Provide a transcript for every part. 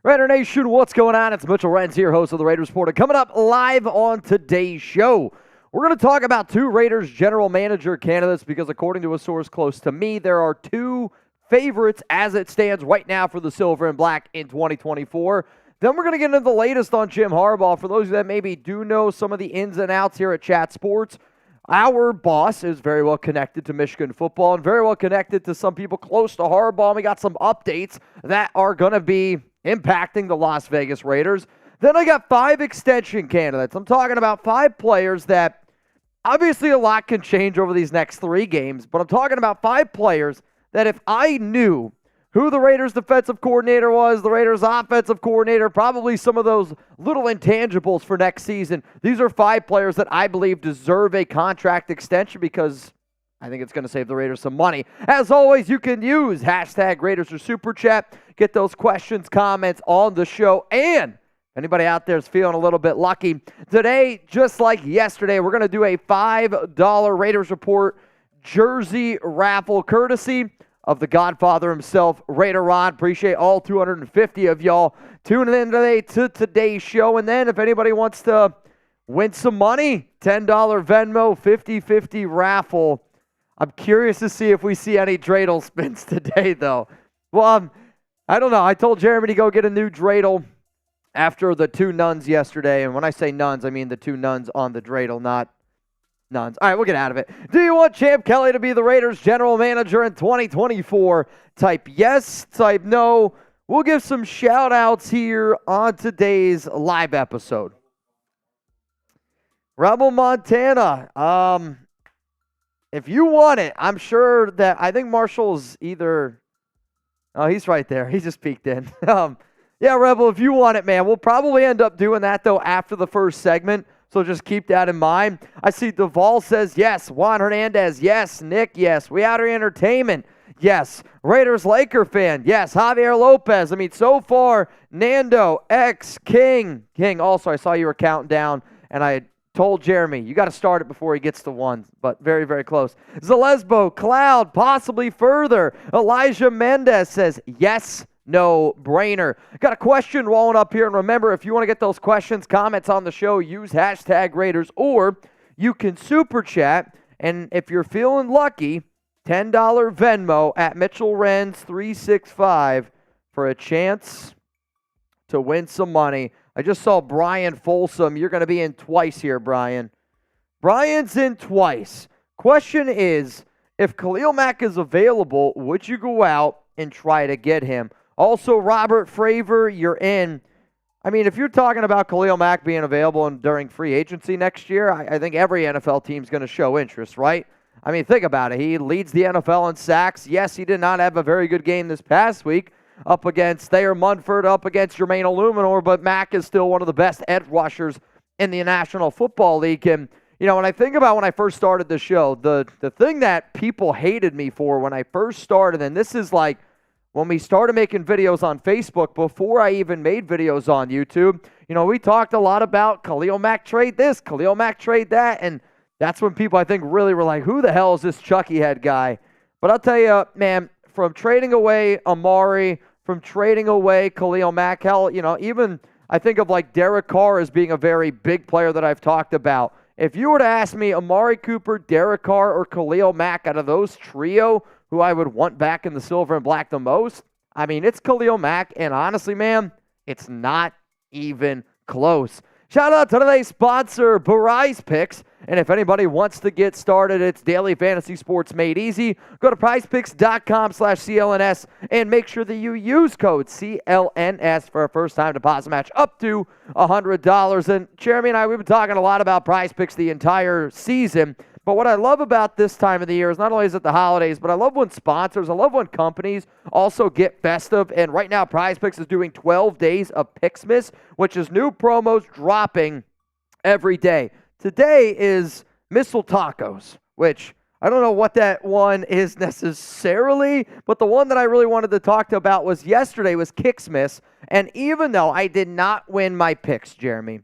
Raider Nation, what's going on? It's Mitchell Renz here, host of the Raiders Report. Coming up live on today's show, we're going to talk about two Raiders general manager candidates because according to a source close to me, there are two favorites as it stands right now for the Silver and Black in 2024. Then we're going to get into the latest on Jim Harbaugh. For those that maybe do know some of the ins and outs here at Chat Sports, our boss is very well connected to Michigan football and very well connected to some people close to Harbaugh. We got some updates that are going to be impacting the Las Vegas Raiders. Then I got 5 extension candidates. I'm talking about 5 players that obviously a lot can change over these next 3 games, but I'm talking about 5 players that if I knew who the Raiders defensive coordinator was, the Raiders offensive coordinator, probably some of those little intangibles for next season, these are 5 players that I believe deserve a contract extension because I think it's going to save the Raiders some money. As always, you can use hashtag Raiders or Super Chat. Get those questions, comments on the show. And anybody out there is feeling a little bit lucky, today, just like yesterday, we're going to do a $5 Raiders Report jersey raffle courtesy of the Godfather himself, Raider Ron. Appreciate all 250 of y'all tuning in today to today's show. And then if anybody wants to win some money, $10 Venmo, 50-50 raffle. I'm curious to see if we see any dreidel spins today, though. Well, I don't know. I told Jeremy to go get a new dreidel after the 2 nuns yesterday. And when I say nuns, I mean the 2 nuns on the dreidel, not nuns. All right, we'll get out of it. Do you want Champ Kelly to be the Raiders general manager in 2024? Type yes, type no. We'll give some shout-outs here on today's live episode. Rebel Montana. If you want it, I'm sure that I think Marshall's either... Oh, he's right there. He just peeked in. Yeah, Rebel, if you want it, man, we'll probably end up doing that, though, after the first segment. So just keep that in mind. I see Duvall says yes. Juan Hernandez, yes. Nick, yes. We Outer Entertainment, yes. Raiders Laker fan, yes. Javier Lopez. I mean, so far, Nando, X, King. Also, I saw you were counting down, and I told Jeremy, you got to start it before he gets to 1, but very, very close. Zalesbo, Cloud, possibly further. Elijah Mendez says yes. No brainer. Got a question rolling up here. And remember, if you want to get those questions, comments on the show, use hashtag Raiders, or you can super chat. And if you're feeling lucky, $10 Venmo at Mitchell Renz 365 for a chance to win some money. I just saw Brian Folsom. You're going to be in twice here, Brian. Brian's in twice. Question is, if Khalil Mack is available, would you go out and try to get him? Also, Robert Fravor, you're in. I mean, if you're talking about Khalil Mack being available during free agency next year, I think every NFL team's going to show interest, right? I mean, think about it. He leads the NFL in sacks. Yes, he did not have a very good game this past week up against Thayer Munford, up against Jermaine Illuminor, but Mack is still one of the best edge rushers in the National Football League. And, you know, when I think about when I first started the show, the thing that people hated me for when I first started, and this is like, when we started making videos on Facebook, before I even made videos on YouTube, you know, we talked a lot about Khalil Mack trade this, Khalil Mack trade that, and that's when people, I think, really were like, who the hell is this Chucky head guy? But I'll tell you, man, from trading away Amari, from trading away Khalil Mack, hell, you know, even I think of like Derek Carr as being a very big player that I've talked about. If you were to ask me Amari Cooper, Derek Carr, or Khalil Mack out of those trio, who I would want back in the Silver and Black the most, I mean, it's Khalil Mack, and honestly, man, it's not even close. Shout out to today's sponsor, PrizePicks. And if anybody wants to get started, it's daily fantasy sports made easy. Go to prizepicks.com/CLNS and make sure that you use code CLNS for a first-time deposit match up to $100. And Jeremy and I, we've been talking a lot about PrizePicks the entire season. But what I love about this time of the year is not only is it the holidays, but I love when sponsors, I love when companies also get festive. And right now, PrizePicks is doing 12 days of Picksmas, which is new promos dropping every day. Today is Missile Tacos, which I don't know what that one is necessarily, but the one that I really wanted to talk about was yesterday was Kicksmas. And even though I did not win my picks, Jeremy,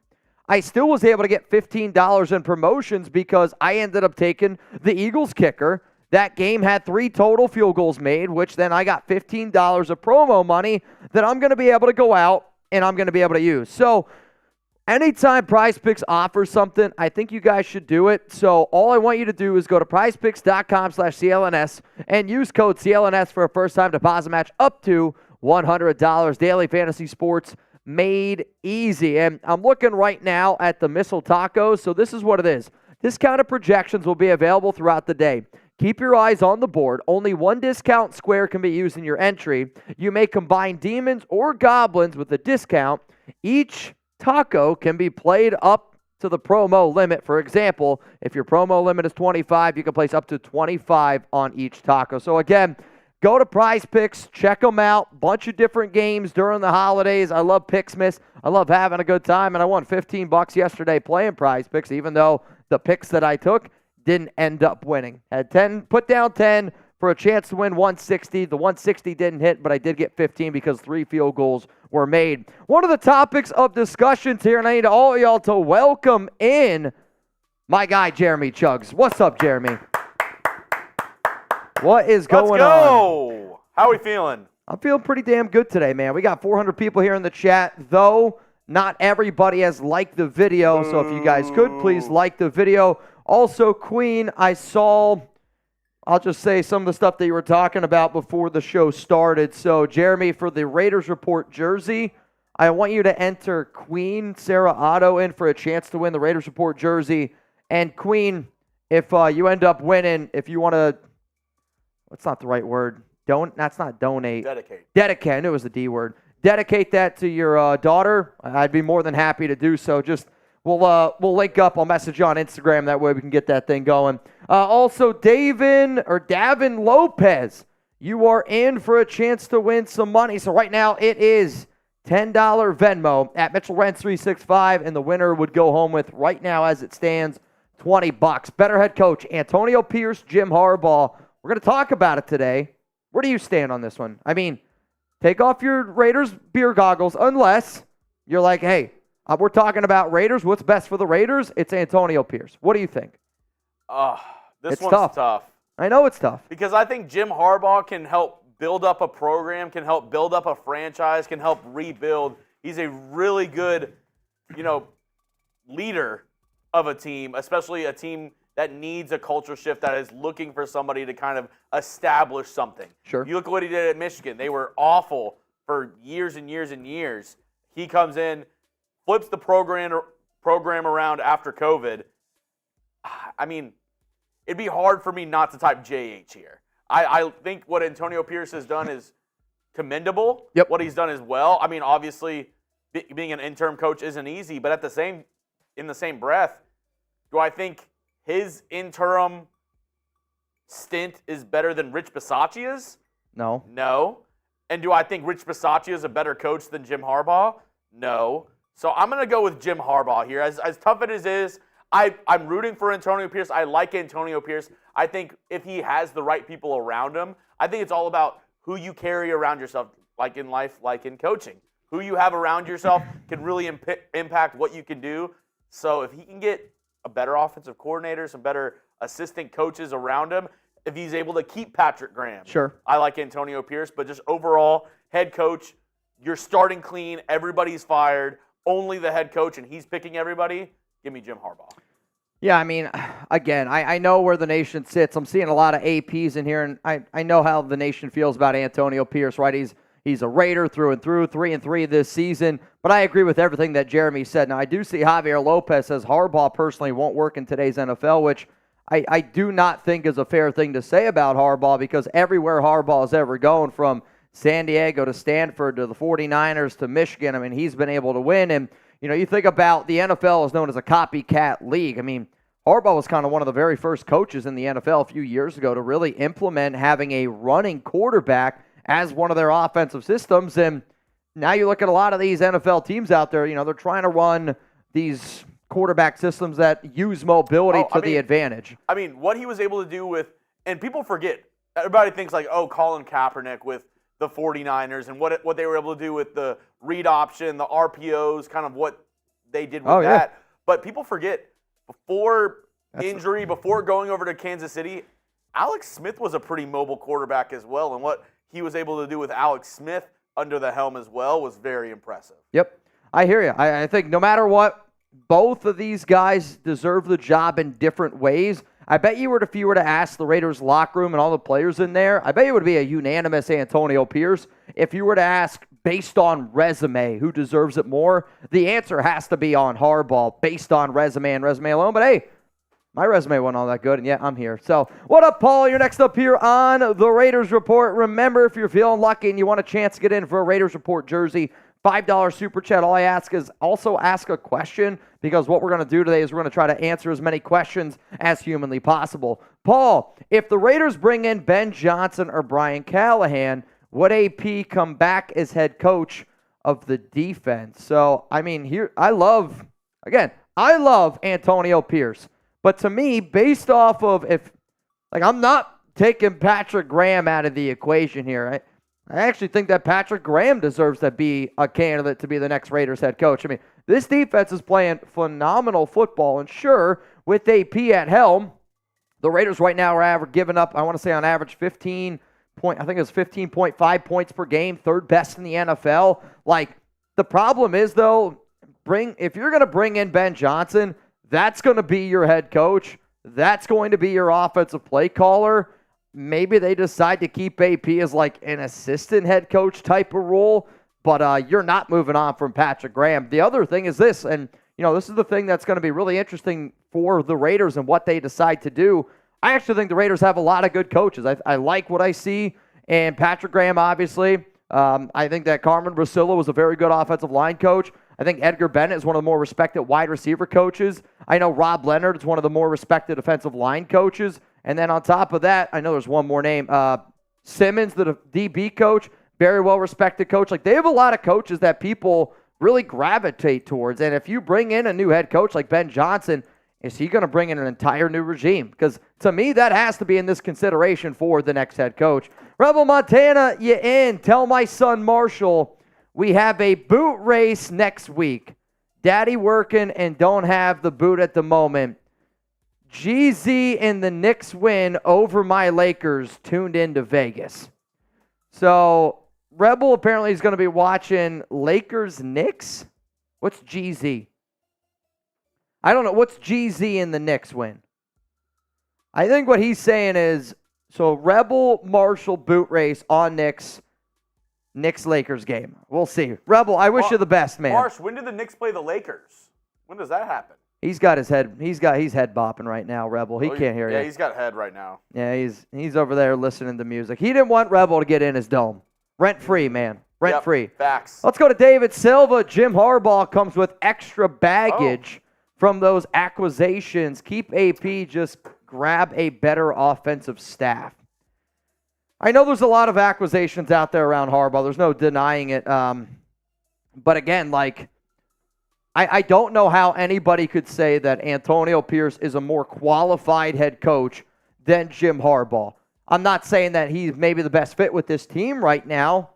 I still was able to get $15 in promotions because I ended up taking the Eagles kicker. That game had 3 total field goals made, which then I got $15 of promo money that I'm going to be able to go out and I'm going to be able to use. So anytime PrizePicks offers something, I think you guys should do it. So all I want you to do is go to prizepicks.com/CLNS and use code CLNS for a first-time deposit match up to $100. Daily fantasy sports made easy. And I'm looking right now at the missile tacos. So this is what it is. Discounted projections will be available throughout the day. Keep your eyes on the board. Only one discount square can be used in your entry. You may combine demons or goblins with a discount. Each taco can be played up to the promo limit. For example, if your promo limit is 25, you can place up to 25 on each taco. So again, go to PrizePicks, check them out. Bunch of different games during the holidays. I love Picksmas. I love having a good time, and I won $15 yesterday playing PrizePicks, even though the picks that I took didn't end up winning. Had 10, put down 10 for a chance to win 160. The 160 didn't hit, but I did get 15 because 3 field goals were made. One of the topics of discussions here, and I need all of y'all to welcome in my guy, Jeremy Chuggs. What's up, Jeremy? What is going on? Let's go. How are we feeling? I'm feeling pretty damn good today, man. We got 400 people here in the chat, though not everybody has liked the video, so if you guys could, please like the video. Also, Queen, I saw, I'll just say some of the stuff that you were talking about before the show started. So, Jeremy, for the Raiders Report jersey, I want you to enter Queen Sarah Otto in for a chance to win the Raiders Report jersey. And, Queen, if you end up winning, if you want to, what's not the right word? That's not donate. Dedicate. I knew it was the D word. Dedicate that to your daughter. I'd be more than happy to do so. Just we'll link up. I'll message you on Instagram. That way we can get that thing going. Also, Davin Lopez, you are in for a chance to win some money. So right now it is $10 Venmo at Mitchell Renz 365, and the winner would go home with, right now as it stands, $20. Better head coach Antonio Pierce, Jim Harbaugh. We're going to talk about it today. Where do you stand on this one? I mean, take off your Raiders beer goggles unless you're like, hey, we're talking about Raiders. What's best for the Raiders? It's Antonio Pierce. What do you think? This one's tough. I know it's tough. Because I think Jim Harbaugh can help build up a program, can help build up a franchise, can help rebuild. He's a really good, leader of a team, especially a team that needs a culture shift, that is looking for somebody to kind of establish something. Sure. You look at what he did at Michigan. They were awful for years and years and years. He comes in, flips the program around after COVID. I mean, it'd be hard for me not to type JH here. I think what Antonio Pierce has done is commendable. Yep. What he's done is well. I mean, obviously, being an interim coach isn't easy, but in the same breath, do I think his interim stint is better than Rich Bisaccia's? No. No. And do I think Rich Bisaccia is a better coach than Jim Harbaugh? No. So I'm going to go with Jim Harbaugh here. As tough as it is, I'm rooting for Antonio Pierce. I like Antonio Pierce. I think if he has the right people around him, I think it's all about who you carry around yourself, like in life, like in coaching. Who you have around yourself can really impact what you can do. So if he can get a better offensive coordinator, some better assistant coaches around him, if he's able to keep Patrick Graham. Sure. I like Antonio Pierce, but just overall, head coach, you're starting clean, everybody's fired, only the head coach, and he's picking everybody. Give me Jim Harbaugh. Yeah, I mean, again, I know where the nation sits. I'm seeing a lot of APs in here, and I know how the nation feels about Antonio Pierce, right? He's a Raider through and through, 3-3 this season. But I agree with everything that Jeremy said. Now, I do see Javier Lopez says Harbaugh personally won't work in today's NFL, which I do not think is a fair thing to say about Harbaugh, because everywhere Harbaugh has ever gone, from San Diego to Stanford to the 49ers to Michigan, I mean, he's been able to win. And, you think about the NFL is known as a copycat league. I mean, Harbaugh was kind of one of the very first coaches in the NFL a few years ago to really implement having a running quarterback as one of their offensive systems. And now you look at a lot of these NFL teams out there, they're trying to run these quarterback systems that use mobility to the advantage. I mean, what he was able to do with, and people forget, everybody thinks like, Colin Kaepernick with the 49ers and what they were able to do with the read option, the RPOs, kind of what they did with that. Yeah. But people forget, before injury, before going over to Kansas City, Alex Smith was a pretty mobile quarterback as well. And what he was able to do with Alex Smith under the helm as well was very impressive. Yep. I hear you. I think no matter what, both of these guys deserve the job in different ways. I bet if you were to ask the Raiders locker room and all the players in there, I bet it would be a unanimous Antonio Pierce. If you were to ask based on resume who deserves it more, the answer has to be on Harbaugh based on resume and resume alone. But hey, my resume wasn't all that good, and yet I'm here. So, what up, Paul? You're next up here on the Raiders Report. Remember, if you're feeling lucky and you want a chance to get in for a Raiders Report jersey, $5 super chat. All I ask is also ask a question, because what we're going to do today is we're going to try to answer as many questions as humanly possible. Paul, if the Raiders bring in Ben Johnson or Brian Callahan, would AP come back as head coach of the defense? So, I mean, I love Antonio Pierce. But to me, based off of I'm not taking Patrick Graham out of the equation here. I actually think that Patrick Graham deserves to be a candidate to be the next Raiders head coach. I mean, this defense is playing phenomenal football, and sure, with AP at helm, the Raiders right now are giving up, I want to say on average 15.5 points per game, third best in the NFL. Like, the problem is, though, if you're going to bring in Ben Johnson, that's going to be your head coach. That's going to be your offensive play caller. Maybe they decide to keep AP as like an assistant head coach type of role, but you're not moving on from Patrick Graham. The other thing is this, and this is the thing that's going to be really interesting for the Raiders and what they decide to do. I actually think the Raiders have a lot of good coaches. I like what I see, and Patrick Graham, obviously. I think that Carmen Brasilla was a very good offensive line coach. I think Edgar Bennett is one of the more respected wide receiver coaches. I know Rob Leonard is one of the more respected offensive line coaches. And then on top of that, I know there's one more name. Simmons, the DB coach, very well-respected coach. Like, they have a lot of coaches that people really gravitate towards. And if you bring in a new head coach like Ben Johnson, is he going to bring in an entire new regime? Because to me, that has to be in this consideration for the next head coach. Rebel Montana, you in. Tell my son Marshall we have a boot race next week. Daddy working and don't have the boot at the moment. GZ and the Knicks win over my Lakers tuned into Vegas. So, Rebel apparently is going to be watching Lakers-Knicks? What's GZ? I don't know. What's GZ and the Knicks win? I think what he's saying is, so Rebel, Marshall, boot race on Knicks-Lakers game. We'll see. Rebel, I wish you the best, man. Marsh, when did the Knicks play the Lakers? When does that happen? He's got his head. He's head bopping right now, Rebel. He can't hear you. Yeah, he's got head right now. Yeah, he's over there listening to music. He didn't want Rebel to get in his dome. Rent free, man. Rent free. Facts. Let's go to David Silva. Jim Harbaugh comes with extra baggage from those acquisitions. Keep AP. Just grab a better offensive staff. I know there's a lot of acquisitions out there around Harbaugh. There's no denying it. But again, I don't know how anybody could say that Antonio Pierce is a more qualified head coach than Jim Harbaugh. I'm not saying that he's maybe the best fit with this team right now,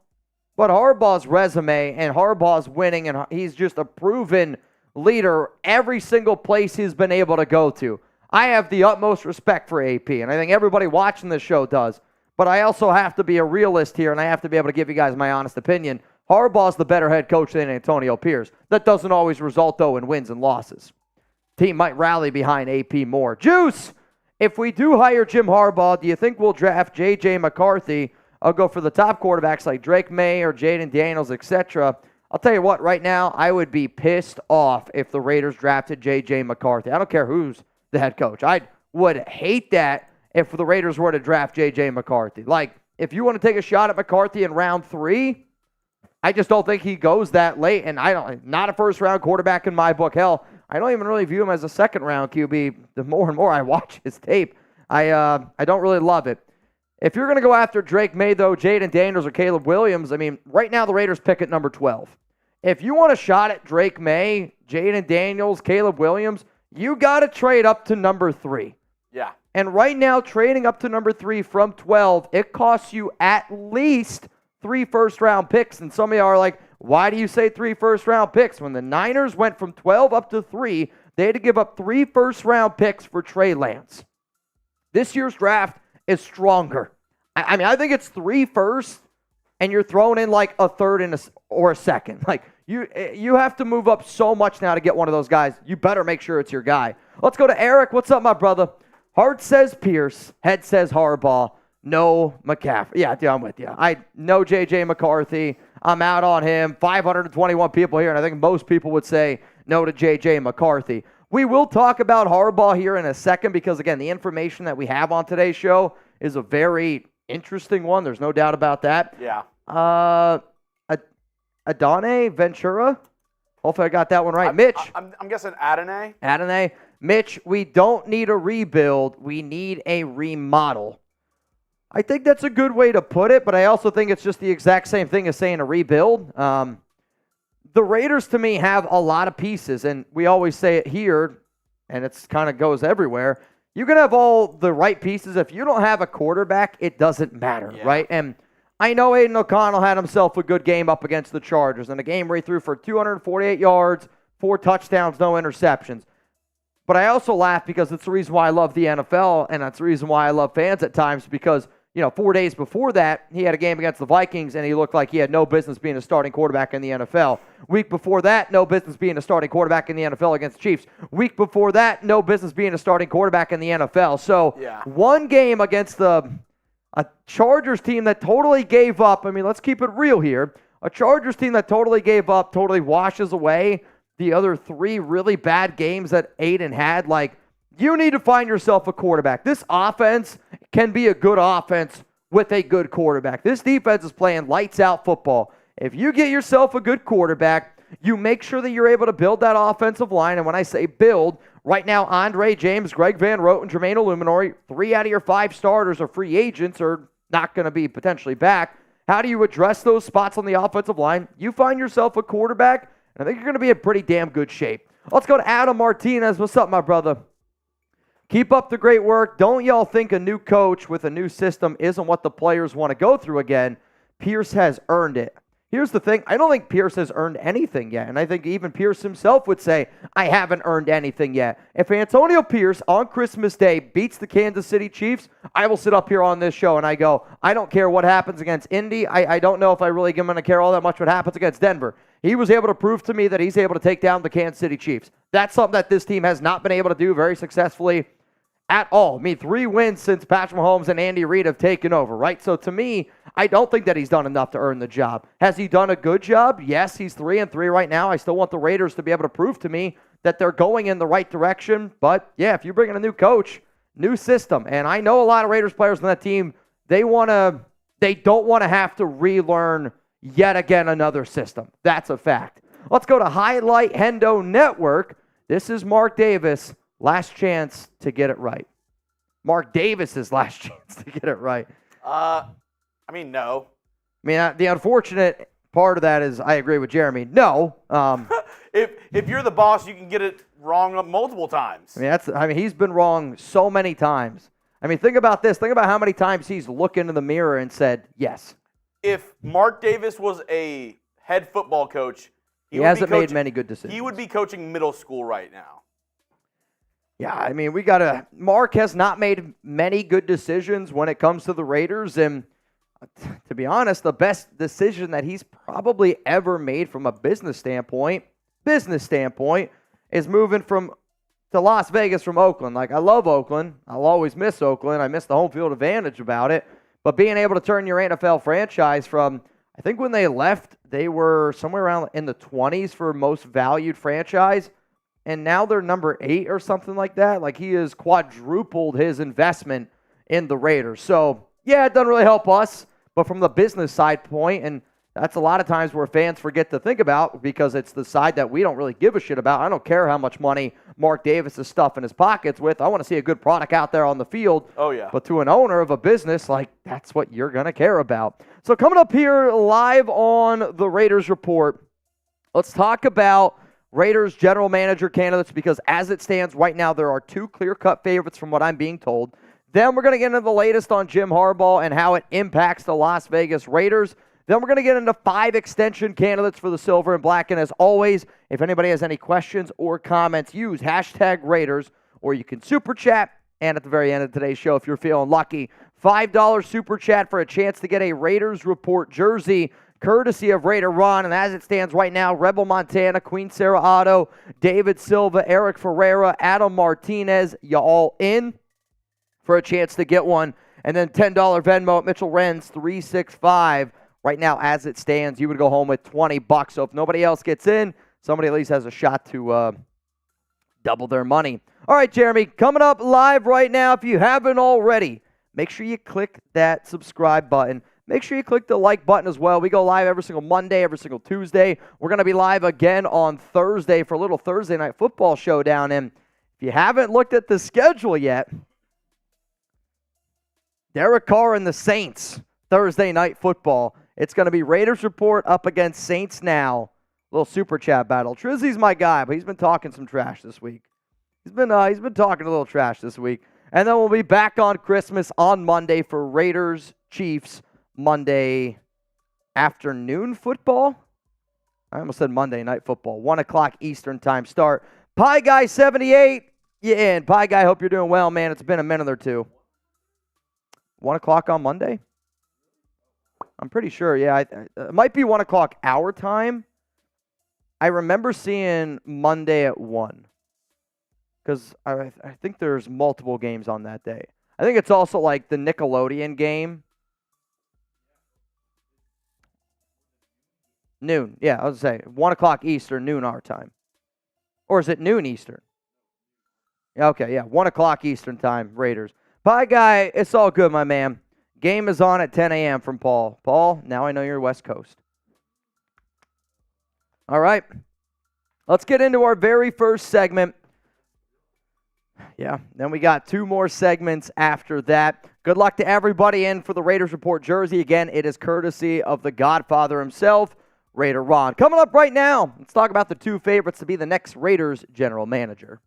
but Harbaugh's resume and Harbaugh's winning, and he's just a proven leader every single place he's been able to go to. I have the utmost respect for AP, and I think everybody watching this show does. But I also have to be a realist here, and I have to be able to give you guys my honest opinion. Harbaugh's the better head coach than Antonio Pierce. That doesn't always result, though, in wins and losses. Team might rally behind AP more. Juice, if we do hire Jim Harbaugh, do you think we'll draft J.J. McCarthy? I'll go for the top quarterbacks like Drake May or Jaden Daniels, etc. I'll tell you what, right now, I would be pissed off if the Raiders drafted J.J. McCarthy. I don't care who's the head coach. I would hate that if the Raiders were to draft J.J. McCarthy. Like, if you want to take a shot at McCarthy in round 3, I just don't think he goes that late, and not a first-round quarterback in my book. Hell, I don't even really view him as a second-round QB. The more and more I watch his tape, I don't really love it. If you're going to go after Drake May, though, Jaden Daniels or Caleb Williams, I mean, right now the Raiders pick at number 12. If you want a shot at Drake May, Jaden Daniels, Caleb Williams, you got to trade up to number 3. Yeah. And right now, trading up to number 3 from 12, it costs you at least 3 first-round picks. And some of you are like, why do you say 3 first-round picks? When the Niners went from 12 up to 3, they had to give up 3 first-round picks for Trey Lance. This year's draft is stronger. I mean, I think it's 3 firsts and you're throwing in like a third or a second. Like, you have to move up so much now to get one of those guys. You better make sure it's your guy. Let's go to Eric. What's up, my brother? Heart says Pierce. Head says Harbaugh. No McCaffrey. Yeah, dude, I'm with you. I know J.J. McCarthy. I'm out on him. 521 people here, and I think most people would say no to J.J. McCarthy. We will talk about Harbaugh here in a second because, again, the information that we have on today's show is a very interesting one. There's no doubt about that. Yeah. Adane Ventura. Hopefully I got that one right. Mitch. I'm guessing Adane. Adane. Mitch, we don't need a rebuild. We need a remodel. I think that's a good way to put it, but I also think it's just the exact same thing as saying a rebuild. The Raiders, to me, have a lot of pieces, and we always say it here, and it kind of goes everywhere. You can have all the right pieces. If you don't have a quarterback, it doesn't matter, right? And I know Aiden O'Connell had himself a good game up against the Chargers, and a game where he threw for 248 yards, 4 touchdowns, no interceptions. But I also laugh because it's the reason why I love the NFL, and that's the reason why I love fans at times, because 4 days before that, he had a game against the Vikings, and he looked like he had no business being a starting quarterback in the NFL. Week before that, no business being a starting quarterback in the NFL against the Chiefs. Week before that, no business being a starting quarterback in the NFL. So, one game against a Chargers team that totally gave up. I mean, let's keep it real here. A Chargers team that totally gave up, totally washes away the other 3 really bad games that Aiden had. Like, you need to find yourself a quarterback. This offense can be a good offense with a good quarterback. This defense is playing lights-out football. If you get yourself a good quarterback, you make sure that you're able to build that offensive line. And when I say build, right now, Andre James, Greg Van Roten, and Jermaine Illuminori, 3 out of your 5 starters are free agents or not going to be potentially back. How do you address those spots on the offensive line? You find yourself a quarterback, and I think you're going to be in pretty damn good shape. Let's go to Adam Martinez. What's up, my brother? Keep up the great work. Don't y'all think a new coach with a new system isn't what the players want to go through again? Pierce has earned it. Here's the thing. I don't think Pierce has earned anything yet. And I think even Pierce himself would say, I haven't earned anything yet. If Antonio Pierce on Christmas Day beats the Kansas City Chiefs, I will sit up here on this show and I go, I don't care what happens against Indy. I don't know if I really am going to care all that much what happens against Denver. He was able to prove to me that he's able to take down the Kansas City Chiefs. That's something that this team has not been able to do very successfully at all. I mean, 3 wins since Patrick Mahomes and Andy Reid have taken over, right? So to me, I don't think that he's done enough to earn the job. Has he done a good job? Yes, he's 3-3 right now. I still want the Raiders to be able to prove to me that they're going in the right direction. But yeah, if you bring in a new coach, new system, and I know a lot of Raiders players on that team, they don't want to have to relearn yet again another system. That's a fact. Let's go to Highlight Hendo Network. This is Mark Davis. Last chance to get it right. Mark Davis's last chance to get it right. No. I mean, the unfortunate part of that is I agree with Jeremy. No. If you're the boss, you can get it wrong multiple times. I mean, he's been wrong so many times. I mean, think about this. Think about how many times he's looked into the mirror and said, yes. If Mark Davis was a head football coach, he hasn't made many good decisions. He would be coaching middle school right now. Yeah, I mean, Mark has not made many good decisions when it comes to the Raiders, and to be honest, the best decision that he's probably ever made from a business standpoint, is moving to Las Vegas from Oakland. Like, I love Oakland. I'll always miss Oakland. I miss the home field advantage about it, but being able to turn your NFL franchise from, I think when they left, they were somewhere around in the 20s for most valued franchise, and now they're number 8 or something like that. Like, he has quadrupled his investment in the Raiders. So, yeah, it doesn't really help us, but from the business side point, and that's a lot of times where fans forget to think about because it's the side that we don't really give a shit about. I don't care how much money Mark Davis is stuffing his pockets with. I want to see a good product out there on the field. Oh, yeah. But to an owner of a business, like, that's what you're going to care about. So coming up here live on the Raiders Report, let's talk about Raiders general manager candidates because as it stands right now, there are 2 clear-cut favorites from what I'm being told. Then we're going to get into the latest on Jim Harbaugh and how it impacts the Las Vegas Raiders. Then we're going to get into 5 extension candidates for the Silver and Black. And as always, if anybody has any questions or comments, use #Raiders, or you can super chat. And at the very end of today's show, if you're feeling lucky, $5 super chat for a chance to get a Raiders Report jersey, courtesy of Raider Ron. And as it stands right now, Rebel Montana, Queen Sarah Otto, David Silva, Eric Ferreira, Adam Martinez, you all in for a chance to get one. And then $10 Venmo at Mitchell Renz, 365. Right now, as it stands, you would go home with $20. So if nobody else gets in, somebody at least has a shot to double their money. All right, Jeremy, coming up live right now, if you haven't already, make sure you click that subscribe button. Make sure you click the like button as well. We go live every single Monday, every single Tuesday. We're going to be live again on Thursday for a little Thursday night football showdown. And if you haven't looked at the schedule yet, Derek Carr and the Saints, Thursday night football. It's going to be Raiders Report up against Saints Now. Little super chat battle. Trizzy's my guy, but he's been talking some trash this week. He's been talking a little trash this week. And then we'll be back on Christmas on Monday for Raiders Chiefs Monday afternoon football. I almost said Monday night football. 1 o'clock Eastern time start. Pie Guy 78, you in. Pie Guy, hope you're doing well, man. It's been a minute or two. 1 o'clock on Monday? I'm pretty sure, yeah. It might be 1 o'clock our time. I remember seeing Monday at 1. Because I think there's multiple games on that day. I think it's also like the Nickelodeon game. Noon. Yeah, I was going to say 1 o'clock Eastern, noon our time. Or is it noon Eastern? Okay, yeah, 1 o'clock Eastern time, Raiders. Pie Guy, it's all good, my man. Game is on at 10 a.m. from Paul. Paul, now I know you're West Coast. All right. Let's get into our very first segment. Yeah, then we got 2 more segments after that. Good luck to everybody in for the Raiders Report jersey. Again, it is courtesy of the Godfather himself, Raider Ron. Coming up right now, let's talk about the 2 favorites to be the next Raiders general manager.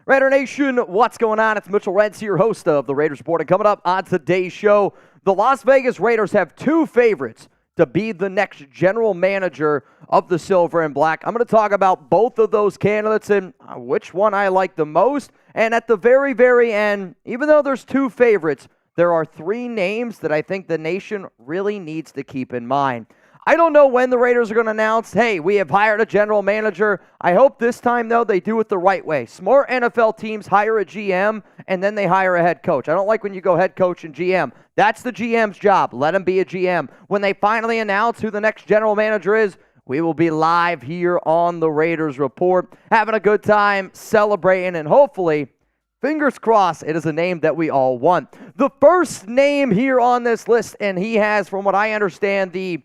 Raider Nation, what's going on? It's Mitchell Renz here, host of the Raiders Report. And coming up on today's show, the Las Vegas Raiders have 2 favorites to be the next general manager of the Silver and Black. I'm going to talk about both of those candidates and which one I like the most. And at the very, very end, even though there's 2 favorites, there are 3 names that I think the nation really needs to keep in mind. I don't know when the Raiders are going to announce, hey, we have hired a general manager. I hope this time, though, they do it the right way. Smart NFL teams hire a GM, and then they hire a head coach. I don't like when you go head coach and GM. That's the GM's job. Let him be a GM. When they finally announce who the next general manager is, we will be live here on the Raiders Report, having a good time, celebrating, and hopefully, fingers crossed, it is a name that we all want. The first name here on this list, and he has, from what I understand, the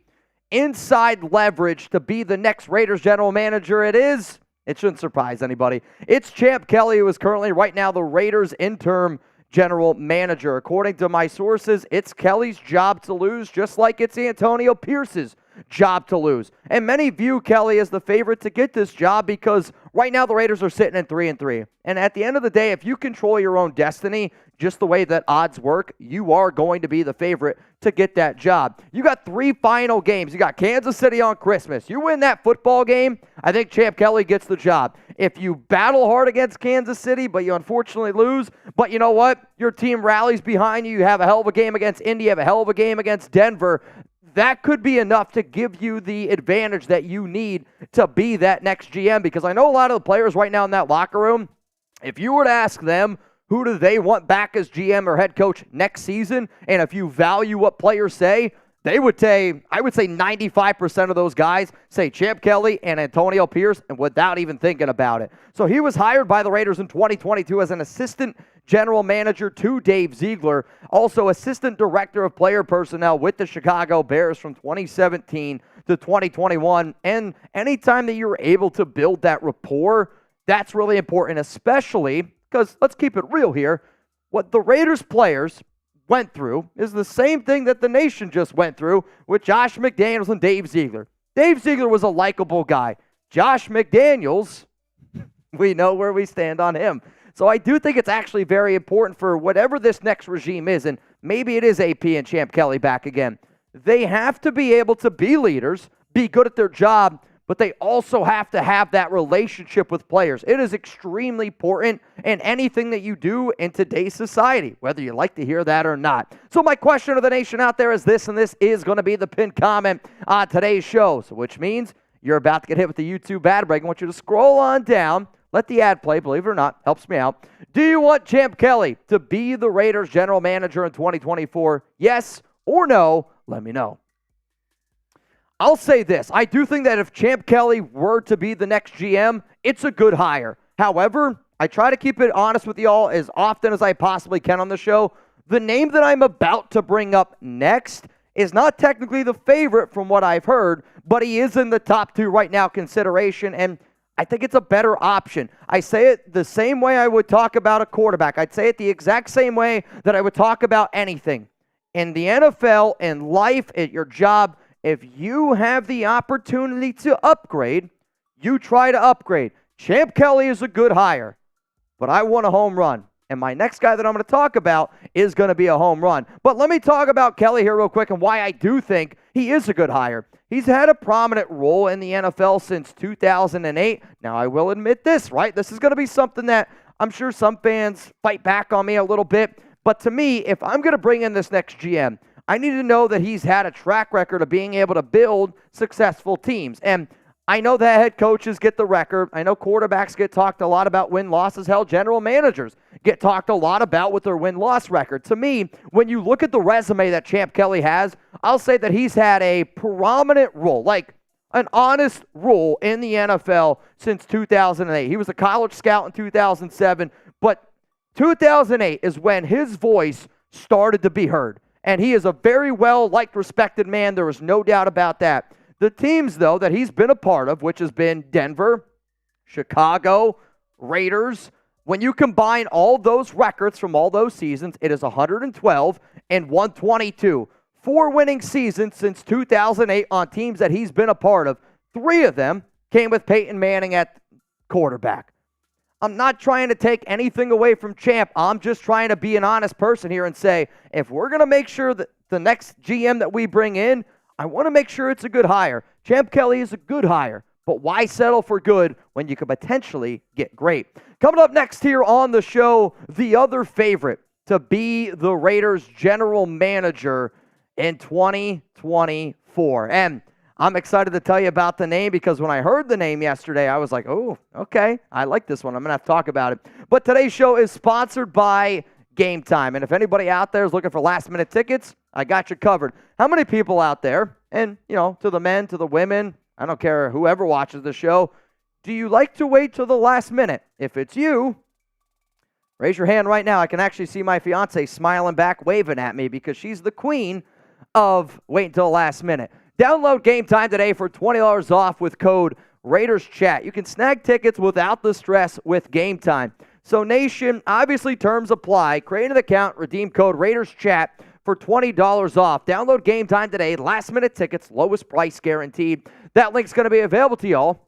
inside leverage to be the next Raiders general manager. It shouldn't surprise anybody. It's Champ Kelly, who is currently right now the Raiders interim general manager. According to my sources, it's Kelly's job to lose, just like it's Antonio Pierce's job to lose. And many view Kelly as the favorite to get this job because right now the Raiders are sitting at 3-3. And at the end of the day, if you control your own destiny, just the way that odds work, you are going to be the favorite to get that job. You got 3 final games. You got Kansas City on Christmas. You win that football game, I think Champ Kelly gets the job. If you battle hard against Kansas City, but you unfortunately lose, but you know what? Your team rallies behind you. You have a hell of a game against Indy. You have a hell of a game against Denver. That could be enough to give you the advantage that you need to be that next GM, because I know a lot of the players right now in that locker room, if you were to ask them, who do they want back as GM or head coach next season? And if you value what players say, they would say, I would say 95% of those guys say Champ Kelly and Antonio Pierce, and without even thinking about it. So he was hired by the Raiders in 2022 as an assistant general manager to Dave Ziegler, also assistant director of player personnel with the Chicago Bears from 2017 to 2021. And anytime that you're able to build that rapport, that's really important, especially because, let's keep it real here, what the Raiders players went through is the same thing that the nation just went through with Josh McDaniels and Dave Ziegler. Dave Ziegler was a likable guy. Josh McDaniels, we know where we stand on him. So I do think it's actually very important for whatever this next regime is, and maybe it is AP and Champ Kelly back again. They have to be able to be leaders, be good at their job, but they also have to have that relationship with players. It is extremely important in anything that you do in today's society, whether you like to hear that or not. So my question to the nation out there is this, and this is going to be the pinned comment on today's show, so which means you're about to get hit with the YouTube ad break. I want you to scroll on down. Let the ad play, believe it or not, helps me out. Do you want Champ Kelly to be the Raiders general manager in 2024? Yes or no? Let me know. I'll say this. I do think that if Champ Kelly were to be the next GM, it's a good hire. However, I try to keep it honest with y'all as often as I possibly can on the show. The name that I'm about to bring up next is not technically the favorite from what I've heard, but he is in the top 2 right now consideration, and I think it's a better option. I say it the same way I would talk about a quarterback. I'd say it the exact same way that I would talk about anything. In the NFL, in life, at your job, if you have the opportunity to upgrade, you try to upgrade. Champ Kelly is a good hire, but I want a home run. And my next guy that I'm going to talk about is going to be a home run. But let me talk about Kelly here real quick and why I do think he is a good hire. He's had a prominent role in the NFL since 2008. Now, I will admit this, right? This is going to be something that I'm sure some fans fight back on me a little bit. But to me, if I'm going to bring in this next GM, I need to know that he's had a track record of being able to build successful teams. And I know that head coaches get the record. I know quarterbacks get talked a lot about win-losses. Hell, general managers get talked a lot about with their win-loss record. To me, when you look at the resume that Champ Kelly has, I'll say that he's had a prominent role, like an honest role in the NFL since 2008. He was a college scout in 2007, but 2008 is when his voice started to be heard. And he is a very well-liked, respected man. There is no doubt about that. The teams, though, that he's been a part of, which has been Denver, Chicago, Raiders, when you combine all those records from all those seasons, it is 112 and 122. 4 winning seasons since 2008 on teams that he's been a part of. 3 of them came with Peyton Manning at quarterback. I'm not trying to take anything away from Champ. I'm just trying to be an honest person here and say, if we're going to make sure that the next GM that we bring in, I want to make sure it's a good hire. Champ Kelly is a good hire, but why settle for good when you could potentially get great? Coming up next here on the show, the other favorite to be the Raiders general manager in 2024. And I'm excited to tell you about the name because when I heard the name yesterday, I was like, oh, okay, I like this one. I'm going to have to talk about it. But today's show is sponsored by Gametime. And if anybody out there is looking for last-minute tickets, I got you covered. How many people out there, and, you know, to the men, to the women, I don't care whoever watches the show, do you like to wait till the last minute? If it's you, raise your hand right now. I can actually see my fiance smiling back, waving at me because she's the queen of wait until the last minute. Download Gametime today for $20 off with code RaidersChat. You can snag tickets without the stress with Gametime. So, Nation, obviously terms apply. Create an account, redeem code RaidersChat for $20 off. Download Gametime today. Last-minute tickets, lowest price guaranteed. That link's going to be available to y'all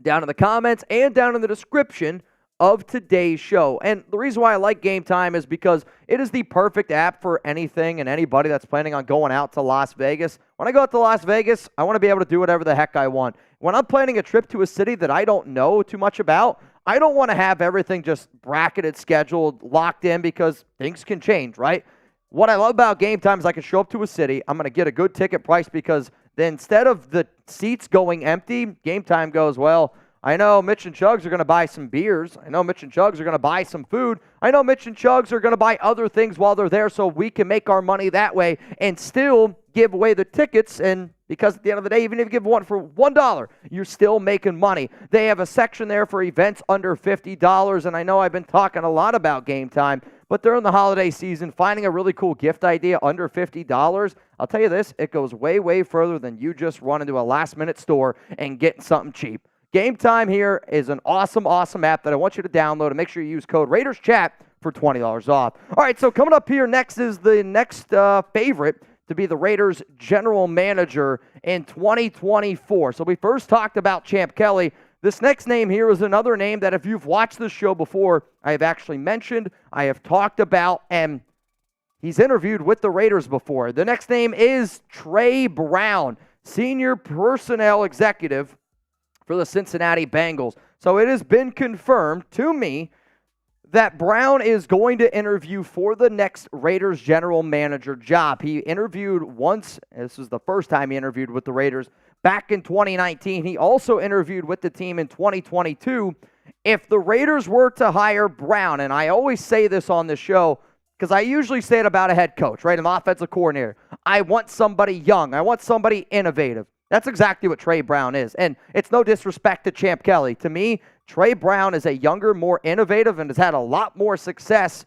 down in the comments and down in the description of today's show. And the reason why I like Gametime is because it is the perfect app for anything and anybody that's planning on going out to Las Vegas. When I go out to Las Vegas, I want to be able to do whatever the heck I want. When I'm planning a trip to a city that I don't know too much about, I don't want to have everything just bracketed, scheduled, locked in because things can change, right? What I love about Gametime is I can show up to a city. I'm going to get a good ticket price because then instead of the seats going empty, Gametime goes, well, I know Mitch and Chugs are going to buy some beers. I know Mitch and Chugs are going to buy some food. I know Mitch and Chugs are going to buy other things while they're there so we can make our money that way and still give away the tickets. And because at the end of the day, even if you give one for $1, you're still making money. They have a section there for events under $50. And I know I've been talking a lot about Gametime, but during the holiday season, finding a really cool gift idea under $50, I'll tell you this, it goes way, way further than you just run into a last-minute store and getting something cheap. Gametime here is an awesome, awesome app that I want you to download and make sure you use code RaidersChat for $20 off. All right, so coming up here next is the next favorite to be the Raiders general manager in 2024. So we first talked about Champ Kelly. This next name here is another name that if you've watched this show before, I have actually mentioned, I have talked about, and he's interviewed with the Raiders before. The next name is Trey Brown, senior personnel executive for the Cincinnati Bengals. So it has been confirmed to me that Brown is going to interview for the next Raiders general manager job. He interviewed once. This was the first time he interviewed with the Raiders back in 2019. He also interviewed with the team in 2022. If the Raiders were to hire Brown, and I always say this on the show because I usually say it about a head coach, right, an offensive coordinator. I want somebody young. I want somebody innovative. That's exactly what Trey Brown is. And it's no disrespect to Champ Kelly. To me, Trey Brown is a younger, more innovative, and has had a lot more success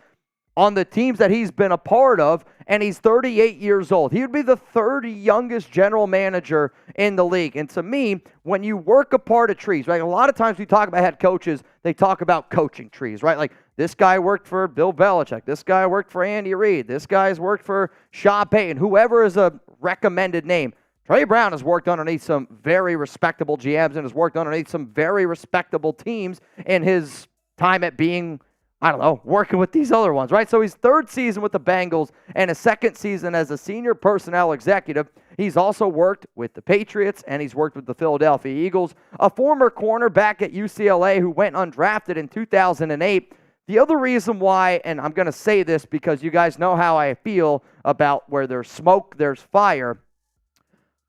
on the teams that he's been a part of, and he's 38 years old. He would be the third youngest general manager in the league. And to me, when you work a part of trees, right, a lot of times we talk about head coaches, they talk about coaching trees, right? Like, this guy worked for Bill Belichick. This guy worked for Andy Reid. This guy's worked for Sean Payton. Whoever is a recommended name. Trey Brown has worked underneath some very respectable GMs and has worked underneath some very respectable teams in his time at being, I don't know, working with these other ones, right? So he's third season with the Bengals and his second season as a senior personnel executive. He's also worked with the Patriots and he's worked with the Philadelphia Eagles, a former cornerback at UCLA who went undrafted in 2008. The other reason why, and I'm going to say this because you guys know how I feel about where there's smoke, there's fire.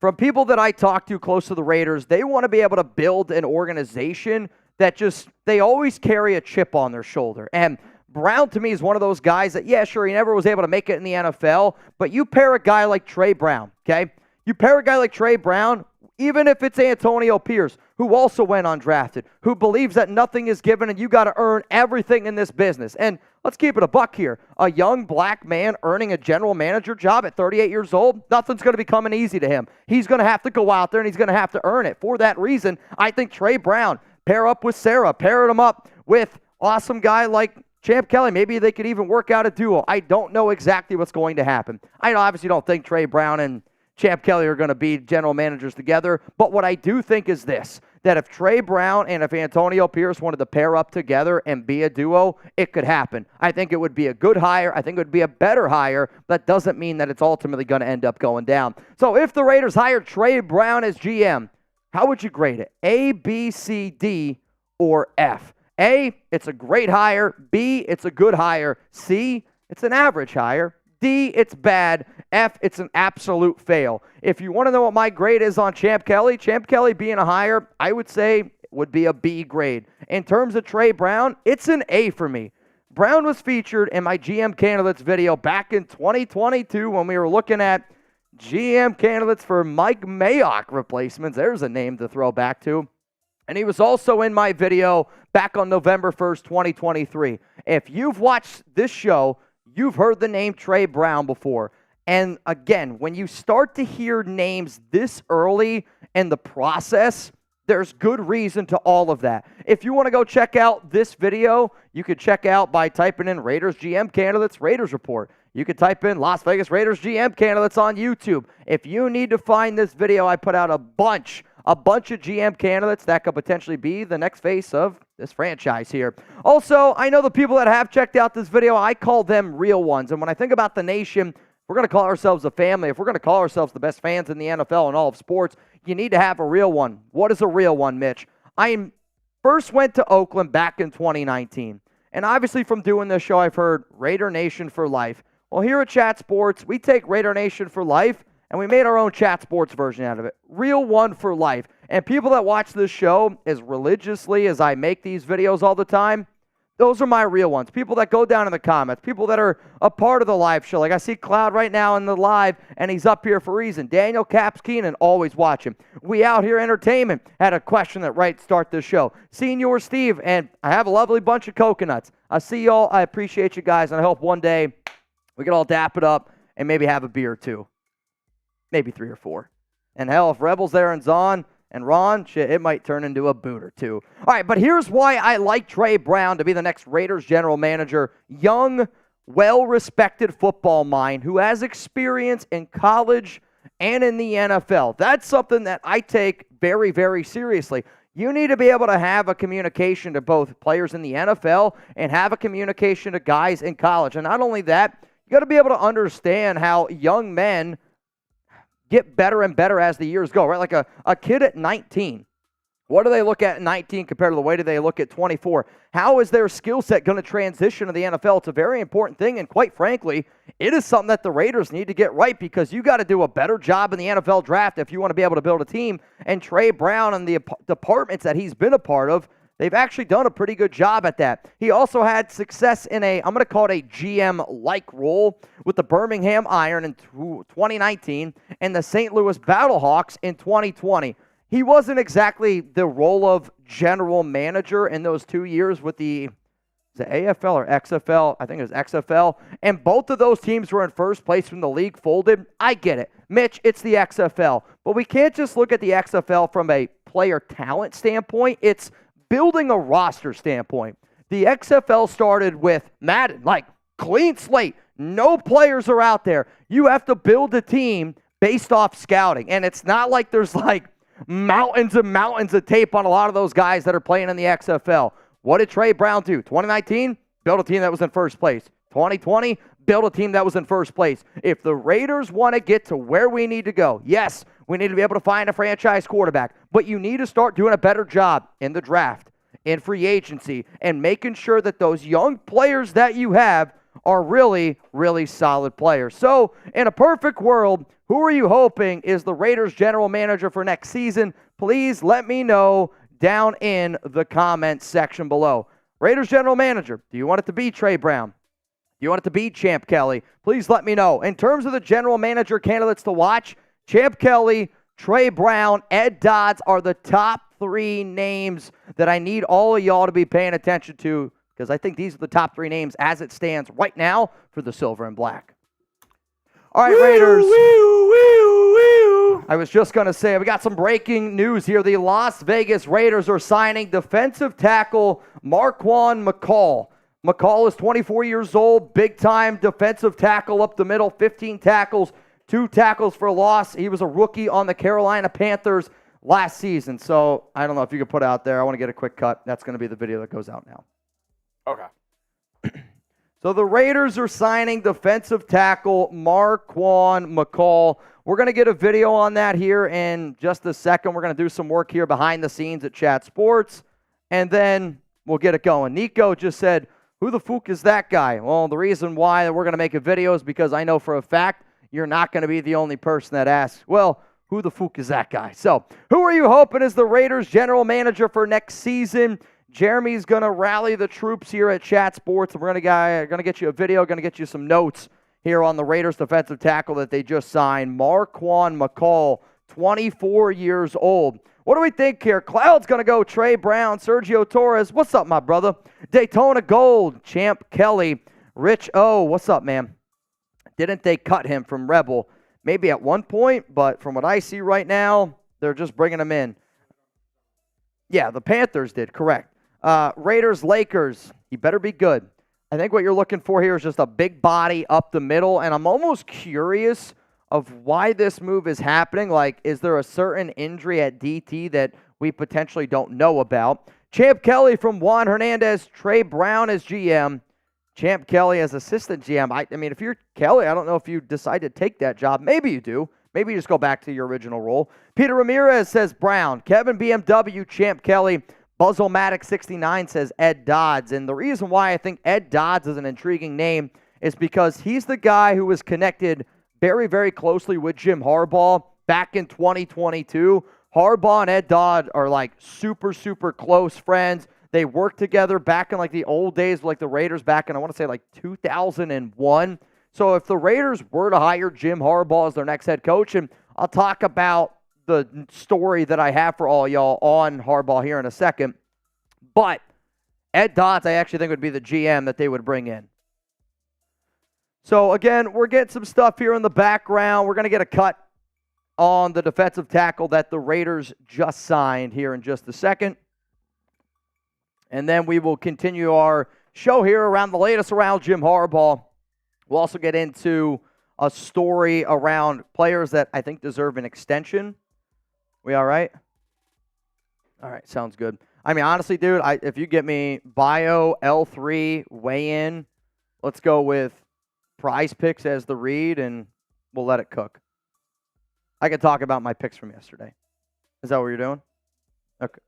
From people that I talk to close to the Raiders, they want to be able to build an organization that just, they always carry a chip on their shoulder. And Brown, to me, is one of those guys that, yeah, sure, he never was able to make it in the NFL, but you pair a guy like Trey Brown, okay? You pair a guy like Trey Brown, even if it's Antonio Pierce, who also went undrafted, who believes that nothing is given and you got to earn everything in this business. And let's keep it a buck here. A young black man earning a general manager job at 38 years old, nothing's going to be coming easy to him. He's going to have to go out there and he's going to have to earn it. For that reason, I think Trey Brown, pair up with Sarah, pair him up with awesome guy like Champ Kelly. Maybe they could even work out a duo. I don't know exactly what's going to happen. I obviously don't think Trey Brown and Champ Kelly are going to be general managers together, but what I do think is this, that if Trey Brown and if Antonio Pierce wanted to pair up together and be a duo, it could happen. I think it would be a good hire. I think it would be a better hire. That doesn't mean that it's ultimately going to end up going down. So if the Raiders hire Trey Brown as GM, how would you grade it? A, B, C, D, or F? A, it's a great hire. B, it's a good hire. C, it's an average hire. D, it's bad. F, it's an absolute fail. If you want to know what my grade is on Champ Kelly being a hire, I would say would be a B grade. In terms of Trey Brown, it's an A for me. Brown was featured in my GM candidates video back in 2022 when we were looking at GM candidates for Mike Mayock replacements. There's a name to throw back to. And he was also in my video back on November 1st, 2023. If you've watched this show, you've heard the name Trey Brown before. And again, when you start to hear names this early in the process, there's good reason to all of that. If you want to go check out this video, you could check out by typing in Raiders GM candidates Raiders report. You could type in Las Vegas Raiders GM candidates on YouTube. If you need to find this video, I put out a bunch of GM candidates that could potentially be the next face of this franchise here. Also, I know the people that have checked out this video, I call them real ones. And when I think about the nation, we're going to call ourselves a family. If we're going to call ourselves the best fans in the NFL and all of sports, you need to have a real one. What is a real one, Mitch? I first went to Oakland back in 2019. And obviously from doing this show, I've heard Raider Nation for life. Well, here at Chat Sports, we take Raider Nation for life, and we made our own Chat Sports version out of it. Real one for life. And people that watch this show as religiously as I make these videos all the time, those are my real ones. People that go down in the comments, people that are a part of the live show. Like I see Cloud right now in the live, and he's up here for a reason. Daniel Caps Keenan, always watch him. We Out Here Entertainment had a question that right start this show. Senior Steve, and I have a lovely bunch of coconuts. I see y'all. I appreciate you guys, and I hope one day we can all dap it up and maybe have a beer or two. Maybe 3 or 4. And hell, if Rebel's there and Zahn and Ron, shit, it might turn into a boot or two. All right, but here's why I like Trey Brown to be the next Raiders general manager. Young, well-respected football mind who has experience in college and in the NFL. That's something that I take very, very seriously. You need to be able to have a communication to both players in the NFL and have a communication to guys in college. And not only that, you got to be able to understand how young men get better and better as the years go, right? Like a kid at 19 What do they look at in 19 compared to the way do they look at 24? How is their skill set going to transition to the NFL? It's a very important thing, and quite frankly, it is something that the Raiders need to get right because you got to do a better job in the NFL draft if you want to be able to build a team. And Trey Brown and the departments that he's been a part of, they've actually done a pretty good job at that. He also had success in I'm going to call it a GM-like role with the Birmingham Iron in 2019 and the St. Louis Battlehawks in 2020. He wasn't exactly the role of general manager in those 2 years with the AFL or XFL. I think it was XFL. And both of those teams were in first place when the league folded. I get it. Mitch, it's the XFL. But we can't just look at the XFL from a player talent standpoint. It's building a roster standpoint. The XFL started with Madden, like clean slate. No players are out there. You have to build a team based off scouting. And it's not like there's like mountains and mountains of tape on a lot of those guys that are playing in the XFL. What did Trey Brown do? 2019, build a team that was in first place. 2020, build a team that was in first place. If the Raiders want to get to where we need to go, yes, we need to be able to find a franchise quarterback, but you need to start doing a better job in the draft, in free agency, and making sure that those young players that you have are really, really solid players. So, in a perfect world, who are you hoping is the Raiders general manager for next season? Please let me know down in the comments section below. Raiders general manager, do you want it to be Trey Brown? Do you want it to be Champ Kelly? Please let me know. In terms of the general manager candidates to watch, Champ Kelly, Trey Brown, Ed Dodds are the top 3 names that I need all of y'all to be paying attention to because I think these are the top 3 names as it stands right now for the Silver and Black. All right, Raiders. I was just going to say, we got some breaking news here. The Las Vegas Raiders are signing defensive tackle Marquan McCall. McCall is 24 years old, big-time defensive tackle up the middle, 15 tackles, 2 tackles for loss. He was a rookie on the Carolina Panthers last season. So I don't know if you could put out there. I want to get a quick cut. That's going to be the video that goes out now. Okay. So the Raiders are signing defensive tackle Marquan McCall. We're going to get a video on that here in just a second. We're going to do some work here behind the scenes at Chat Sports, and then we'll get it going. Nico just said, who the fuck is that guy? Well, the reason why we're going to make a video is because I know for a fact you're not going to be the only person that asks, well, who the fuck is that guy? So who are you hoping is the Raiders general manager for next season? Jeremy's going to rally the troops here at Chat Sports. We're going to get you a video, going to get you some notes here on the Raiders defensive tackle that they just signed, Marquan McCall, 24 years old. What do we think here? Cloud's going to go Trey Brown, Sergio Torres. What's up, my brother? Daytona Gold, Champ Kelly, Rich O. What's up, man? Didn't they cut him from Rebel? Maybe at one point, but from what I see right now, they're just bringing him in. Yeah, the Panthers did, correct. Raiders, Lakers, he better be good. I think what you're looking for here is just a big body up the middle, and I'm almost curious of why this move is happening. Like, is there a certain injury at DT that we potentially don't know about? Champ Kelly from Juan Hernandez, Trey Brown as GM, Champ Kelly as assistant GM. I mean, if you're Kelly, I don't know if you decide to take that job. Maybe you do. Maybe you just go back to your original role. Peter Ramirez says Brown. Kevin BMW, Champ Kelly. Buzzle-Matic 69 says Ed Dodds. And the reason why I think Ed Dodds is an intriguing name is because he's the guy who was connected very, very closely with Jim Harbaugh back in 2022. Harbaugh and Ed Dodds are like super, super close friends. They worked together back in like the old days, like the Raiders back in, I want to say like 2001. So if the Raiders were to hire Jim Harbaugh as their next head coach, and I'll talk about the story that I have for all y'all on Harbaugh here in a second. But Ed Dodds, I actually think would be the GM that they would bring in. So again, we're getting some stuff here in the background. We're going to get a cut on the defensive tackle that the Raiders just signed here in just a second. And then we will continue our show here around the latest around Jim Harbaugh. We'll also get into a story around players that I think deserve an extension. We all right? All right, sounds good. I mean, honestly, dude, if you get me bio, L3, weigh in, let's go with PrizePicks as the read, and we'll let it cook. I can talk about my picks from yesterday. Is that what you're doing? Okay.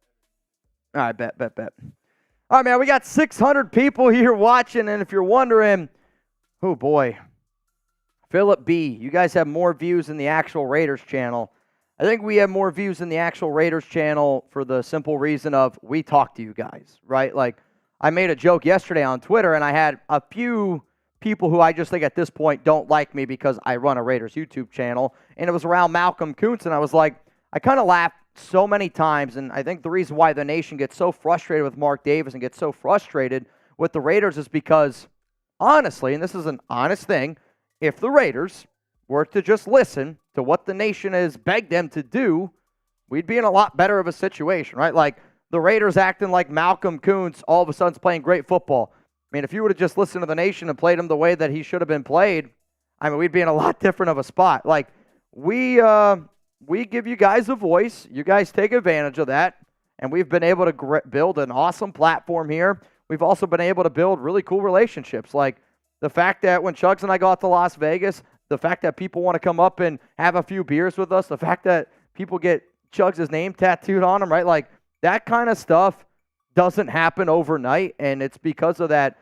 All right, bet. All right, man, we got 600 people here watching, and if you're wondering, oh boy, Philip B., you guys have more views than the actual Raiders channel. I think we have more views than the actual Raiders channel for the simple reason of we talk to you guys, right? Like, I made a joke yesterday on Twitter, and I had a few people who I just think at this point don't like me because I run a Raiders YouTube channel, and it was around Malcolm Kuntz, and I was like, I kind of laughed so many times, and I think the reason why the nation gets so frustrated with Mark Davis and gets so frustrated with the Raiders is because, honestly, and this is an honest thing, if the Raiders were to just listen to what the nation has begged them to do, we'd be in a lot better of a situation, right? Like, the Raiders acting like Malcolm Kuntz all of a sudden is playing great football. I mean, if you would have just listened to the nation and played him the way that he should have been played, I mean, we'd be in a lot different of a spot. Like, we give you guys a voice. You guys take advantage of that, and we've been able to build an awesome platform here. We've also been able to build really cool relationships, like the fact that when Chugs and I go out to Las Vegas, the fact that people want to come up and have a few beers with us, the fact that people get Chugs' name tattooed on them, right? Like, that kind of stuff doesn't happen overnight, and it's because of that.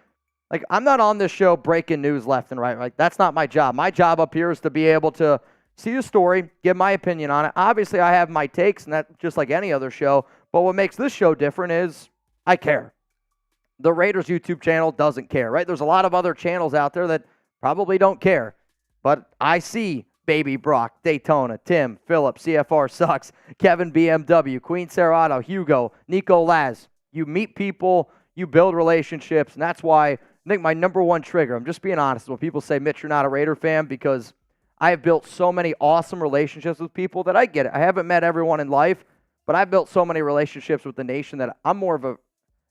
Like, I'm not on this show breaking news left and right. Like, that's not my job. My job up here is to be able to see a story, give my opinion on it. Obviously, I have my takes, and that's just like any other show. But what makes this show different is I care. The Raiders YouTube channel doesn't care, right? There's a lot of other channels out there that probably don't care. But I see Baby Brock, Daytona, Tim, Phillip, CFR Sucks, Kevin BMW, Queen Serrato, Hugo, Nico Laz. You meet people, you build relationships, and that's why I think my number one trigger, I'm just being honest, when people say, Mitch, you're not a Raider fan, because I have built so many awesome relationships with people that I get it. I haven't met everyone in life, but I've built so many relationships with the nation that I'm more of a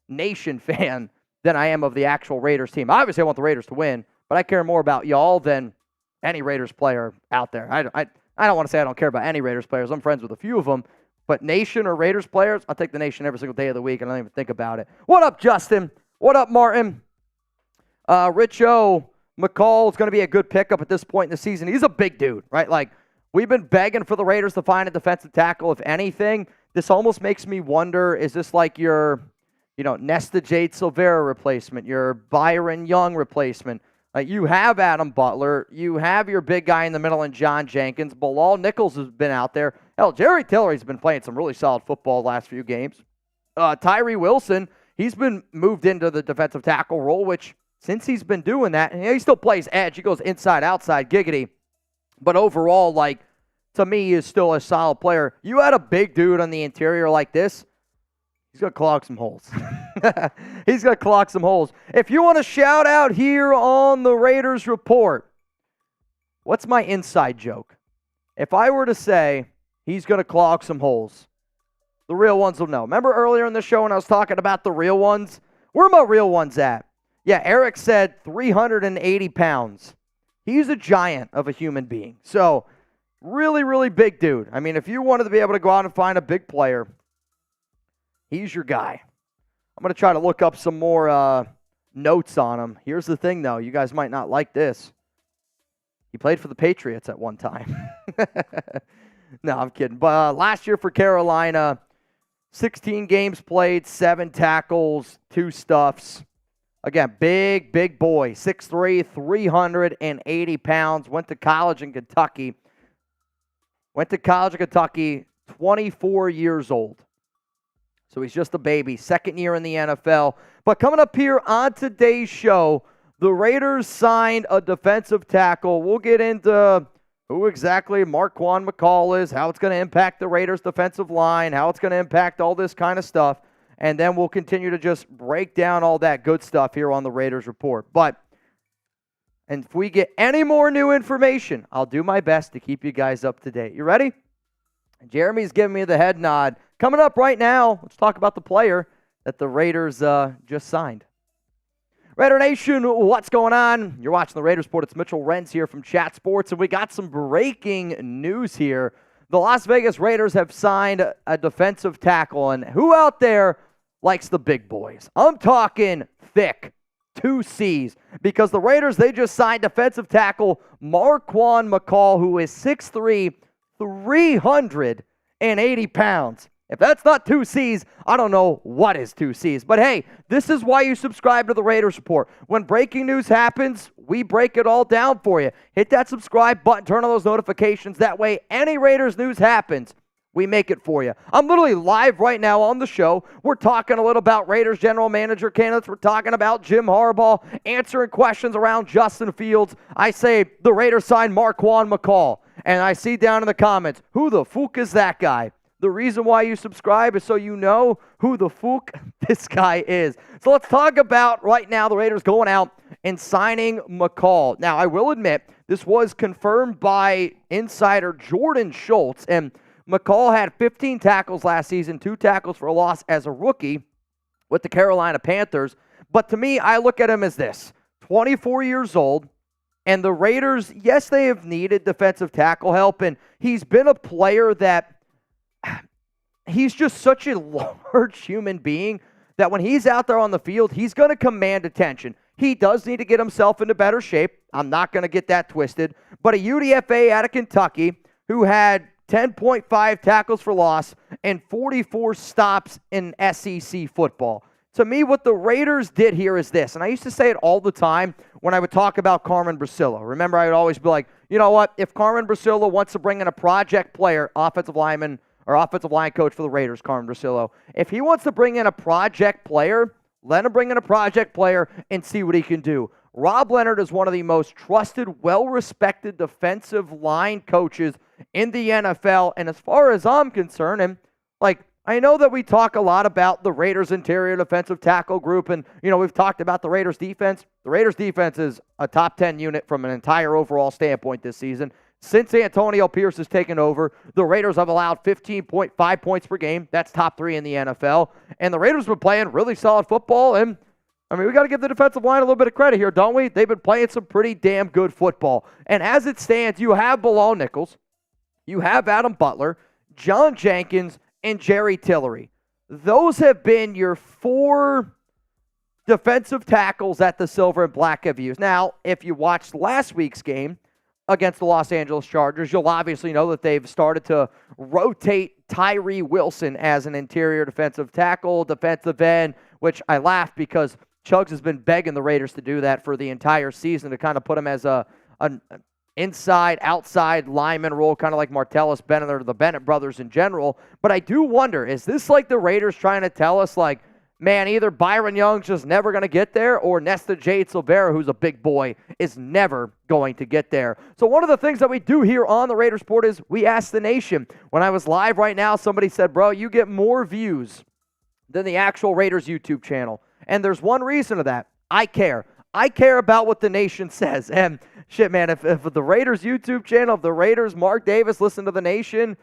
nation fan than I am of the actual Raiders team. Obviously, I want the Raiders to win, but I care more about y'all than any Raiders player out there. I don't want to say I don't care about any Raiders players. I'm friends with a few of them, but nation or Raiders players, I'll take the nation every single day of the week, and I don't even think about it. What up, Justin? What up, Martin? Richo McCall is going to be a good pickup at this point in the season. He's a big dude, right? Like, we've been begging for the Raiders to find a defensive tackle. If anything, this almost makes me wonder, is this like your, Nesta Jade Silvera replacement, your Byron Young replacement? You have Adam Butler. You have your big guy in the middle in John Jenkins. Bilal Nichols has been out there. Hell, Jerry Tillery's been playing some really solid football the last few games. Tyree Wilson, he's been moved into the defensive tackle role, which since he's been doing that, and he still plays edge. He goes inside, outside, giggity. But overall, to me, he is still a solid player. You had a big dude on the interior like this, he's going to clog some holes. He's going to clog some holes. If you want to shout out here on the Raiders Report, what's my inside joke? If I were to say he's going to clog some holes, the real ones will know. Remember earlier in the show when I was talking about the real ones? Where are my real ones at? Yeah, Eric said 380 pounds. He's a giant of a human being. So, really, really big dude. I mean, if you wanted to be able to go out and find a big player, he's your guy. I'm going to try to look up some more notes on him. Here's the thing, though. You guys might not like this. He played for the Patriots at one time. No, I'm kidding. But last year for Carolina, 16 games played, 7 tackles, 2 stuffs. Again, big boy, 6'3", 380 pounds, went to college in Kentucky. 24 years old. So he's just a baby, second year in the NFL. But coming up here on today's show, the Raiders signed a defensive tackle. We'll get into who exactly Marquand McCall is, how it's going to impact the Raiders' defensive line, how it's going to impact all this kind of stuff. And then we'll continue to just break down all that good stuff here on the Raiders Report. And if we get any more new information, I'll do my best to keep you guys up to date. You ready? Jeremy's giving me the head nod. Coming up right now, let's talk about the player that the Raiders just signed. Raider Nation, what's going on? You're watching the Raiders Report. It's Mitchell Renz here from Chat Sports, and we got some breaking news here. The Las Vegas Raiders have signed a defensive tackle, and who out there likes the big boys? I'm talking thick, 2 C's, because the Raiders, they just signed defensive tackle Marquand McCall, who is 6'3", 380 pounds. If that's not 2 C's, I don't know what is 2 C's. But hey, this is why you subscribe to the Raiders Report. When breaking news happens, we break it all down for you. Hit that subscribe button, turn on those notifications. That way, any Raiders news happens, we make it for you. I'm literally live right now on the show. We're talking a little about Raiders general manager candidates. We're talking about Jim Harbaugh, answering questions around Justin Fields. I say the Raiders signed Marquan McCall. And I see down in the comments, who the fook is that guy? The reason why you subscribe is so you know who the fook this guy is. So let's talk about right now the Raiders going out and signing McCall. Now, I will admit, this was confirmed by insider Jordan Schultz, and McCall had 15 tackles last season, 2 tackles for a loss as a rookie with the Carolina Panthers. But to me, I look at him as this, 24 years old, and the Raiders, yes, they have needed defensive tackle help, and he's been a player that he's just such a large human being that when he's out there on the field, he's going to command attention. He does need to get himself into better shape. I'm not going to get that twisted. But a UDFA out of Kentucky who had 10.5 tackles for loss and 44 stops in SEC football. To me, what the Raiders did here is this, and I used to say it all the time when I would talk about Carmen Bracillo. Remember, I would always be like, you know what, if Carmen Bracillo wants to bring in a project player, offensive lineman, or offensive line coach for the Raiders, Carmen Bracillo, if he wants to bring in a project player, let him bring in a project player and see what he can do. Rob Leonard is one of the most trusted, well-respected defensive line coaches in the NFL. And as far as I'm concerned, and I know that we talk a lot about the Raiders interior defensive tackle group, and we've talked about the Raiders defense. The Raiders defense is a top 10 unit from an entire overall standpoint this season. Since Antonio Pierce has taken over, the Raiders have allowed 15.5 points per game. That's top 3 in the NFL. And the Raiders have been playing really solid football. And, we got to give the defensive line a little bit of credit here, don't we? They've been playing some pretty damn good football. And as it stands, you have Bilal Nichols, you have Adam Butler, John Jenkins, and Jerry Tillery. Those have been your 4 defensive tackles that the Silver and Black have used. Now, if you watched last week's game against the Los Angeles Chargers, you'll obviously know that they've started to rotate Tyree Wilson as an interior defensive tackle, defensive end, which I laugh because Chugs has been begging the Raiders to do that for the entire season, to kind of put him as an inside, outside lineman role, kind of like Martellus Bennett or the Bennett brothers in general. But I do wonder, is this like the Raiders trying to tell us, like, man, either Byron Young's just never going to get there, or Nesta Jade Silvera, who's a big boy, is never going to get there. So one of the things that we do here on the Raiders Report is we ask the nation. When I was live right now, somebody said, bro, you get more views than the actual Raiders YouTube channel. And there's one reason to that. I care. I care about what the nation says. And shit, man, if the Raiders YouTube channel, if the Raiders, Mark Davis, listen to the nation,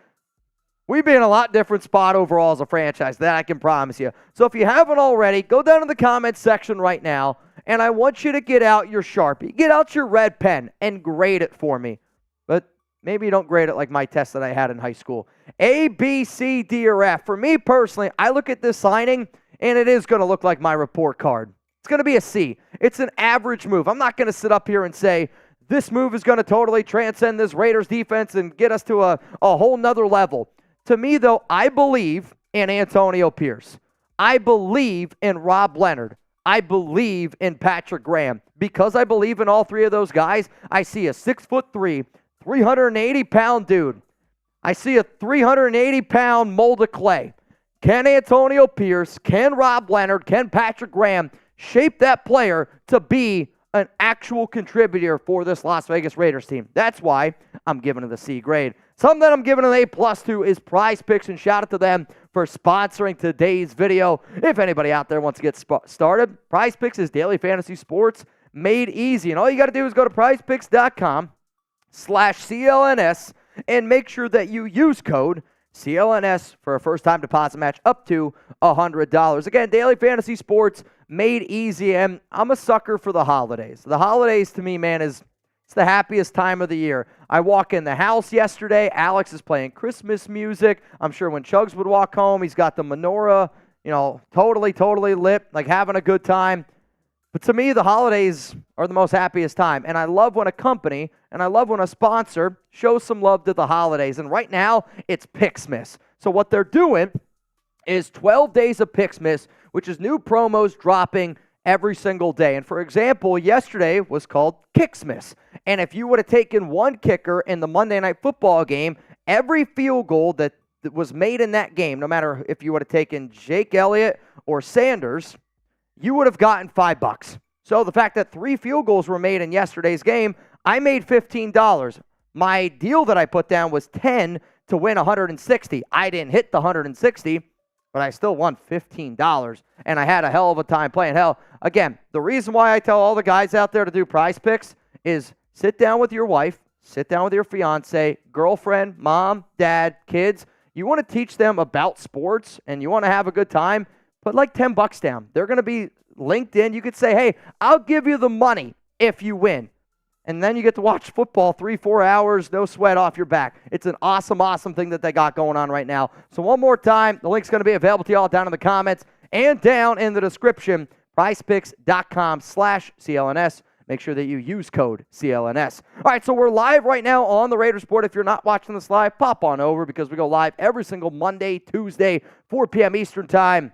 we'd be in a lot different spot overall as a franchise. That I can promise you. So if you haven't already, go down to the comments section right now, and I want you to get out your Sharpie. Get out your red pen and grade it for me. But maybe you don't grade it like my test that I had in high school. A, B, C, D, or F. For me personally, I look at this signing, and it is going to look like my report card. It's going to be a C. It's an average move. I'm not going to sit up here and say, this move is going to totally transcend this Raiders defense and get us to a whole nother level. To me, though, I believe in Antonio Pierce. I believe in Rob Leonard. I believe in Patrick Graham. Because I believe in all 3 of those guys, I see a 6'3", 380-pound dude. I see a 380-pound mold of clay. Can Antonio Pierce, can Rob Leonard, can Patrick Graham shape that player to be an actual contributor for this Las Vegas Raiders team? That's why I'm giving it a C grade. Something that I'm giving an A+ to is PrizePicks, and shout out to them for sponsoring today's video. If anybody out there wants to get started, PrizePicks is daily fantasy sports made easy. And all you got to do is go to prizepicks.com/CLNS and make sure that you use code CLNS for a first-time deposit match up to $100. Again, daily fantasy sports made easy, and I'm a sucker for the holidays. The holidays, to me, man, it's the happiest time of the year. I walk in the house yesterday. Alex is playing Christmas music. I'm sure when Chugs would walk home, he's got the menorah, totally lit, like having a good time. But to me, the holidays are the most happiest time. And I love when a company and I love when a sponsor shows some love to the holidays. And right now, it's Picksmas. So what they're doing is 12 Days of Picksmas, which is new promos dropping every single day. And for example, yesterday was called Kicksmas. And if you would have taken one kicker in the Monday Night Football game, every field goal that was made in that game, no matter if you would have taken Jake Elliott or Sanders, you would have gotten $5. So the fact that 3 field goals were made in yesterday's game, I made $15. My deal that I put down was 10 to win 160. I didn't hit the 160, but I still won $15, and I had a hell of a time playing. Hell, again, the reason why I tell all the guys out there to do PrizePicks is sit down with your wife, sit down with your fiance, girlfriend, mom, dad, kids. You want to teach them about sports, and you want to have a good time, put like $10 down. They're going to be linked in. You could say, hey, I'll give you the money if you win. And then you get to watch football 3-4 hours, no sweat off your back. It's an awesome, awesome thing that they got going on right now. So one more time, the link's going to be available to y'all down in the comments and down in the description, prizepicks.com/CLNS. Make sure that you use code CLNS. All right, so we're live right now on the Raiders Report. If you're not watching this live, pop on over because we go live every single Monday, Tuesday, 4 p.m. Eastern Time,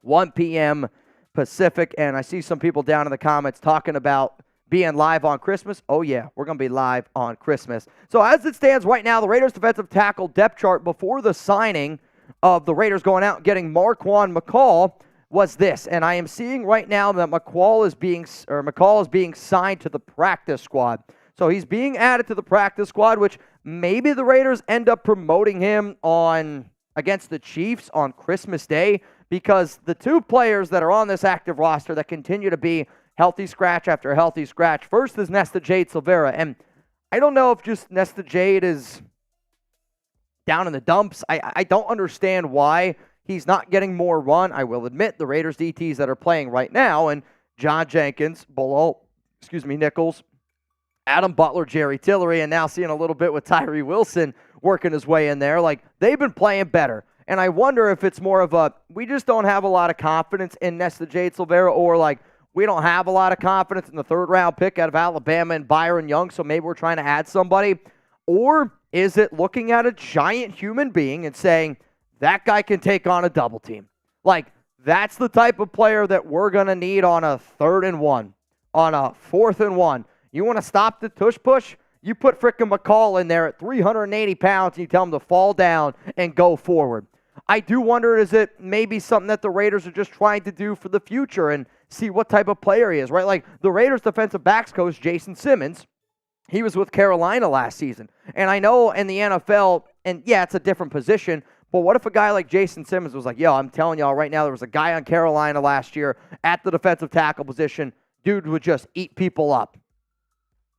1 p.m. Pacific. And I see some people down in the comments talking about being live on Christmas. Oh, yeah, we're going to be live on Christmas. So as it stands right now, the Raiders defensive tackle depth chart before the signing of the Raiders going out and getting Marquand McCall was this. And I am seeing right now that McCall is being signed to the practice squad. So he's being added to the practice squad, which maybe the Raiders end up promoting him against the Chiefs on Christmas Day, because the 2 players that are on this active roster that continue to be healthy scratch after healthy scratch. First is Nesta Jade Silvera. And I don't know if just Nesta Jade is down in the dumps. I don't understand why he's not getting more run. I will admit the Raiders DTs that are playing right now, and John Jenkins, Nichols, Adam Butler, Jerry Tillery, and now seeing a little bit with Tyree Wilson working his way in there. Like, they've been playing better. And I wonder if it's more of we just don't have a lot of confidence in Nesta Jade Silvera, or like, we don't have a lot of confidence in the 3rd-round pick out of Alabama and Byron Young, so maybe we're trying to add somebody. Or is it looking at a giant human being and saying, that guy can take on a double team? Like, that's the type of player that we're going to need on a 3rd and 1, on a 4th and 1. You want to stop the tush push? You put frickin' McCall in there at 380 pounds and you tell him to fall down and go forward. I do wonder, is it maybe something that the Raiders are just trying to do for the future and see what type of player he is, right? Like, the Raiders defensive backs coach, Jason Simmons, he was with Carolina last season. And I know in the NFL, and yeah, it's a different position, but what if a guy like Jason Simmons was like, yo, I'm telling y'all right now, there was a guy on Carolina last year at the defensive tackle position, dude would just eat people up.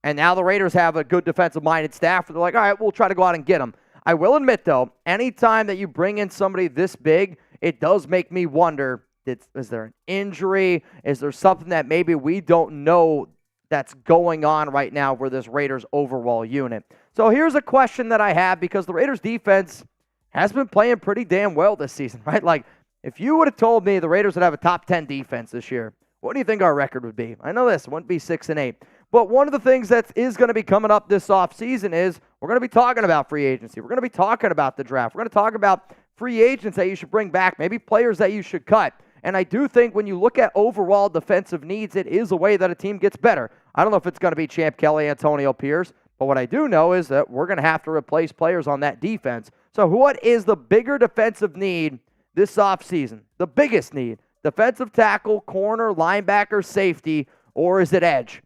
And now the Raiders have a good defensive-minded staff, where they're like, all right, we'll try to go out and get him. I will admit, though, anytime that you bring in somebody this big, it does make me wonder, is there an injury? Is there something that maybe we don't know that's going on right now for this Raiders overall unit? So here's a question that I have, because the Raiders defense has been playing pretty damn well this season, right? Like, if you would have told me the Raiders would have a top 10 defense this year, what do you think our record would be? I know this, it wouldn't be 6-8. But one of the things that is going to be coming up this offseason is we're going to be talking about free agency. We're going to be talking about the draft. We're going to talk about free agents that you should bring back, maybe players that you should cut. And I do think when you look at overall defensive needs, it is a way that a team gets better. I don't know if it's going to be Champ Kelly, Antonio Pierce, but what I do know is that we're going to have to replace players on that defense. So what is the bigger defensive need this offseason? The biggest need? Defensive tackle, corner, linebacker, safety, or is it edge?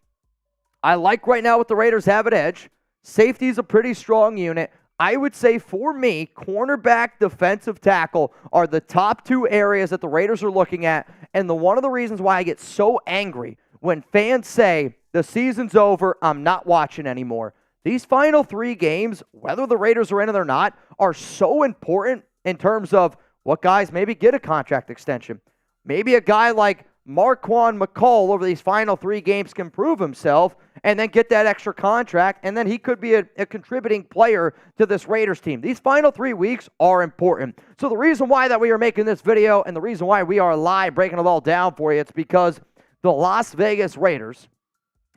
I like right now what the Raiders have at edge. Safety is a pretty strong unit. I would say for me, cornerback, defensive tackle are the top 2 areas that the Raiders are looking at. And one of the reasons why I get so angry when fans say, the season's over, I'm not watching anymore. These final 3 games, whether the Raiders are in it or not, are so important in terms of what guys maybe get a contract extension. Maybe a guy like Marquand McCall over these final 3 games can prove himself and then get that extra contract, and then he could be a contributing player to this Raiders team. These final 3 weeks are important. So the reason why that we are making this video and the reason why we are live breaking it all down for you, it's because the Las Vegas Raiders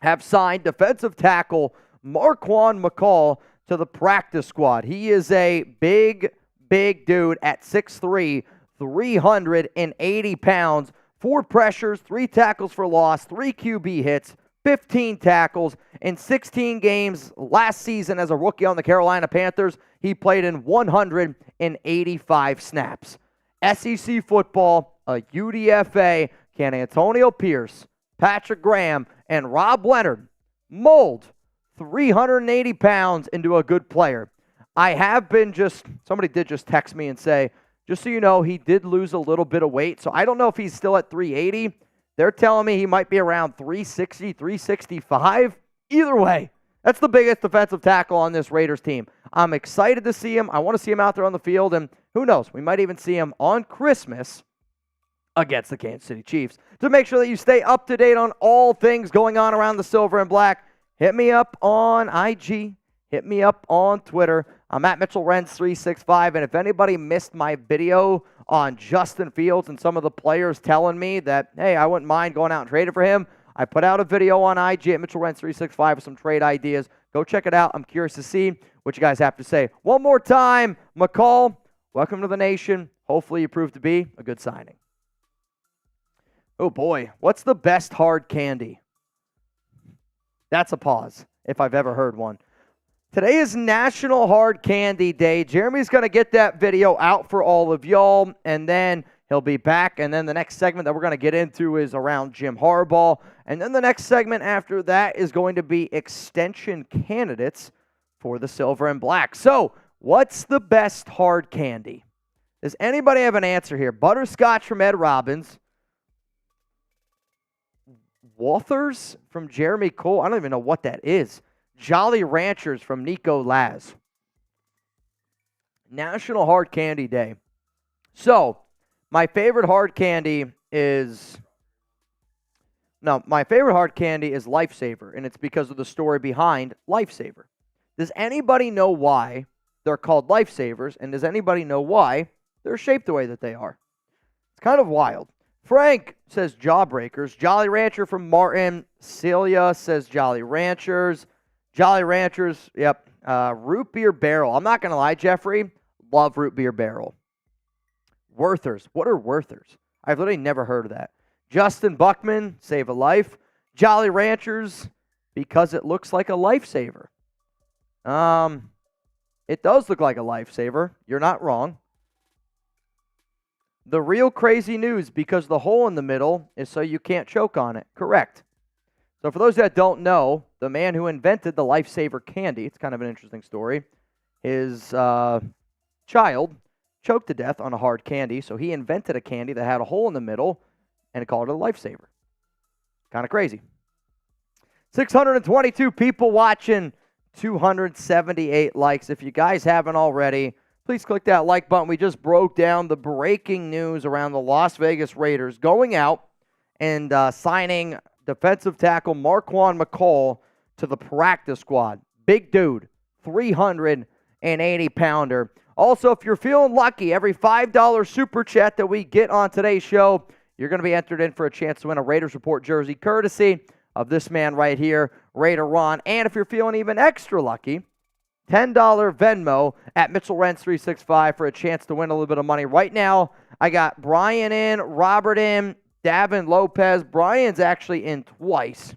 have signed defensive tackle Marquand McCall to the practice squad. He is a big dude at 6'3", 380 pounds, 4 pressures, 3 tackles for loss, 3 QB hits, 15 tackles in 16 games last season as a rookie on the Carolina Panthers. He played in 185 snaps. SEC football, a UDFA, can Antonio Pierce, Patrick Graham, and Rob Leonard mold 380 pounds into a good player? Somebody did just text me and say, just so you know, he did lose a little bit of weight, so I don't know if he's still at 380. They're telling me he might be around 360, 365. Either way, that's the biggest defensive tackle on this Raiders team. I'm excited to see him. I want to see him out there on the field, and who knows, we might even see him on Christmas against the Kansas City Chiefs. To make sure that you stay up to date on all things going on around the silver and black, hit me up on IG, hit me up on Twitter. I'm at Mitchell Renz 365, and if anybody missed my video on Justin Fields and some of the players telling me that, hey, I wouldn't mind going out and trading for him, I put out a video on IG at Mitchell Renz 365 with some trade ideas. Go check it out. I'm curious to see what you guys have to say. One more time, McCall, welcome to the nation. Hopefully you prove to be a good signing. Oh, boy. What's the best hard candy? That's a pause, if I've ever heard one. Today is National Hard Candy Day. Jeremy's going to get that video out for all of y'all, and then he'll be back. And then the next segment that we're going to get into is around Jim Harbaugh. And then the next segment after that is going to be extension candidates for the silver and black. So, what's the best hard candy? Does anybody have an answer here? Butterscotch from Ed Robbins. Walthers from Jeremy Cole. I don't even know what that is. Jolly Ranchers from Nico Laz. National Hard Candy Day. So, my favorite hard candy is Lifesaver, and it's because of the story behind Lifesaver. Does anybody know why they're called Lifesavers, and does anybody know why they're shaped the way that they are? It's kind of wild. Frank says Jawbreakers. Jolly Rancher from Martin. Celia says Jolly Ranchers. Jolly Ranchers, yep. Root Beer Barrel. I'm not going to lie, Jeffrey. Love Root Beer Barrel. Werthers. What are Werthers? I've literally never heard of that. Justin Buckman, Save a Life. Jolly Ranchers, because it looks like a lifesaver. It does look like a lifesaver. You're not wrong. The Real Crazy News, because the hole in the middle is so you can't choke on it. Correct. So for those that don't know, the man who invented the Lifesaver candy, it's kind of an interesting story, his child choked to death on a hard candy, so he invented a candy that had a hole in the middle and called it a Lifesaver. Kind of crazy. 622 people watching, 278 likes. If you guys haven't already, please click that like button. We just broke down the breaking news around the Las Vegas Raiders going out and signing defensive tackle Marquan McCall to the practice squad. Big dude, 380-pounder. Also, if you're feeling lucky, every $5 super chat that we get on today's show, you're going to be entered in for a chance to win a Raiders Report jersey, courtesy of this man right here, Raider Ron. And if you're feeling even extra lucky, $10 Venmo at Mitchell Renz 365 for a chance to win a little bit of money. Right now, I got Brian in, Robert in, Davin Lopez. Brian's actually in twice.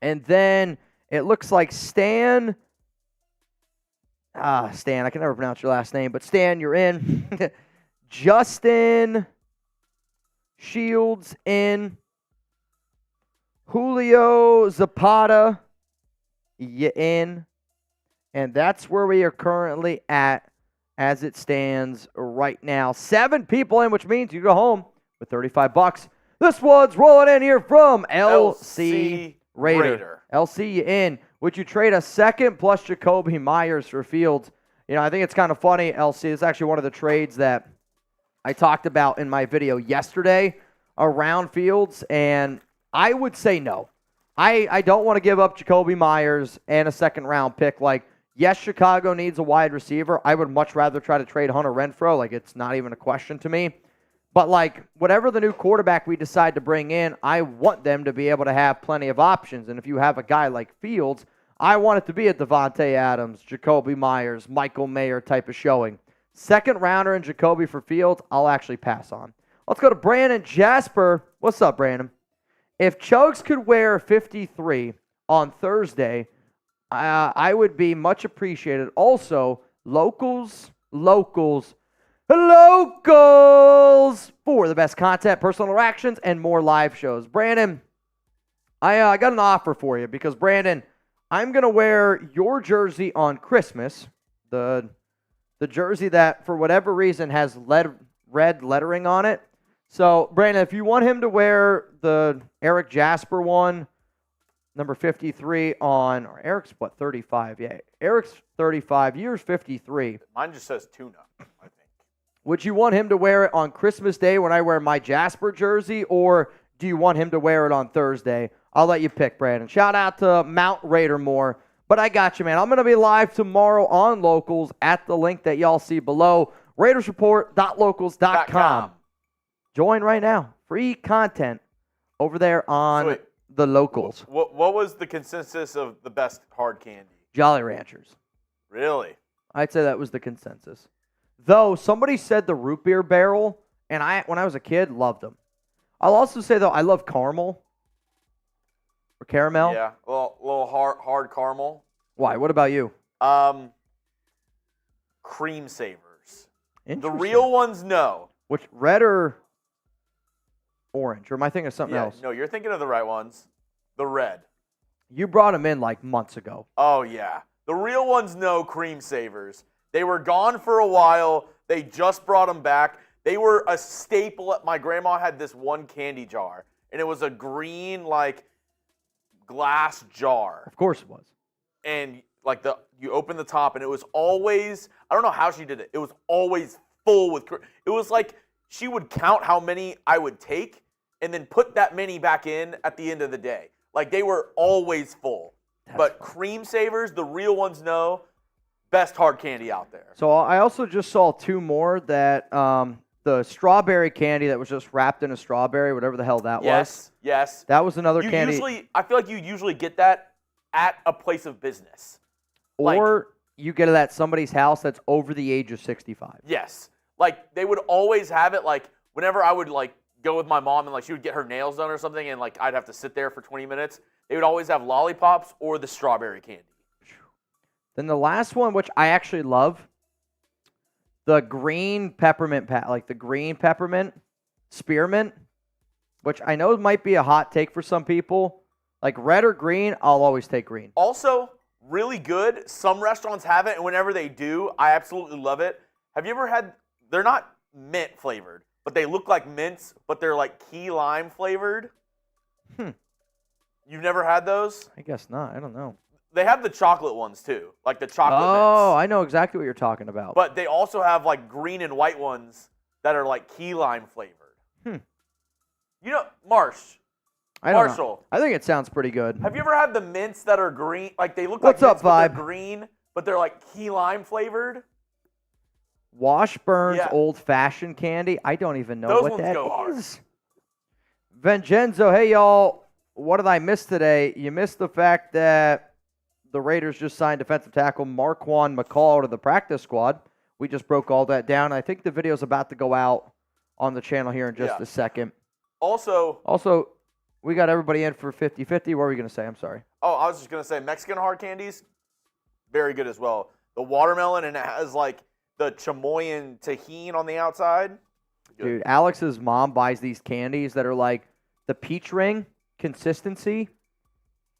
And then it looks like Stan, I can never pronounce your last name, but Stan, you're in. Justin Shields in. Julio Zapata, you in. And that's where we are currently at as it stands right now. 7 people in, which means you go home with $35. This one's rolling in here from LC Raider. LC, you in. Would you trade a second plus Jacoby Myers for Fields? You know, I think it's kind of funny, LC. It's actually one of the trades that I talked about in my video yesterday around Fields, and I would say no. I don't want to give up Jacoby Myers and a second-round pick. Like, yes, Chicago needs a wide receiver. I would much rather try to trade Hunter Renfrow. Like, it's not even a question to me. But, like, whatever the new quarterback we decide to bring in, I want them to be able to have plenty of options. And if you have a guy like Fields, I want it to be a Devontae Adams, Jacoby Myers, Michael Mayer type of showing. Second rounder in Jacoby for Fields, I'll actually pass on. Let's go to Brandon Jasper. What's up, Brandon? If Chugs could wear 53 on Thursday, I would be much appreciated. Also, locals for the best content, personal interactions, and more live shows. Brandon, I got an offer for you because, Brandon, I'm going to wear your jersey on Christmas, the jersey that, for whatever reason, has red lettering on it. So, Brandon, if you want him to wear the Eric Jasper one, number 53 on, or Eric's, 35? Yeah, Eric's 35, yours 53. Mine just says tuna, I think. Would you want him to wear it on Christmas Day when I wear my Jasper jersey, or do you want him to wear it on Thursday? I'll let you pick, Brandon. Shout out to Mount Raidermore. But I got you, man. I'm going to be live tomorrow on Locals at the link that y'all see below, RaidersReport.locals.com. Join right now. Free content over there on the Locals. What was the consensus of the best hard candy? Jolly Ranchers. Really? I'd say that was the consensus. Though somebody said the root beer barrel, and when I was a kid, loved them. I'll also say, though, I love caramel. Or caramel. Yeah, a little hard caramel. Why? What about you? Cream savers. The Interesting. real ones, no. Which, red or orange? Or am I thinking of something else? No, you're thinking of the right ones. The red. You brought them in like months ago. Oh, yeah. The real ones, no cream savers. They were gone for a while. They just brought them back. They were a staple. My grandma had this one candy jar, and it was a green, glass jar. Of course it was. And you open the top, and it was always, I don't know how she did it. It was always full with, it was like she would count how many I would take and then put that many back in at the end of the day. They were always full. But cream savers, the real ones, no. Best hard candy out there. So I also just saw two more that the strawberry candy that was just wrapped in a strawberry, whatever the hell that was. Yes. That was another candy. I feel like you usually get that at a place of business. Or you get it at somebody's house that's over the age of 65. Yes. They would always have it, whenever I would, go with my mom and, she would get her nails done or something and, I'd have to sit there for 20 minutes. They would always have lollipops or the strawberry candy. Then the last one, which I actually love, the green peppermint, the green peppermint spearmint, which I know might be a hot take for some people. Red or green, I'll always take green. Also, really good. Some restaurants have it, and whenever they do, I absolutely love it. Have you ever had, they're not mint flavored, but they look like mints, but they're key lime flavored? You've never had those? I guess not. I don't know. They have the chocolate ones too, the chocolate mints. Oh, I know exactly what you're talking about. But they also have green and white ones that are key lime flavored. Marshall. I think it sounds pretty good. Have you ever had the mints that are green? They look What's like up, mints, but Vibe? they're green, but they're key lime flavored? Washburn's old-fashioned candy. I don't even know Those what ones that go hard. is. Vincenzo, hey, y'all. What did I miss today? You missed the fact that the Raiders just signed defensive tackle Marquand McCall to the practice squad. We just broke all that down. I think the video's about to go out on the channel here in just a second. Also, we got everybody in for 50-50. What were you going to say? I'm sorry. Oh, I was just going to say Mexican hard candies, very good as well. The watermelon, and it has the chamoy and tahini on the outside. Good. Dude, Alex's mom buys these candies that are the peach ring consistency,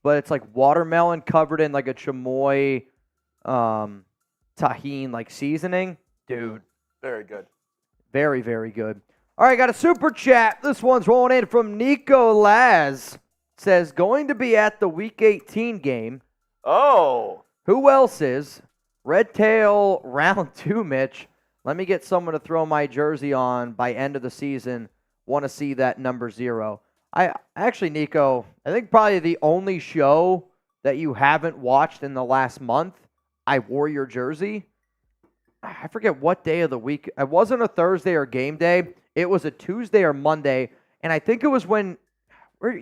but it's watermelon covered in a chamoy tahini seasoning. Dude. Very good. Very, very good. All right, got a super chat. This one's rolling in from Nico Laz. Says, going to be at the Week 18 game. Oh. Who else is? Red Tail round 2, Mitch. Let me get someone to throw my jersey on by end of the season. Want to see that number 0. Actually, Nico, I think probably the only show that you haven't watched in the last month, I wore your jersey. I forget what day of the week. It wasn't a Thursday or game day. It was a Tuesday or Monday, and I think it was when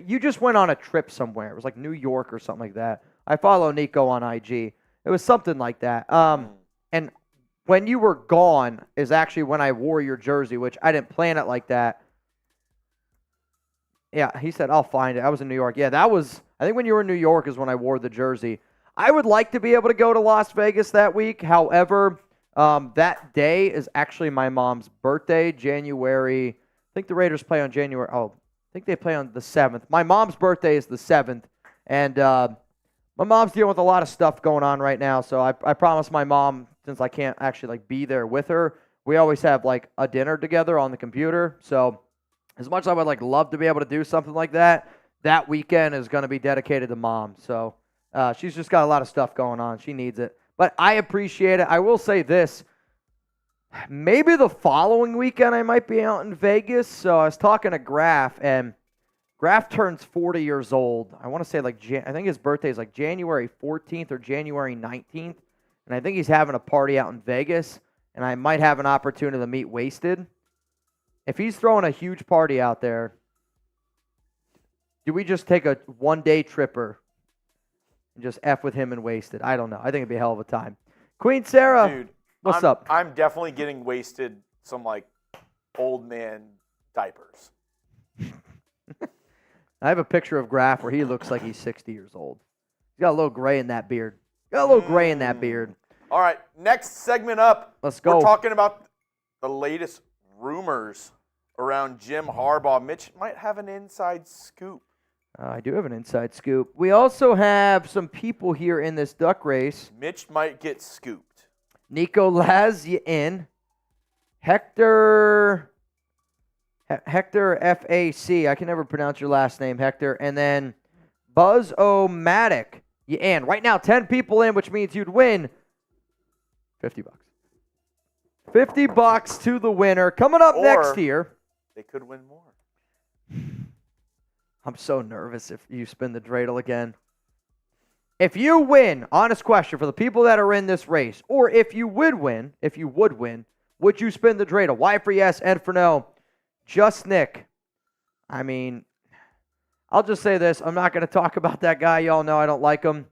you just went on a trip somewhere. It was New York or something like that. I follow Nico on IG. It was something like that. And when you were gone is actually when I wore your jersey, which I didn't plan it like that. Yeah, he said, I'll find it. I was in New York. Yeah, I think when you were in New York is when I wore the jersey. I would like to be able to go to Las Vegas that week. However, that day is actually my mom's birthday, January. I think the Raiders play on January. Oh, I think they play on the 7th. My mom's birthday is the 7th, and my mom's dealing with a lot of stuff going on right now. So I promised my mom, since I can't actually be there with her, we always have a dinner together on the computer. So as much as I would love to be able to do something like that, that weekend is going to be dedicated to Mom. So she's just got a lot of stuff going on. She needs it. But I appreciate it. I will say this. Maybe the following weekend I might be out in Vegas. So I was talking to Graf, and Graf turns 40 years old. I want to say I think his birthday is January 14th or January 19th. And I think he's having a party out in Vegas. And I might have an opportunity to meet Wasted. If he's throwing a huge party out there, do we just take a one-day tripper and just F with him and Wasted? I don't know. I think it'd be a hell of a time. Queen Sarah, dude, what's up? I'm definitely getting Wasted some old man diapers. I have a picture of Graf where he looks like he's 60 years old. He's got a little gray in that beard. All right, next segment up. Let's go. We're talking about the latest rumors around Jim Harbaugh. Mitch might have an inside scoop. I do have an inside scoop. We also have some people here in this duck race. Mitch might get scooped. Nico Laz, you in. Hector FAC. I can never pronounce your last name, Hector. And then Buzz-O-Matic, you in. Right now, 10 people in, which means you'd win $50. $50 to the winner. Coming up next here. They could win more. I'm so nervous if you spin the dreidel again. If you win, honest question for the people that are in this race, or if you would win, would you spin the dreidel? Y for yes, N for no. Just Nick. I mean, I'll just say this. I'm not going to talk about that guy. Y'all know I don't like him.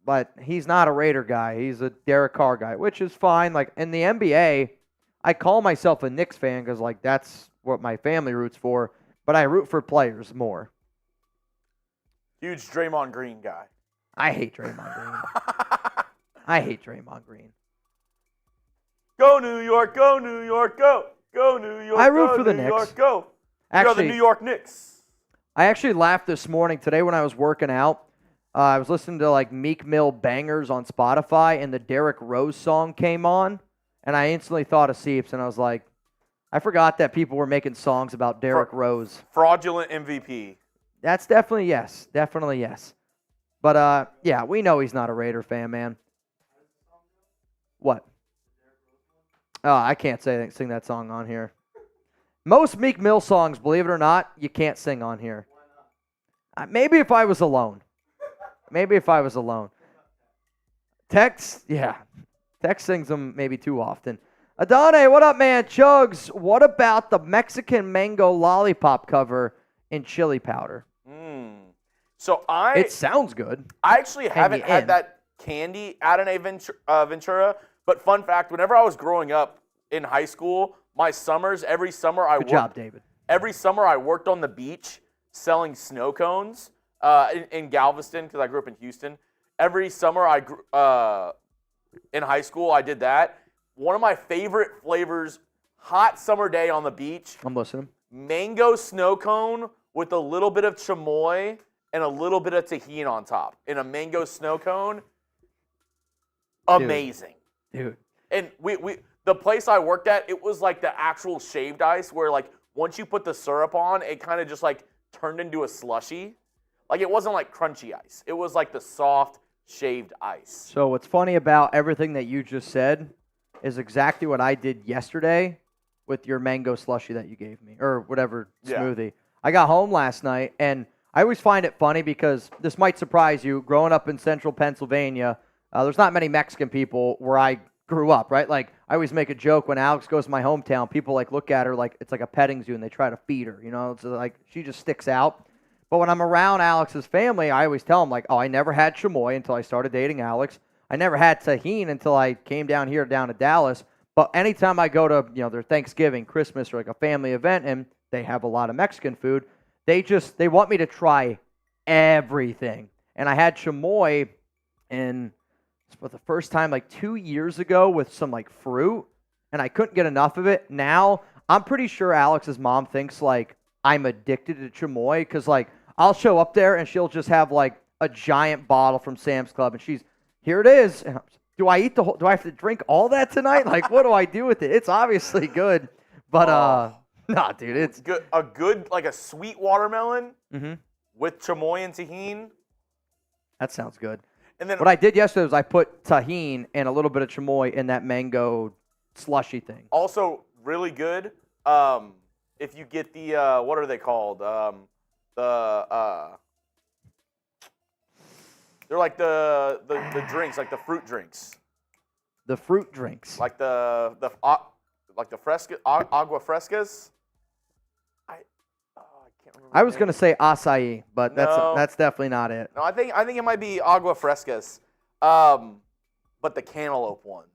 But he's not a Raider guy. He's a Derek Carr guy, which is fine. In the NBA, I call myself a Knicks fan because, that's what my family roots for. But I root for players more. Huge Draymond Green guy. I hate Draymond Green. Go New York, go New York, go. Go New York, I root for the Knicks. York, go. Actually, You're the New York Knicks. I actually laughed this morning. Today when I was working out, I was listening to Meek Mill bangers on Spotify, and the Derrick Rose song came on, and I instantly thought of Seeps, and I was like, I forgot that people were making songs about Derrick Rose. Fraudulent MVP. That's definitely yes. But, yeah, we know he's not a Raider fan, man. What? Oh, I can't sing that song on here. Most Meek Mill songs, believe it or not, you can't sing on here. Maybe if I was alone. Tex sings them maybe too often. Adane, what up, man? Chugs, what about the Mexican mango lollipop cover in chili powder? It sounds good. I actually haven't had that candy at an Ventura, but fun fact, whenever I was growing up in high school, my summers, every summer I Good job, David. Every summer I worked on the beach selling snow cones in Galveston because I grew up in Houston. Every summer in high school I did that. One of my favorite flavors, hot summer day on the beach. I'm listening. Mango snow cone with a little bit of chamoy and a little bit of tahini on top in a mango snow cone. Amazing. Dude. And the place I worked at, it was like the actual shaved ice where once you put the syrup on, it kind of just turned into a slushy. It wasn't crunchy ice. It was the soft shaved ice. So what's funny about everything that you just said is exactly what I did yesterday with your mango slushy that you gave me, or whatever smoothie. Yeah. I got home last night, and I always find it funny because this might surprise you. Growing up in central Pennsylvania, there's not many Mexican people where I grew up, right? I always make a joke when Alex goes to my hometown, people look at her like it's like a petting zoo and they try to feed her, It's she just sticks out. But when I'm around Alex's family, I always tell them oh, I never had chamoy until I started dating Alex. I never had tahini until I came down to Dallas. But anytime I go to, their Thanksgiving, Christmas, or like a family event, and they have a lot of Mexican food, they want me to try everything. And I had chamoy for the first time like 2 years ago with some like fruit, and I couldn't get enough of it. Now, I'm pretty sure Alex's mom thinks like I'm addicted to chamoy because like I'll show up there and she'll just have like a giant bottle from Sam's Club, and here it is. And do I have to drink all that tonight? Like, what do I do with it? It's obviously good, but nah, dude, it's good. Like a sweet watermelon with chamoy and tahini. That sounds good. And then what I did yesterday was I put tahini and a little bit of chamoy in that mango slushy thing. Also, really good. If you get the what are they called? They're like the drinks, like the fruit drinks. The fruit drinks. Like the fresca, agua frescas. I can't remember. I was gonna say acai, but No. that's definitely not it. No, I think it might be agua frescas. But the cantaloupe one.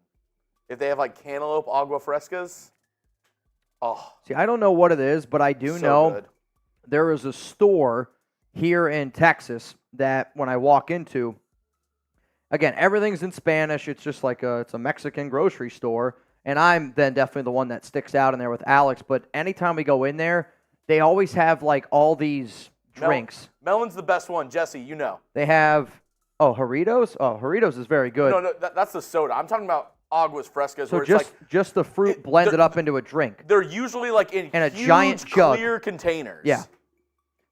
If they have like cantaloupe agua frescas. Oh. See, I don't know what it is, but I do know good. There is a store here in Texas that when I walk into, again, everything's in Spanish. It's just like it's a Mexican grocery store, and I'm then definitely the one that sticks out in there with Alex. But anytime we go in there, they always have like all these drinks. Melon's the best one, Jesse. You know. They have Jarritos. Oh, Jarritos is very good. No, that's the soda. I'm talking about aguas frescas. So where just the fruit blended up into a drink. They're usually like in a huge, giant jug. clear containers. Yeah.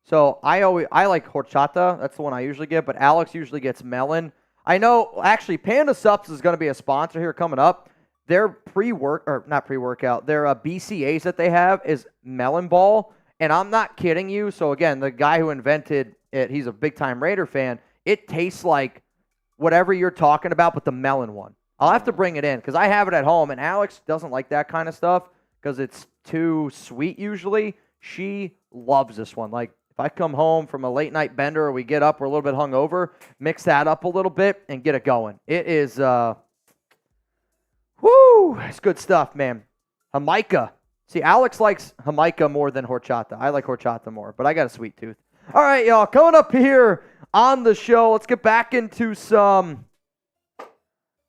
So I like horchata. That's the one I usually get, but Alex usually gets melon. I know, actually, Panda Supps is going to be a sponsor here coming up. Their not pre-workout, their BCAAs that they have is melon ball, and I'm not kidding you. So again, the guy who invented it, he's a big-time Raider fan. It tastes like whatever you're talking about, but the melon one. I'll have to bring it in because I have it at home, and Alex doesn't like that kind of stuff because it's too sweet usually. She loves this one. Like, if I come home from a late night bender or we get up, we're a little bit hungover, mix that up a little bit and get it going. It is, it's good stuff, man. Jamaica. See, Alex likes Jamaica more than horchata. I like horchata more, but I got a sweet tooth. All right, y'all, coming up here on the show, let's get back into some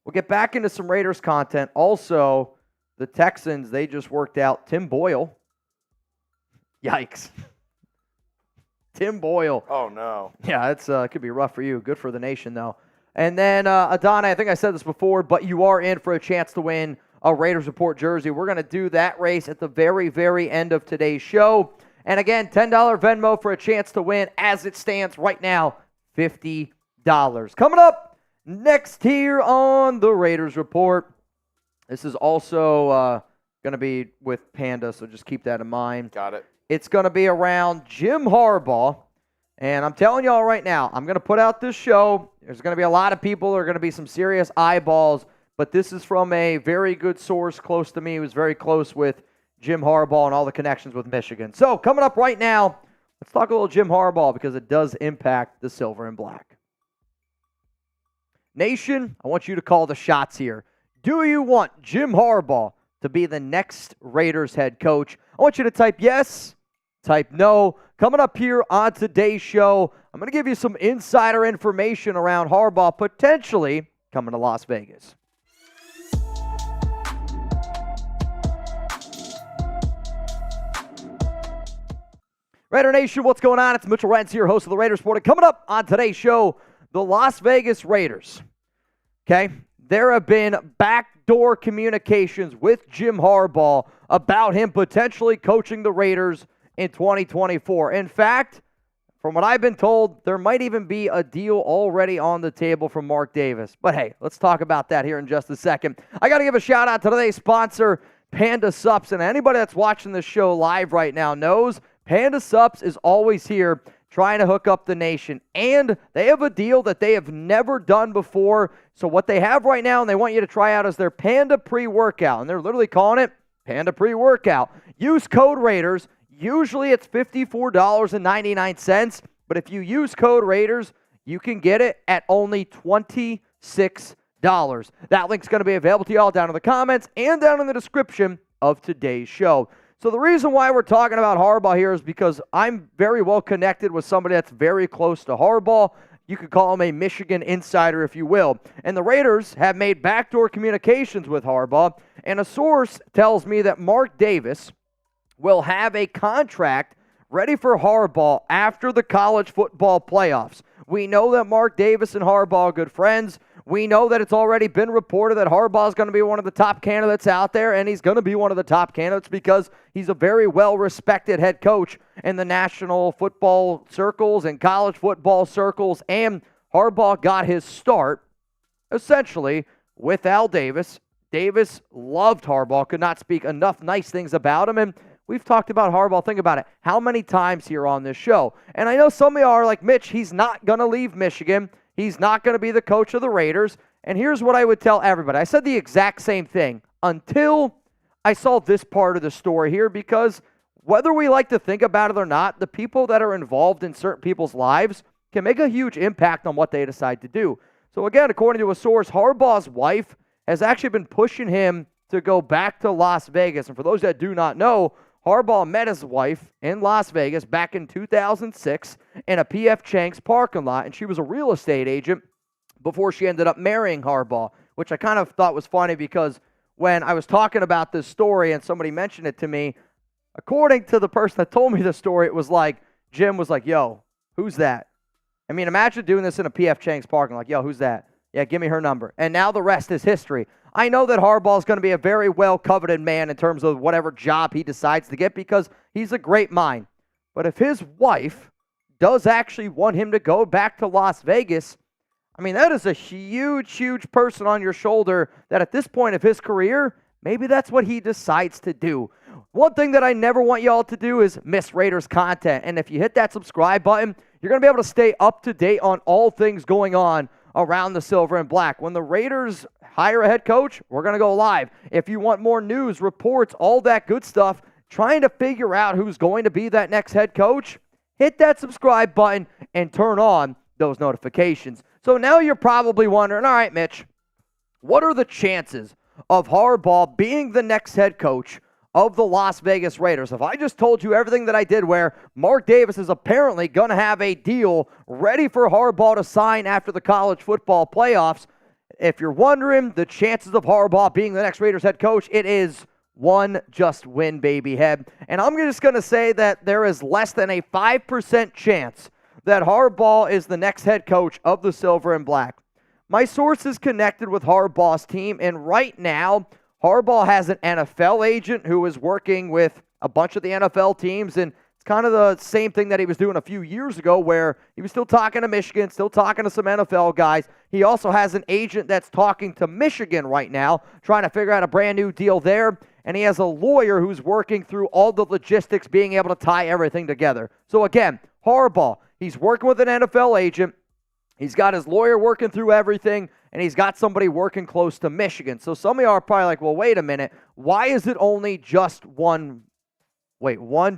Raiders content. Also, the Texans, they just worked out Tim Boyle. Yikes. Tim Boyle. Oh, no. Yeah, it could be rough for you. Good for the nation, though. And then, Adana, I think I said this before, but you are in for a chance to win a Raiders Report jersey. We're going to do that race at the very, very end of today's show. And again, $10 Venmo for a chance to win. As it stands right now, $50. Coming up next here on the Raiders Report. This is also going to be with Panda, so just keep that in mind. Got it. It's going to be around Jim Harbaugh. And I'm telling y'all right now, I'm going to put out this show. There's going to be a lot of people. There are going to be some serious eyeballs. But this is from a very good source close to me. Who's very close with Jim Harbaugh and all the connections with Michigan. So coming up right now, let's talk a little Jim Harbaugh because it does impact the silver and black. Nation, I want you to call the shots here. Do you want Jim Harbaugh to be the next Raiders head coach? I want you to type yes, type no. Coming up here on today's show, I'm going to give you some insider information around Harbaugh potentially coming to Las Vegas. Raider Nation, what's going on? It's Mitchell Renz here, host of the Raiders Report. Coming up on today's show, the Las Vegas Raiders. Okay? There have been backdoor communications with Jim Harbaugh about him potentially coaching the Raiders in 2024. In fact, from what I've been told, there might even be a deal already on the table from Mark Davis. But hey, let's talk about that here in just a second. I got to give a shout out to today's sponsor, Panda Supps. And anybody that's watching this show live right now knows Panda Supps is always here trying to hook up the nation. And they have a deal that they have never done before. So what they have right now, and they want you to try out, is their Panda pre-workout. And they're literally calling it Panda pre-workout. Use code Raiders. Usually it's $54.99. But if you use code Raiders, you can get it at only $26. That link's going to be available to y'all down in the comments and down in the description of today's show. So the reason why we're talking about Harbaugh here is because I'm very well connected with somebody that's very close to Harbaugh. You could call him a Michigan insider, if you will. And the Raiders have made backdoor communications with Harbaugh, and a source tells me that Mark Davis will have a contract ready for Harbaugh after the college football playoffs. We know that Mark Davis and Harbaugh are good friends. We know that it's already been reported that Harbaugh is going to be one of the top candidates out there, and he's going to be one of the top candidates because he's a very well-respected head coach in the national football circles and college football circles, and Harbaugh got his start, essentially, with Al Davis. Davis loved Harbaugh, could not speak enough nice things about him, and we've talked about Harbaugh. Think about it. How many times here on this show? And I know some of you are like, Mitch, he's not going to leave Michigan. He's not going to be the coach of the Raiders. And here's what I would tell everybody. I said the exact same thing until I saw this part of the story here, because whether we like to think about it or not, the people that are involved in certain people's lives can make a huge impact on what they decide to do. So again, according to a source, Harbaugh's wife has actually been pushing him to go back to Las Vegas. And for those that do not know, Harbaugh met his wife in Las Vegas back in 2006 in a P.F. Chang's parking lot, and she was a real estate agent before she ended up marrying Harbaugh, which I kind of thought was funny because when I was talking about this story and somebody mentioned it to me, according to the person that told me the story, it was like, Jim was like, yo, who's that? I mean, imagine doing this in a P.F. Chang's parking lot. Yo, who's that? Yeah, give me her number. And now the rest is history. I know that Harbaugh is going to be a very well-coveted man in terms of whatever job he decides to get because he's a great mind. But if his wife does actually want him to go back to Las Vegas, I mean, that is a huge, huge person on your shoulder that at this point of his career, maybe that's what he decides to do. One thing that I never want y'all to do is miss Raiders content. And if you hit that subscribe button, you're going to be able to stay up to date on all things going on around the silver and black. When the Raiders hire a head coach, we're going to go live. If you want more news, reports, all that good stuff, trying to figure out who's going to be that next head coach, hit that subscribe button and turn on those notifications. So now you're probably wondering, all right, Mitch, what are the chances of Harbaugh being the next head coach of the Las Vegas Raiders? If I just told you everything that I did, where Mark Davis is apparently going to have a deal ready for Harbaugh to sign after the college football playoffs, if you're wondering the chances of Harbaugh being the next Raiders head coach, it is one just win, baby head. And I'm just going to say that there is less than a 5% chance that Harbaugh is the next head coach of the Silver and Black. My source is connected with Harbaugh's team, and right now, Harbaugh has an NFL agent who is working with a bunch of the NFL teams, and it's kind of the same thing that he was doing a few years ago where he was still talking to Michigan, still talking to some NFL guys. He also has an agent that's talking to Michigan right now, trying to figure out a brand new deal there, and he has a lawyer who's working through all the logistics, being able to tie everything together. So again, Harbaugh, he's working with an NFL agent. He's got his lawyer working through everything, and he's got somebody working close to Michigan. So some of you are probably like, well, wait a minute. Why is it only just one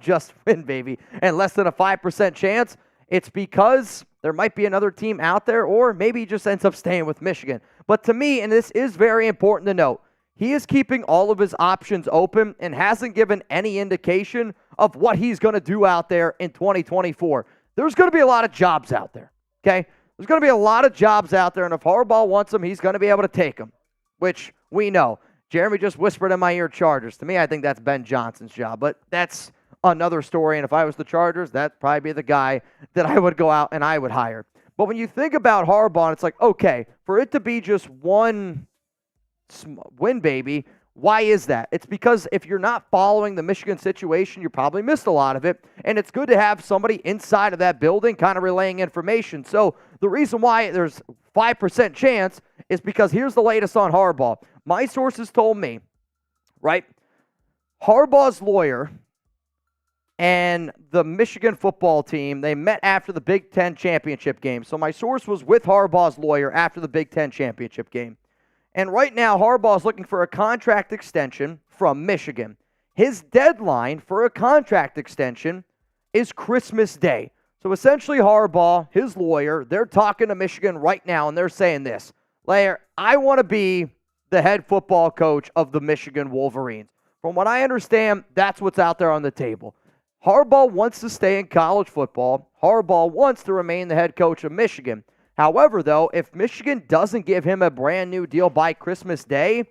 just win, baby, and less than a 5% chance? It's because there might be another team out there, or maybe he just ends up staying with Michigan. But to me, and this is very important to note, he is keeping all of his options open and hasn't given any indication of what he's going to do out there in 2024. There's going to be a lot of jobs out there, okay? There's going to be a lot of jobs out there, and if Harbaugh wants them, he's going to be able to take them, which we know. Jeremy just whispered in my ear Chargers. To me, I think that's Ben Johnson's job, but that's another story, and if I was the Chargers, that'd probably be the guy that I would go out and I would hire. But when you think about Harbaugh, it's like, okay, for it to be just one win, baby, why is that? It's because if you're not following the Michigan situation, you probably missed a lot of it, and it's good to have somebody inside of that building kind of relaying information. So the reason why there's 5% chance is because here's the latest on Harbaugh. My sources told me, right, Harbaugh's lawyer and the Michigan football team, they met after the Big Ten championship game. So my source was with Harbaugh's lawyer after the Big Ten championship game. And right now, Harbaugh is looking for a contract extension from Michigan. His deadline for a contract extension is Christmas Day. So essentially, Harbaugh, his lawyer, they're talking to Michigan right now, and they're saying this. Lair, I want to be the head football coach of the Michigan Wolverines. From what I understand, that's what's out there on the table. Harbaugh wants to stay in college football. Harbaugh wants to remain the head coach of Michigan. However, though, if Michigan doesn't give him a brand new deal by Christmas Day,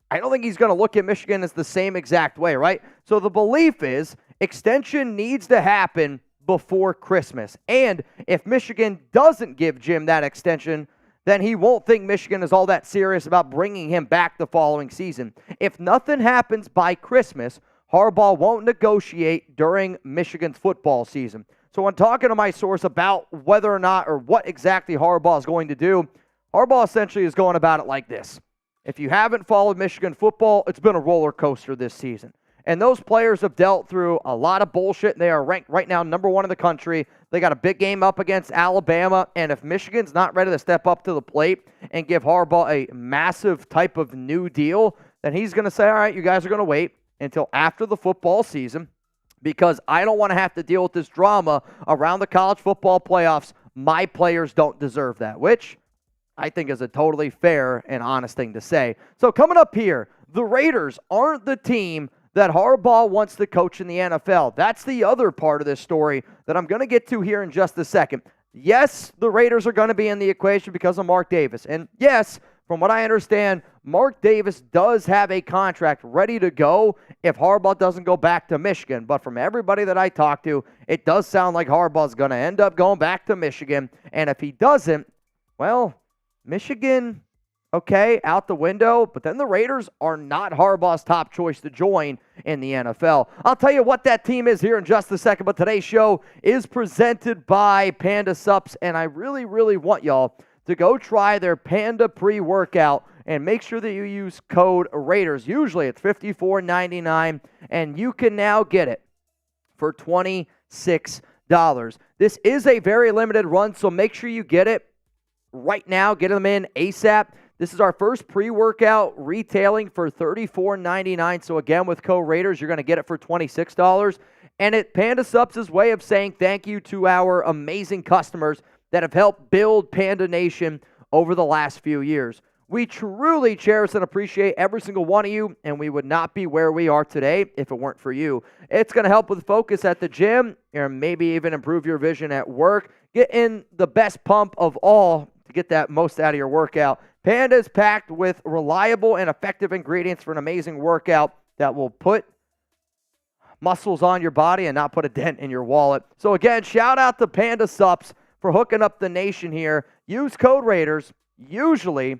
I don't think he's going to look at Michigan as the same exact way, right? So the belief is extension needs to happen before Christmas. And if Michigan doesn't give Jim that extension, then he won't think Michigan is all that serious about bringing him back the following season. If nothing happens by Christmas, Harbaugh won't negotiate during Michigan's football season. So when talking to my source about whether or not or what exactly Harbaugh is going to do, Harbaugh essentially is going about it like this. If you haven't followed Michigan football, it's been a roller coaster this season. And those players have dealt through a lot of bullshit. They are ranked right now #1 in the country. They got a big game up against Alabama. And if Michigan's not ready to step up to the plate and give Harbaugh a massive type of new deal, then he's going to say, all right, you guys are going to wait until after the football season because I don't want to have to deal with this drama around the college football playoffs. My players don't deserve that, which I think is a totally fair and honest thing to say. So coming up here, the Raiders aren't the team that Harbaugh wants to coach in the NFL. That's the other part of this story that I'm going to get to here in just a second. Yes, the Raiders are going to be in the equation because of Mark Davis. And yes, from what I understand, Mark Davis does have a contract ready to go if Harbaugh doesn't go back to Michigan. But from everybody that I talked to, it does sound like Harbaugh's going to end up going back to Michigan. And if he doesn't, well, Michigan, okay, out the window, but then the Raiders are not Harbaugh's top choice to join in the NFL. I'll tell you what that team is here in just a second, but today's show is presented by Panda Supps, and I really, really want y'all to go try their Panda pre-workout and make sure that you use code Raiders. Usually it's $54.99, and you can now get it for $26. This is a very limited run, so make sure you get it right now. Get them in ASAP. This is our first pre-workout retailing for $34.99. So again, with code Raiders, you're going to get it for $26. And it Panda Supps' way of saying thank you to our amazing customers that have helped build Panda Nation over the last few years. We truly cherish and appreciate every single one of you, and we would not be where we are today if it weren't for you. It's going to help with focus at the gym, or maybe even improve your vision at work. Get in the best pump of all to get that most out of your workout. Panda is packed with reliable and effective ingredients for an amazing workout that will put muscles on your body and not put a dent in your wallet. So again, shout out to Panda Supps for hooking up the nation here. Use code Raiders, usually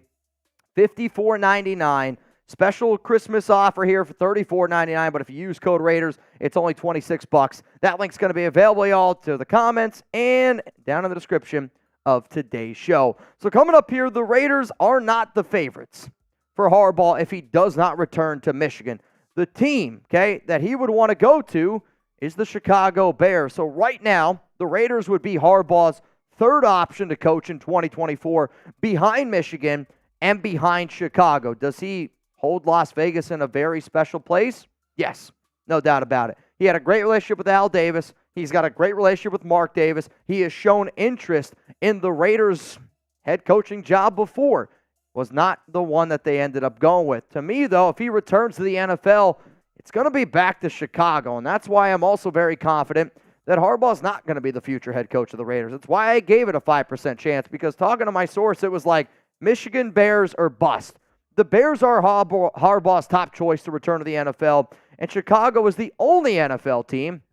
$54.99. Special Christmas offer here for $34.99, but if you use code Raiders, it's only $26. That link's going to be available, y'all, to the comments and down in the description of today's show. So coming up here, the Raiders are not the favorites for Harbaugh if he does not return to Michigan. The team, okay, that he would want to go to is the Chicago Bears. So right now, the Raiders would be Harbaugh's third option to coach in 2024 behind Michigan and behind Chicago. Does he hold Las Vegas in a very special place? Yes, no doubt about it. He had a great relationship with Al Davis. He's got a great relationship with Mark Davis. He has shown interest in the Raiders' head coaching job before. Was not the one that they ended up going with. To me, though, if he returns to the NFL, it's going to be back to Chicago, and that's why I'm also very confident that Harbaugh's not going to be the future head coach of the Raiders. That's why I gave it a 5% chance, because talking to my source, it was like Michigan Bears or bust. The Bears are Harbaugh's top choice to return to the NFL, and Chicago is the only NFL team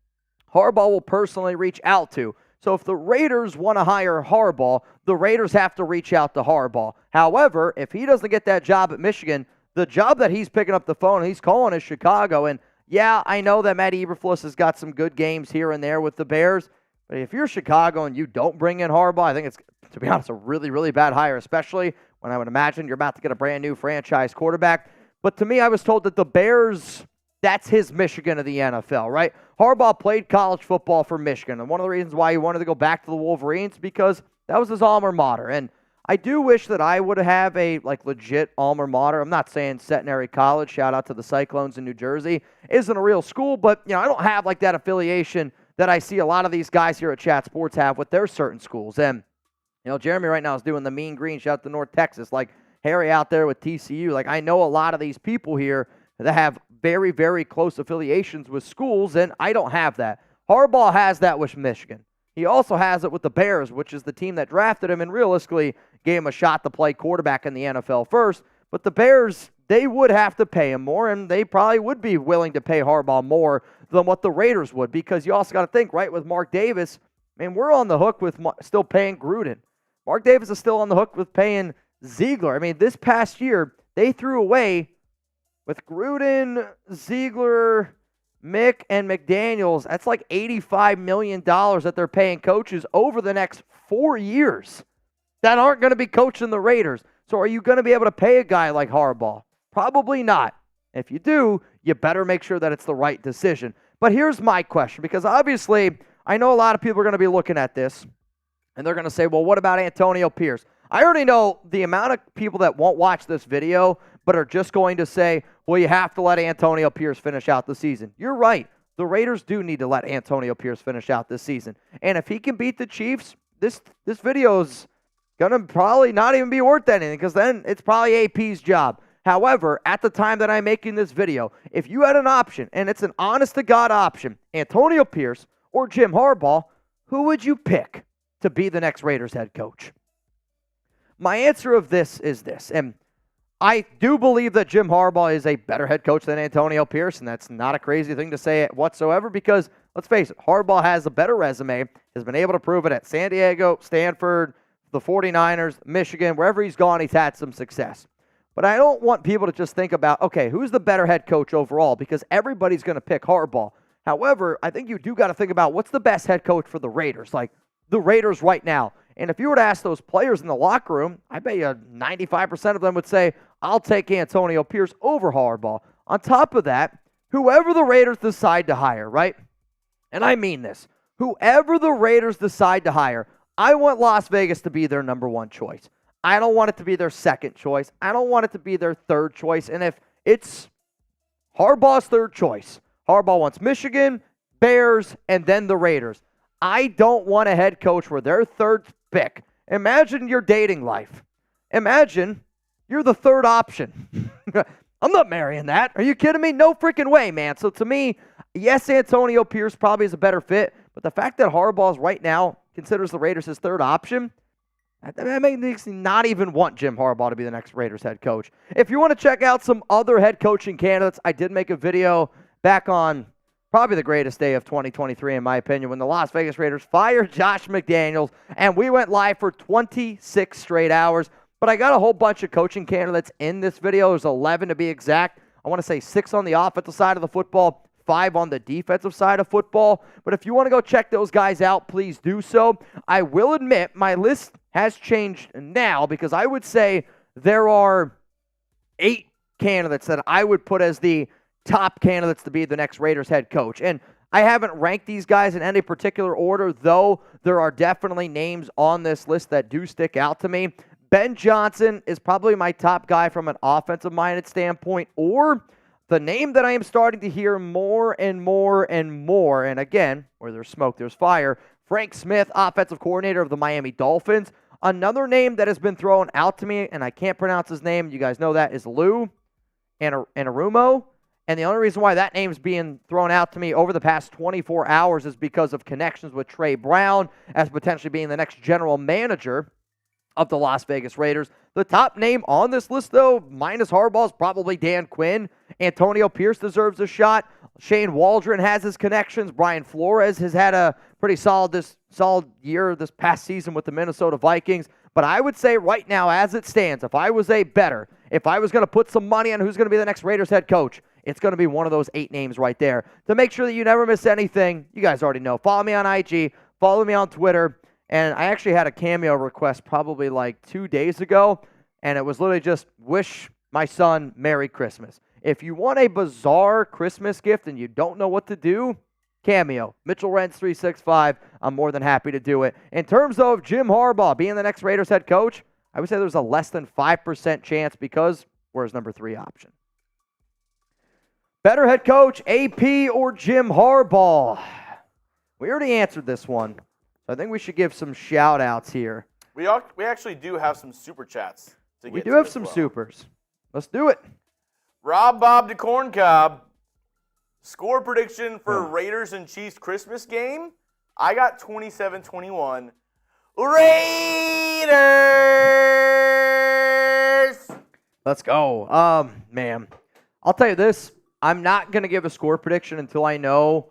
Harbaugh will personally reach out to. So if the Raiders want to hire Harbaugh, the Raiders have to reach out to Harbaugh. However, if he doesn't get that job at Michigan, the job that he's picking up the phone and he's calling is Chicago. And yeah, I know that Matt Eberflus has got some good games here and there with the Bears, but if you're Chicago and you don't bring in Harbaugh, I think it's, to be honest, a really, really bad hire, especially when I would imagine you're about to get a brand new franchise quarterback. But to me, I was told that the Bears, that's his Michigan of the NFL, right? Harbaugh played college football for Michigan, and one of the reasons why he wanted to go back to the Wolverines, because that was his alma mater. And I do wish that I would have a legit alma mater. I'm not saying Centenary College, shout out to the Cyclones in New Jersey, isn't a real school, but I don't have that affiliation that I see a lot of these guys here at Chat Sports have with their certain schools. And Jeremy right now is doing the Mean Green. Shout out to North Texas. Like Harry out there with TCU. Like I know a lot of these people here that have very, very close affiliations with schools, and I don't have that. Harbaugh has that with Michigan. He also has it with the Bears, which is the team that drafted him and realistically gave him a shot to play quarterback in the NFL first. But the Bears, they would have to pay him more, and they probably would be willing to pay Harbaugh more than what the Raiders would, because you also got to think, right, with Mark Davis, man, we're on the hook with still paying Gruden. Mark Davis is still on the hook with paying Ziegler. I mean, this past year, they threw away with Gruden, Ziegler, Mick, and McDaniels. That's like $85 million that they're paying coaches over the next 4 years that aren't going to be coaching the Raiders. So are you going to be able to pay a guy like Harbaugh? Probably not. If you do, you better make sure that it's the right decision. But here's my question, because obviously I know a lot of people are going to be looking at this, and they're going to say, well, what about Antonio Pierce? I already know the amount of people that won't watch this video but are just going to say, well, you have to let Antonio Pierce finish out the season. You're right. The Raiders do need to let Antonio Pierce finish out this season. And if he can beat the Chiefs, this video's going to probably not even be worth anything, because then it's probably AP's job. However, at the time that I'm making this video, if you had an option, and it's an honest-to-God option, Antonio Pierce or Jim Harbaugh, who would you pick to be the next Raiders head coach? My answer of this is this, and I do believe that Jim Harbaugh is a better head coach than Antonio Pierce, and that's not a crazy thing to say whatsoever, because, let's face it, Harbaugh has a better resume, has been able to prove it at San Diego, Stanford, the 49ers, Michigan, wherever he's gone, he's had some success. But I don't want people to just think about, okay, who's the better head coach overall, because everybody's going to pick Harbaugh. However, I think you do got to think about what's the best head coach for the Raiders, like the Raiders right now. And if you were to ask those players in the locker room, I bet you 95% of them would say, I'll take Antonio Pierce over Harbaugh. On top of that, whoever the Raiders decide to hire, right? And I mean this. Whoever the Raiders decide to hire, I want Las Vegas to be their number one choice. I don't want it to be their second choice. I don't want it to be their third choice. And if it's Harbaugh's third choice, Harbaugh wants Michigan, Bears, and then the Raiders. I don't want a head coach where their third pick. Imagine your dating life. Imagine you're the third option. I'm not marrying that. Are you kidding me? No freaking way, man. So to me, yes, Antonio Pierce probably is a better fit, but the fact that Harbaugh's right now considers the Raiders his third option, that makes me not even want Jim Harbaugh to be the next Raiders head coach. If you want to check out some other head coaching candidates, I did make a video back on probably the greatest day of 2023, in my opinion, when the Las Vegas Raiders fired Josh McDaniels, and we went live for 26 straight hours. But I got a whole bunch of coaching candidates in this video. There's 11 to be exact. I want to say 6 on the offensive side of the football, 5 on the defensive side of football. But if you want to go check those guys out, please do so. I will admit my list has changed now, because I would say there are 8 candidates that I would put as the top candidates to be the next Raiders head coach. And I haven't ranked these guys in any particular order, though there are definitely names on this list that do stick out to me. Ben Johnson is probably my top guy from an offensive-minded standpoint, or the name that I am starting to hear more and more and more, and again, where there's smoke, there's fire, Frank Smith, offensive coordinator of the Miami Dolphins. Another name that has been thrown out to me, and I can't pronounce his name, you guys know that, is Lou Anarumo. And the only reason why that name's being thrown out to me over the past 24 hours is because of connections with Trey Brown as potentially being the next general manager of the Las Vegas Raiders. The top name on this list, though, minus Harbaugh, is probably Dan Quinn. Antonio Pierce deserves a shot. Shane Waldron has his connections. Brian Flores has had a pretty solid year this past season with the Minnesota Vikings. But I would say right now, as it stands, if I was going to put some money on who's going to be the next Raiders head coach, it's going to be one of those 8 names right there. To make sure that you never miss anything, you guys already know. Follow me on IG. Follow me on Twitter. And I actually had a cameo request probably like 2 days ago, and it was literally just wish my son Merry Christmas. If you want a bizarre Christmas gift and you don't know what to do, cameo. Mitchell Renz 365. I'm more than happy to do it. In terms of Jim Harbaugh being the next Raiders head coach, I would say there's a less than 5% chance, because where's number 3 option? Better head coach, AP or Jim Harbaugh? We already answered this one. I think we should give some shout-outs here. We actually do have some super chats to get We do to have as some well. supers. Let's do it. Rob Bob de Corncob. Score prediction for Raiders and Chiefs Christmas game. I got 27-21. Raiders! Let's go. Man, I'll tell you this. I'm not going to give a score prediction until I know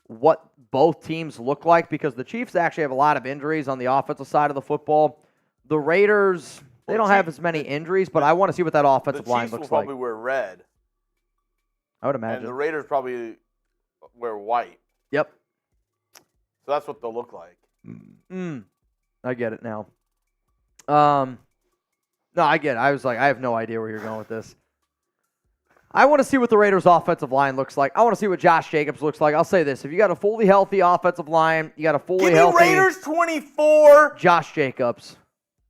what both teams look like, because the Chiefs actually have a lot of injuries on the offensive side of the football. The Raiders, they don't have as many injuries, but I want to see what that offensive line looks like. The Chiefs will probably wear red. I would imagine. And the Raiders probably wear white. Yep. So that's what they'll look like. I get it now. No, I get it. I was like, I have no idea where you're going with this. I want to see what the Raiders' offensive line looks like. I want to see what Josh Jacobs looks like. I'll say this. If you got a fully healthy offensive line, you got a fully healthy... Give me Raiders 24. Josh Jacobs.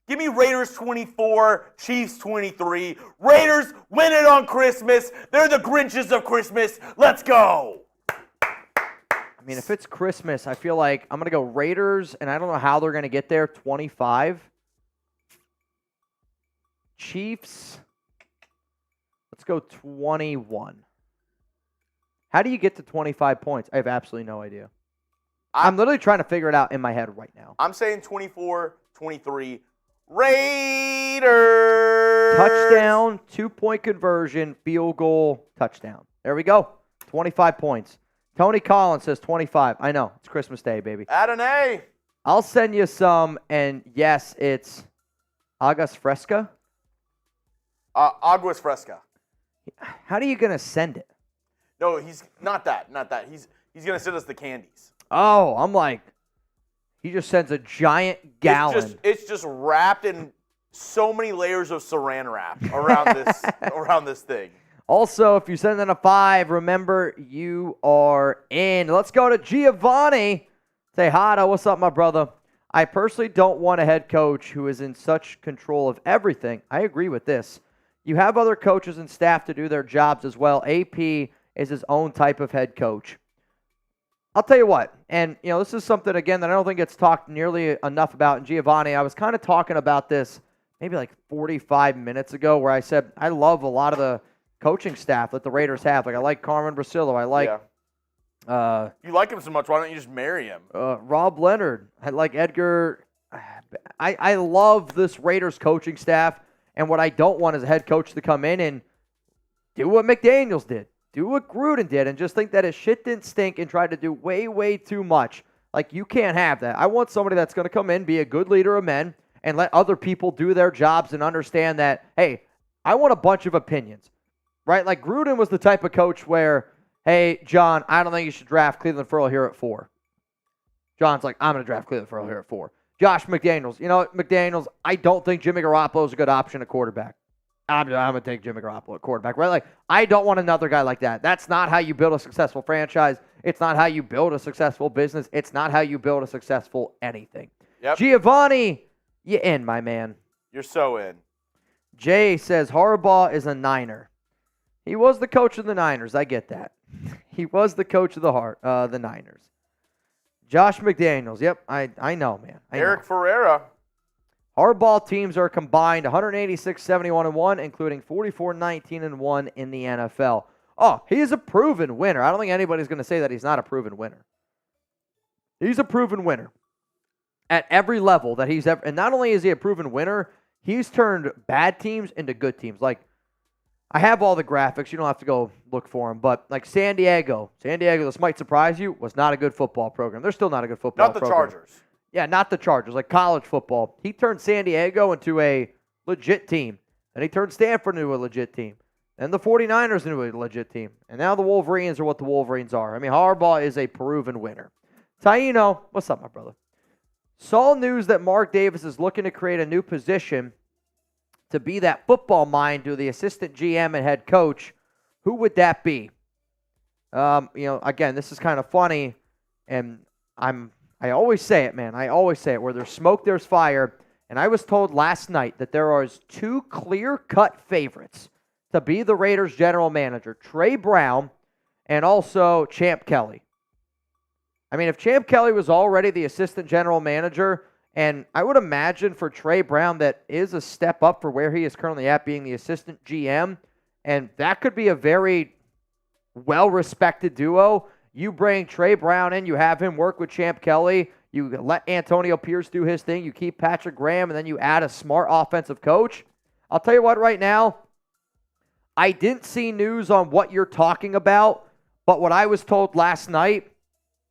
Give me Raiders 24, Chiefs 23. Raiders win it on Christmas. They're the Grinches of Christmas. Let's go. I mean, if it's Christmas, I feel like I'm going to go Raiders, and I don't know how they're going to get there, 25. Chiefs, let's go 21. How do you get to 25 points? I have absolutely no idea. I'm literally trying to figure it out in my head right now. I'm saying 24-23. Raiders. Touchdown, 2-point conversion, field goal, touchdown. There we go. 25 points. Tony Collins says 25. I know. It's Christmas Day, baby. Add an A. I'll send you some, and yes, it's Aguas Fresca. Aguas Fresca. How are you going to send it? No, he's not that. He's going to send us the candies. Oh, I'm like, he just sends a giant gallon. It's just wrapped in so many layers of saran wrap around this thing. Also, if you send in a 5, remember you are in. Let's go to Giovanni. Say, Hada, what's up, my brother? I personally don't want a head coach who is in such control of everything. I agree with this. You have other coaches and staff to do their jobs as well. AP is his own type of head coach. I'll tell you what, and this is something, again, that I don't think gets talked nearly enough about. And Giovanni, I was kind of talking about this maybe like 45 minutes ago, where I said I love a lot of the coaching staff that the Raiders have. Like, I like Carmen Brasillo. I like... you like him so much, why don't you just marry him? Rob Leonard. I like Edgar. I love this Raiders coaching staff, and what I don't want is a head coach to come in and do what McDaniels did, do what Gruden did, and just think that his shit didn't stink and try to do way, way too much. Like, you can't have that. I want somebody that's going to come in, be a good leader of men, and let other people do their jobs and understand that, hey, I want a bunch of opinions. Right? Like, Gruden was the type of coach where, hey, John, I don't think you should draft Cleveland Ferrell here at 4. John's like, I'm going to draft Cleveland Ferrell here at 4. Josh McDaniels. You know what, McDaniels, I don't think Jimmy Garoppolo is a good option at quarterback. I'm going to take Jimmy Garoppolo at quarterback, right? Like, I don't want another guy like that. That's not how you build a successful franchise. It's not how you build a successful business. It's not how you build a successful anything. Yep. Giovanni, you in, my man. You're so in. Jay says Harbaugh is a Niner. He was the coach of the Niners. I get that. He was the coach of the Niners. Josh McDaniels. Yep, I know, man. Eric Ferreira. Harbaugh teams are combined 186-71-1, including 44-19-1 in the NFL. Oh, he is a proven winner. I don't think anybody's going to say that he's not a proven winner. He's a proven winner at every level that he's ever. And not only is he a proven winner, he's turned bad teams into good teams. Like, I have all the graphics. You don't have to go look for them. But, like, San Diego, this might surprise you, was not a good football program. They're still not a good football program. Not the Chargers. Yeah, not the Chargers. Like, college football. He turned San Diego into a legit team. And he turned Stanford into a legit team. And the 49ers into a legit team. And now the Wolverines are what the Wolverines are. I mean, Harbaugh is a proven winner. Taino, what's up, my brother? Saw news that Mark Davis is looking to create a new position to be that football mind to the assistant GM and head coach. Who would that be? Again, this is kind of funny, and I always say it, man. I always say it. Where there's smoke, there's fire. And I was told last night that there are 2 clear-cut favorites to be the Raiders general manager, Trey Brown and also Champ Kelly. I mean, if Champ Kelly was already the assistant general manager And I would imagine for Trey Brown, that is a step up for where he is currently at, being the assistant GM. And that could be a very well-respected duo. You bring Trey Brown in, you have him work with Champ Kelly, you let Antonio Pierce do his thing, you keep Patrick Graham, and then you add a smart offensive coach. I'll tell you what, right now, I didn't see news on what you're talking about, but what I was told last night,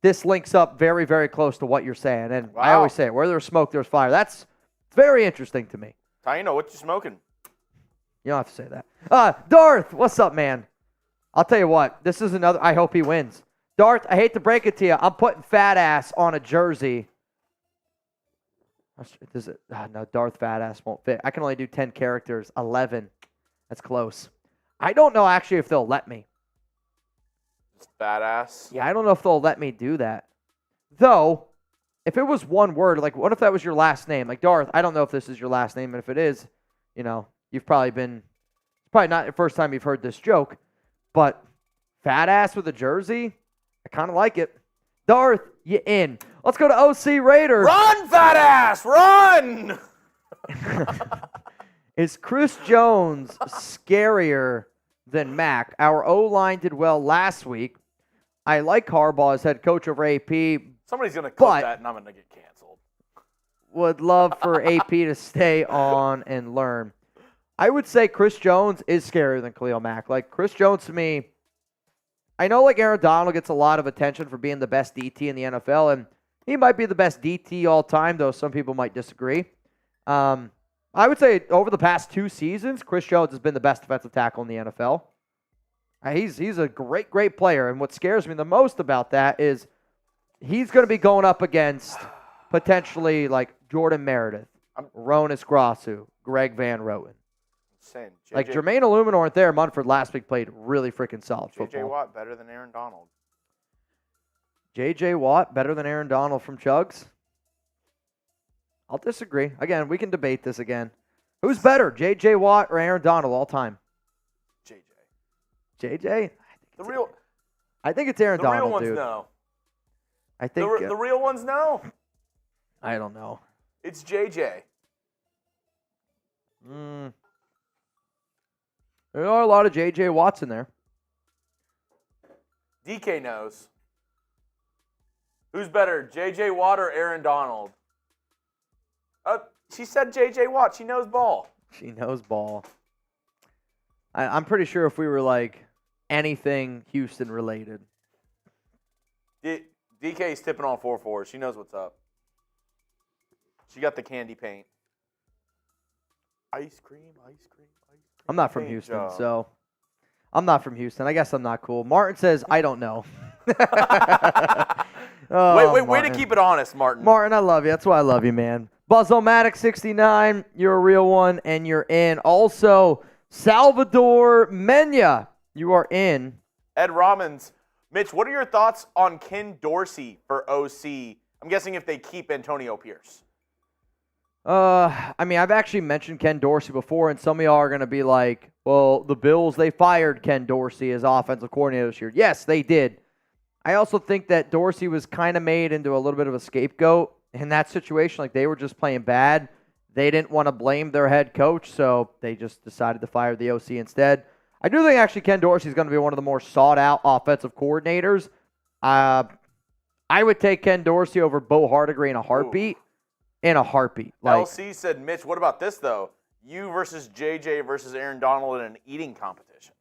this links up very, very close to what you're saying. And I always say it, where there's smoke, there's fire. That's very interesting to me. How you know what you're smoking? You don't have to say that. Darth, what's up, man? I'll tell you what, this is another, I hope he wins. Darth, I hate to break it to you, I'm putting fat ass on a jersey. No, Darth fat ass won't fit. I can only do 10 characters, 11. That's close. I don't know actually if they'll let me. It's badass. Yeah, I don't know if they'll let me do that. Though, if it was one word, like what if that was your last name? Like Darth, I don't know if this is your last name, and if it is, you've probably not the first time you've heard this joke, but fat ass with a jersey, I kind of like it. Darth, you in. Let's go to OC Raiders. Run, fat ass, run! Is Chris Jones scarier than Mac? Our O-line did well last week. I like Harbaugh as head coach over AP. Somebody's going to clip that, and I'm going to get canceled. Would love for AP to stay on and learn. I would say Chris Jones is scarier than Khalil Mack. Like, Chris Jones, to me, I know like Aaron Donald gets a lot of attention for being the best DT in the NFL, and he might be the best DT all time, though some people might disagree. I would say over the past 2 seasons, Chris Jones has been the best defensive tackle in the NFL. He's a great, great player, and what scares me the most about that is he's going to be going up against potentially like Jordan Meredith, Ronis Grasu, Greg Van Roten. Like Jermaine Illumin aren't there. Munford last week played really freaking solid football. J.J. Watt better than Aaron Donald. J.J. Watt better than Aaron Donald from Chugs? I'll disagree. Again, we can debate this again. Who's better, J.J. Watt or Aaron Donald all time? J.J. J.J.? I think it's Aaron the Donald, real ones dude. know. I think the real ones know. I don't know. It's J.J. There are a lot of J.J. Watts in there. DK knows. Who's better, J.J. Watt or Aaron Donald? She said J.J. Watt. She knows ball. She knows ball. I'm pretty sure if we were like anything Houston related. DK's tipping on 4-4. She knows what's up. She got the candy paint. Ice cream, ice cream, ice cream. I'm not from Houston, so I'm not from Houston. I guess I'm not cool. Martin says, I don't know. Way to keep it honest, Martin. Martin, I love you. That's why I love you, man. Buzzomatic 69, you're a real one, and you're in. Also, Salvador Mena, you are in. Ed Rommins. Mitch, what are your thoughts on Ken Dorsey for OC? I'm guessing if they keep Antonio Pierce. I've actually mentioned Ken Dorsey before, and some of y'all are going to be like, well, the Bills, they fired Ken Dorsey as offensive coordinator this year. Yes, they did. I also think that Dorsey was kind of made into a little bit of a scapegoat in that situation. Like, they were just playing bad. They didn't want to blame their head coach, so they just decided to fire the OC instead. I do think actually Ken Dorsey is going to be one of the more sought-out offensive coordinators. I would take Ken Dorsey over Bo Hardigree in a heartbeat. Ooh. In a heartbeat. LC said, Mitch, what about this, though? You versus JJ versus Aaron Donald in an eating competition.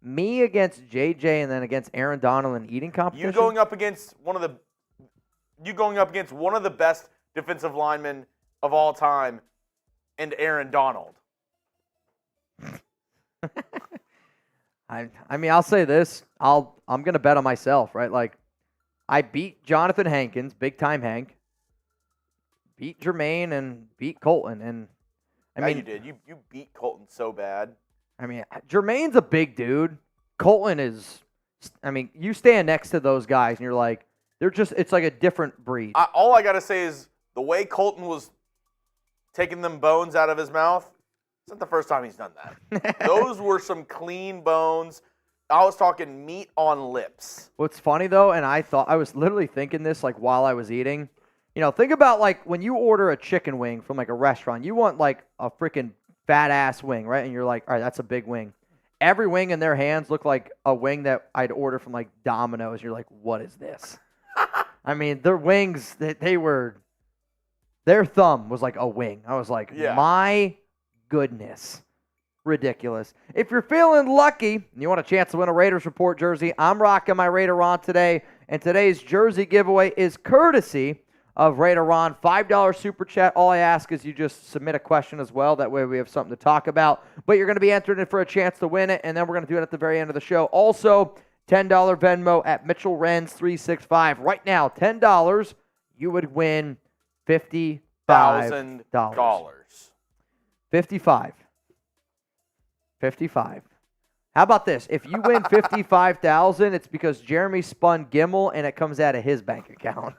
Me against JJ and then against Aaron Donald in an eating competition? You going up against one of the best defensive linemen of all time and Aaron Donald. I'll say this. I'm going to bet on myself, right? Like, I beat Jonathan Hankins, big time Hank. Beat Jermaine and beat Colton. And you did. You beat Colton so bad. Jermaine's a big dude. Colton is, you stand next to those guys and you're like, it's like a different breed. All I got to say is the way Colton was taking them bones out of his mouth, it's not the first time he's done that. Those were some clean bones. I was talking meat on lips. What's funny, though, and I was literally thinking this like while I was eating, think about like when you order a chicken wing from like a restaurant, you want like a freaking fat ass wing, right? And you're like, all right, that's a big wing. Every wing in their hands looked like a wing that I'd order from like Domino's. You're like, what is this? I mean, their wings, their thumb was like a wing. I was like, my goodness. Ridiculous. If you're feeling lucky and you want a chance to win a Raiders Report jersey, I'm rocking my Raider Ron today. And today's jersey giveaway is courtesy of Raider Ron. $5 super chat. All I ask is you just submit a question as well. That way we have something to talk about. But you're going to be entered in for a chance to win it. And then we're going to do it at the very end of the show. Also, $10 Venmo at Mitchell Renz 365. Right now, $10, you would win $50,000. $55,000. $55,000. How about this? If you win $55,000, it's because Jeremy spun Gimmel and it comes out of his bank account.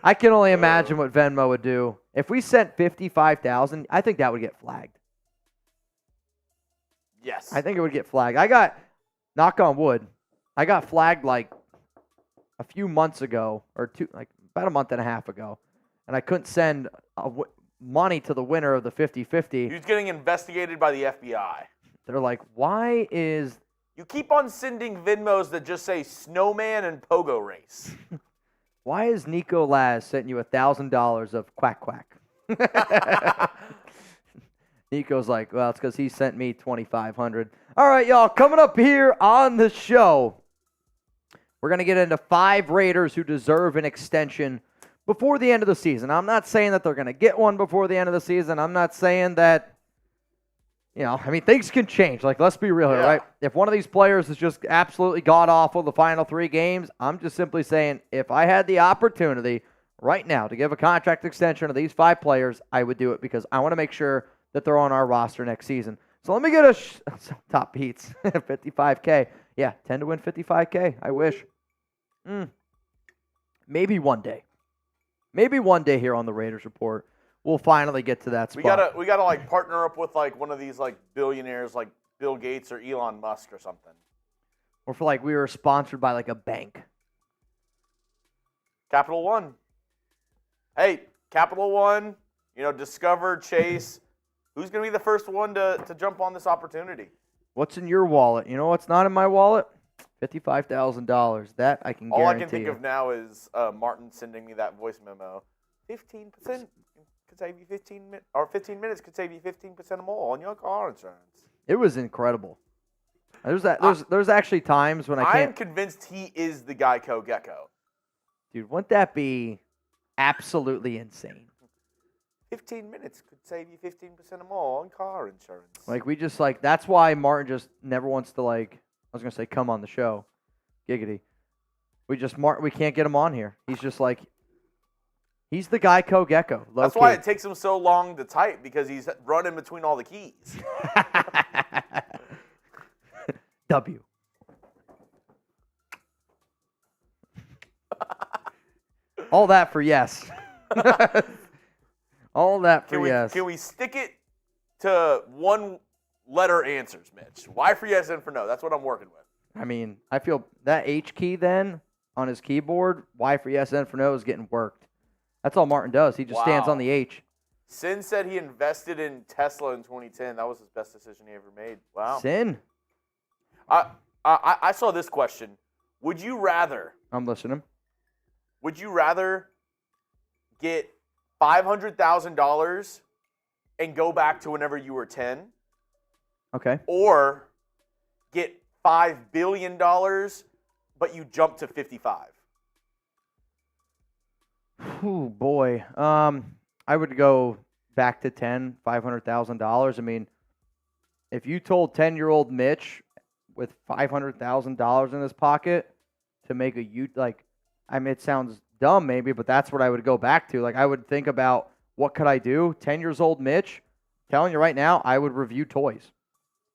I can only imagine what Venmo would do. If we sent $55,000, I think that would get flagged. Yes. I think it would get flagged. I got, knock on wood, I got flagged like a few months ago, or about a month and a half ago, and I couldn't send money to the winner of the 50-50. He's getting investigated by the FBI. They're like, why is... You keep on sending Venmos that just say snowman and pogo race. Why is Nico Laz sending you $1,000 of quack quack? Nico's like, well, it's because he sent me $2,500. All right, y'all, coming up here on the show, we're going to get into 5 Raiders who deserve an extension before the end of the season. I'm not saying that they're going to get one before the end of the season. I'm not saying that, things can change. Like, let's be real here, right? If one of these players is just absolutely god-awful the final 3 games, I'm just simply saying if I had the opportunity right now to give a contract extension to these 5 players, I would do it because I want to make sure that they're on our roster next season. So let me get a top beats, $55K. Yeah, 10 to win $55K. I wish. Maybe one day. Maybe one day here on the Raiders Report, we'll finally get to that spot. We gotta like partner up with like one of these like billionaires like Bill Gates or Elon Musk or something. Or for like we were sponsored by like a bank. Capital One. Hey, Capital One, Discover, Chase. Who's gonna be the first one to jump on this opportunity? What's in your wallet? You know what's not in my wallet? $55,000. That I can guarantee. All I can think of now is Martin sending me that voice memo. 15% could save you 15 minutes, or 15 minutes could save you 15% more on your car insurance. It was incredible. There's actually times when I can't. I'm convinced he is the Geico Gecko. Dude, wouldn't that be absolutely insane? 15 minutes could save you 15% or more on car insurance. Like, that's why Martin just never wants to, I was going to say come on the show. Giggity. We can't get him on here. He's just like, he's the Geico Gecko. That's why it takes him so long to type, because he's running between all the keys. W. All that for yes. All that for yes. Can we stick it to one letter answers, Mitch? Why for yes and for no? That's what I'm working with. I mean, I feel that H key then on his keyboard, Y for yes and for no, is getting worked. That's all Martin does. He just stands on the H. Sin said he invested in Tesla in 2010. That was his best decision he ever made. Wow. Sin. I saw this question. Would you rather... I'm listening. Would you rather get $500,000 and go back to whenever you were 10? Okay. Or get $5 billion, but you jump to 55? Oh, boy. I would go back to 10, $500,000. I mean, if you told 10-year-old Mitch with $500,000 in his pocket to make it sounds dumb maybe, but that's what I would go back to. I would think about what could I do? 10 years old Mitch, telling you right now, I would review toys.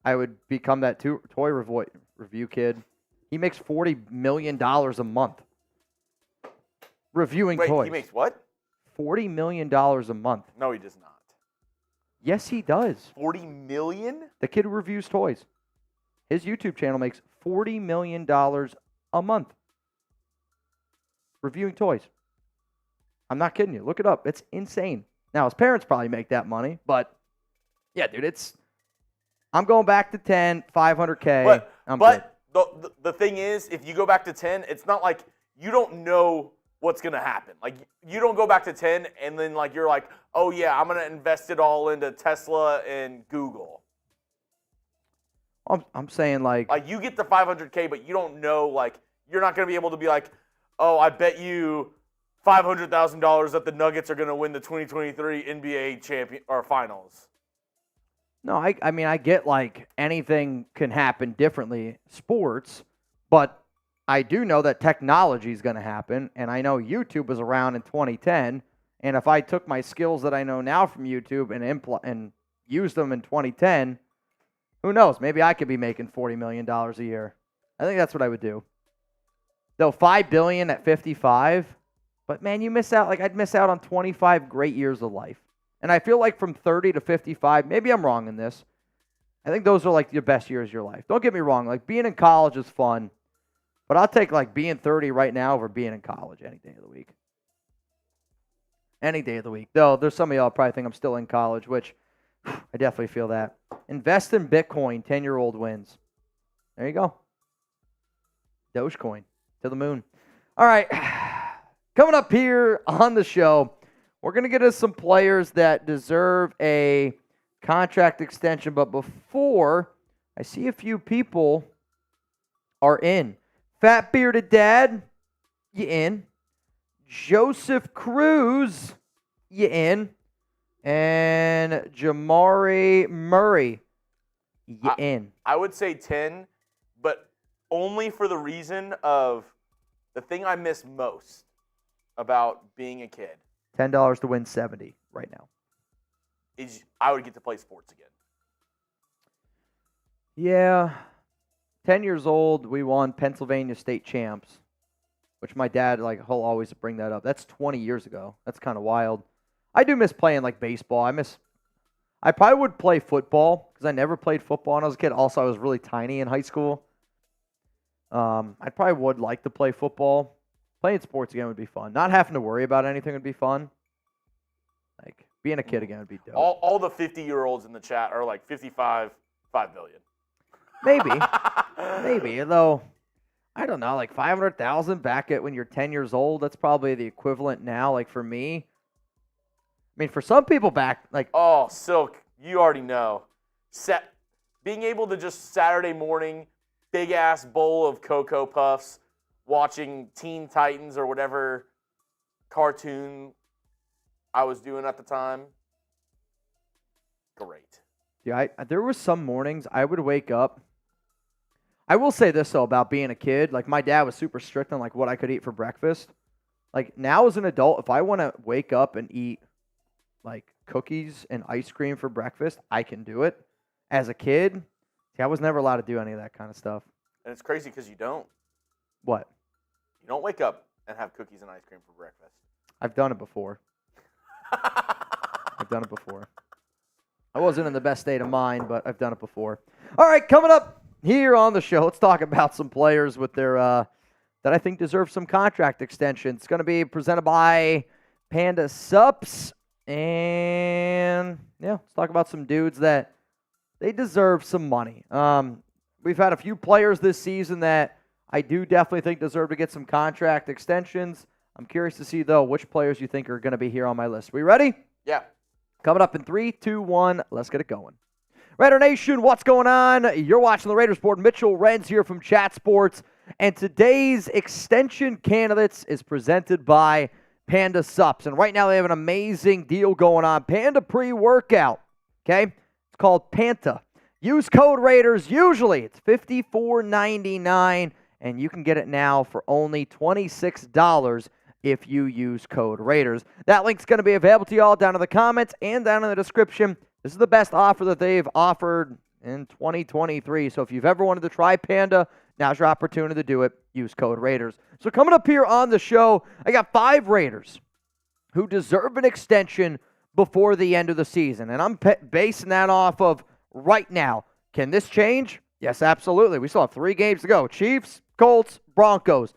I would become that toy review kid. He makes $40 million a month reviewing toys. He makes what? $40 million a month. No, he does not. Yes, he does. $40 million? The kid who reviews toys. His YouTube channel makes $40 million a month reviewing toys. I'm not kidding you. Look it up. It's insane. Now, his parents probably make that money, but yeah, dude, I'm going back to 10, 500K. But the thing is, if you go back to 10, it's not like you don't know what's going to happen. Like, you don't go back to 10 and then, like, you're like, oh, yeah, I'm going to invest it all into Tesla and Google. I'm saying, like, you get the 500K, but you don't know, like, you're not going to be able to be like, oh, I bet you $500,000 that the Nuggets are going to win the 2023 NBA champion or finals. No, I mean, I get, like, anything can happen differently, sports, but I do know that technology is going to happen, and I know YouTube was around in 2010, and if I took my skills that I know now from YouTube and used them in 2010, who knows? Maybe I could be making $40 million a year. I think that's what I would do. Though $5 billion at 55, but man, you miss out. Like, I'd miss out on 25 great years of life. And I feel like from 30 to 55, maybe I'm wrong in this. I think those are like your best years of your life. Don't get me wrong. Like, being in college is fun, but I'll take like being 30 right now over being in college any day of the week. Any day of the week. Though there's some of y'all probably think I'm still in college, which I definitely feel that. Invest in Bitcoin, 10-year-old wins. There you go. Dogecoin to the moon. All right. Coming up here on the show, we're going to get into some players that deserve a contract extension. But before, I see a few people are in. Fat Bearded Dad, you in. Joseph Cruz, you in. And Jamari Murray, you in. I would say 10, but only for the reason of the thing I miss most about being a kid. $10 to win 70 right now. Is I would get to play sports again. Yeah. 10 years old, we won Pennsylvania state champs, which my dad, like, he'll always bring that up. That's 20 years ago. That's kind of wild. I do miss playing, like, baseball. I probably would play football because I never played football when I was a kid. Also, I was really tiny in high school. I probably would like to play football. Playing sports again would be fun. Not having to worry about anything would be fun. Like, being a kid again would be dope. All the 50-year-olds in the chat are like 55, $5 billion. Maybe, though, I don't know, like 500,000 back at when you're 10 years old, that's probably the equivalent now, like for me. I mean, for some people back, like... Oh, Silk, you already know. Being able to just Saturday morning, big-ass bowl of Cocoa Puffs, watching Teen Titans or whatever cartoon I was doing at the time. Great. Yeah, there were some mornings I would wake up. I will say this, though, about being a kid. Like, my dad was super strict on, like, what I could eat for breakfast. Like, now as an adult, if I want to wake up and eat, like, cookies and ice cream for breakfast, I can do it. As a kid, see, I was never allowed to do any of that kind of stuff. And it's crazy because you don't. What? You don't wake up and have cookies and ice cream for breakfast. I've done it before. I wasn't in the best state of mind, but I've done it before. All right, coming up here on the show, let's talk about some players with their that I think deserve some contract extensions. It's going to be presented by Panda Supps. And, yeah, let's talk about some dudes that they deserve some money. We've had a few players this season that I do definitely think deserve to get some contract extensions. I'm curious to see, though, which players you think are going to be here on my list. We ready? Yeah. Coming up in 3, 2, 1, let's get it going. Raider Nation, what's going on? You're watching the Raiders Board. Mitchell Renz here from Chat Sports. And today's extension candidates is presented by Panda Supps. And right now they have an amazing deal going on. Panda pre-workout, okay? It's called Panta. Use code Raiders. Usually it's $54.99, and you can get it now for only $26 if you use code Raiders. That link's going to be available to y'all down in the comments and down in the description. This is the best offer that they've offered in 2023. So if you've ever wanted to try Panda, now's your opportunity to do it. Use code Raiders. So coming up here on the show, I got 5 Raiders who deserve an extension before the end of the season. And I'm basing that off of right now. Can this change? Yes, absolutely. We still have 3 games to go. Chiefs, Colts, Broncos.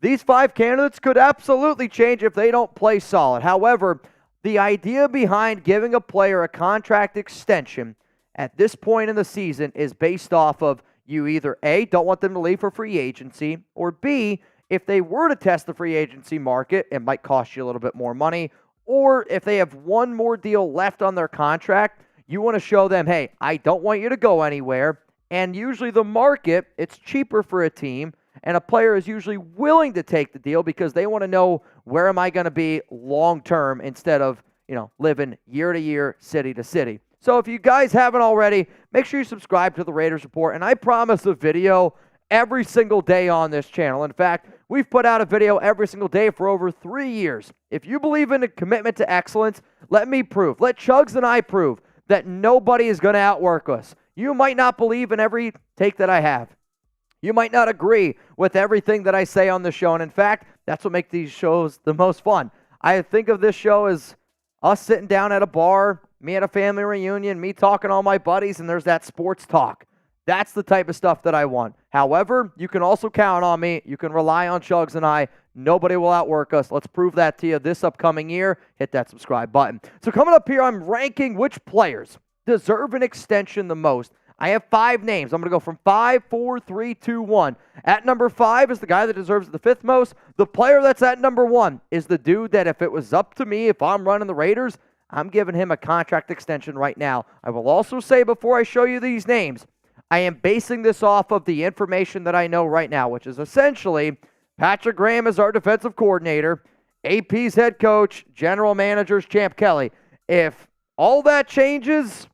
these 5 candidates could absolutely change if they don't play solid. However, the idea behind giving a player a contract extension at this point in the season is based off of you either A, don't want them to leave for free agency, or B, if they were to test the free agency market, it might cost you a little bit more money, or if they have one more deal left on their contract, you want to show them, hey, I don't want you to go anywhere, and usually the market, it's cheaper for a team, and a player is usually willing to take the deal because they want to know where am I going to be long term instead of, living year to year, city to city. So if you guys haven't already, make sure you subscribe to the Raiders Report, and I promise a video every single day on this channel. In fact, we've put out a video every single day for over 3 years. If you believe in a commitment to excellence, let Chugs and I prove that nobody is going to outwork us. You might not believe in every take that I have. You might not agree with everything that I say on the show, and in fact, that's what makes these shows the most fun. I think of this show as us sitting down at a bar, me at a family reunion, me talking to all my buddies, and there's that sports talk. That's the type of stuff that I want. However, you can also count on me. You can rely on Chugs and I. Nobody will outwork us. Let's prove that to you this upcoming year. Hit that subscribe button. So coming up here, I'm ranking which players deserve an extension the most. I have 5 names. I'm going to go from 5, 4, 3, 2, 1. At number 5 is the guy that deserves the 5th most. The player that's at number 1 is the dude that if it was up to me, if I'm running the Raiders, I'm giving him a contract extension right now. I will also say before I show you these names, I am basing this off of the information that I know right now, which is essentially Patrick Graham is our defensive coordinator, AP's head coach, general manager's Champ Kelly. If all that changes,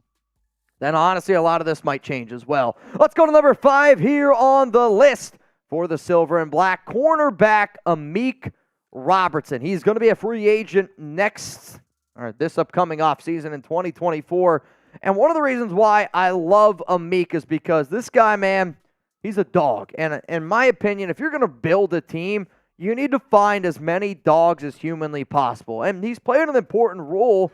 then honestly, a lot of this might change as well. Let's go to number 5 here on the list for the Silver and Black. Cornerback Amik Robertson. He's going to be a free agent this upcoming offseason in 2024. And one of the reasons why I love Amik is because this guy, man, he's a dog. And in my opinion, if you're going to build a team, you need to find as many dogs as humanly possible. And he's playing an important role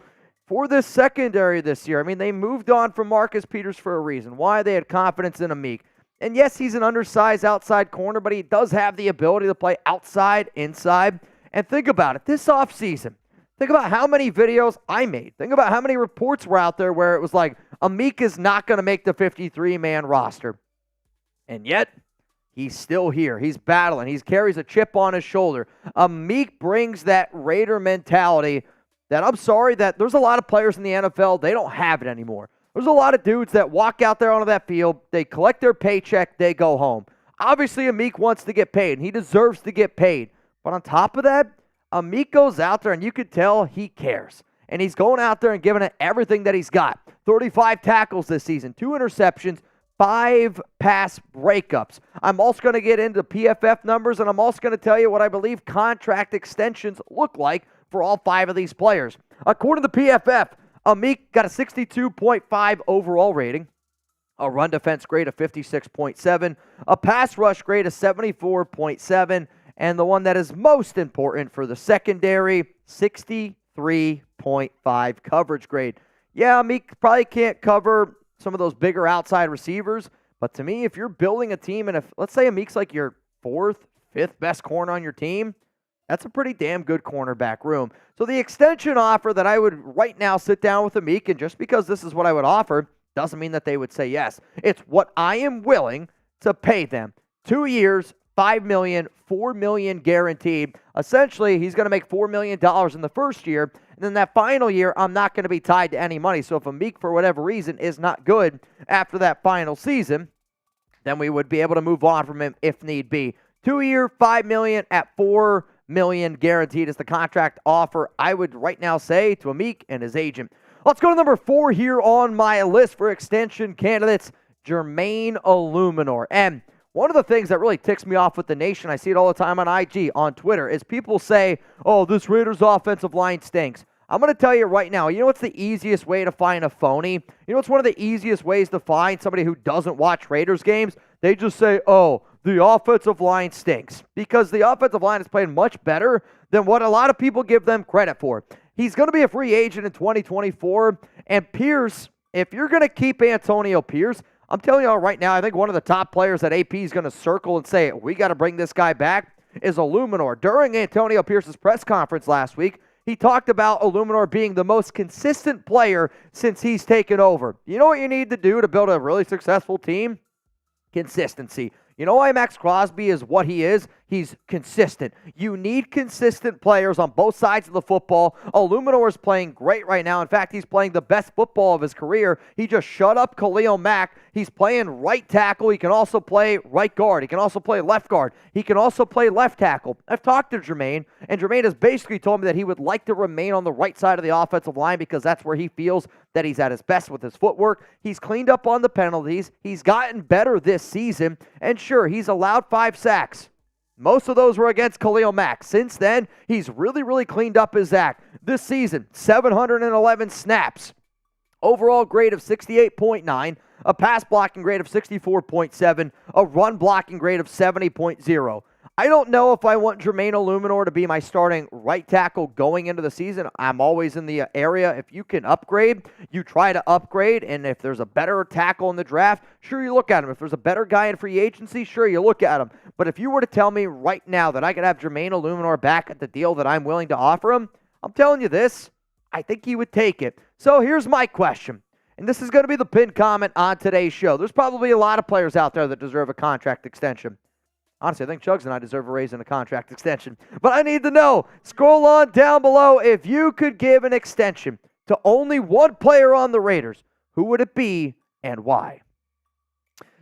for this secondary this year. I mean, they moved on from Marcus Peters for a reason. Why? They had confidence in Amik. And yes, he's an undersized outside corner, but he does have the ability to play outside, inside. And think about it. This offseason, think about how many videos I made. Think about how many reports were out there where it was like, Amik is not going to make the 53-man roster. And yet, he's still here. He's battling. He carries a chip on his shoulder. Amik brings that Raider mentality that I'm sorry that there's a lot of players in the NFL, they don't have it anymore. There's a lot of dudes that walk out there onto that field, they collect their paycheck, they go home. Obviously, Amik wants to get paid, and he deserves to get paid. But on top of that, Amik goes out there, and you could tell he cares. And he's going out there and giving it everything that he's got. 35 tackles this season, 2 interceptions, 5 pass breakups. I'm also going to get into PFF numbers, and I'm also going to tell you what I believe contract extensions look like for all 5 of these players. According to PFF, Amik got a 62.5 overall rating, a run defense grade of 56.7, a pass rush grade of 74.7, and the one that is most important for the secondary, 63.5 coverage grade. Yeah, Amik probably can't cover some of those bigger outside receivers, but to me, if you're building a team, and if let's say Amik's like your 4th, 5th best corner on your team, that's a pretty damn good cornerback room. So the extension offer that I would right now sit down with Amik, and just because this is what I would offer, doesn't mean that they would say yes. It's what I am willing to pay them. 2 years, $5 million, $4 million guaranteed. Essentially, he's going to make $4 million in the first year, and then that final year, I'm not going to be tied to any money. So if Amik, for whatever reason, is not good after that final season, then we would be able to move on from him if need be. 2-year, $5 million at $4 million guaranteed is the contract offer I would right now say to Amik and his agent. Let's go to number 4 here on my list for extension candidates, Jermaine Illuminor. And one of the things that really ticks me off with the nation, I see it all the time on IG, on Twitter, is people say, oh, this Raiders offensive line stinks. I'm going to tell you right now, you know what's the easiest way to find a phony? You know what's one of the easiest ways to find somebody who doesn't watch Raiders games? They just say, oh, the offensive line stinks. Because the offensive line is playing much better than what a lot of people give them credit for. He's going to be a free agent in 2024. And Pierce, if you're going to keep Antonio Pierce, I'm telling you all right now, I think one of the top players that AP is going to circle and say, we got to bring this guy back. is Illuminor. During Antonio Pierce's press conference last week, he talked about Illuminor being the most consistent player since he's taken over. You know what you need to do to build a really successful team? Consistency. You know why Max Crosby is what he is? He's consistent. You need consistent players on both sides of the football. Illuminor is playing great right now. In fact, he's playing the best football of his career. He just shut up Khalil Mack. He's playing right tackle. He can also play right guard. He can also play left guard. He can also play left tackle. I've talked to Jermaine, and Jermaine has basically told me that he would like to remain on the right side of the offensive line because that's where he feels that he's at his best with his footwork. He's cleaned up on the penalties. He's gotten better this season. And sure, he's allowed 5 sacks. Most of those were against Khalil Mack. Since then, he's really cleaned up his act. This season, 711 snaps. Overall grade of 68.9. A pass blocking grade of 64.7. A run blocking grade of 70.0. I don't know if I want Jermaine Illuminor to be my starting right tackle going into the season. I'm always in the area. If you can upgrade, you try to upgrade. And if there's a better tackle in the draft, sure, you look at him. If there's a better guy in free agency, sure, you look at him. But if you were to tell me right now that I could have Jermaine Illuminor back at the deal that I'm willing to offer him, I'm telling you this, I think he would take it. So here's my question. And this is going to be the pinned comment on today's show. There's probably a lot of players out there that deserve a contract extension. Honestly, I think Chugs and I deserve a raise and a contract extension. But I need to know, scroll on down below, if you could give an extension to only one player on the Raiders, who would it be and why?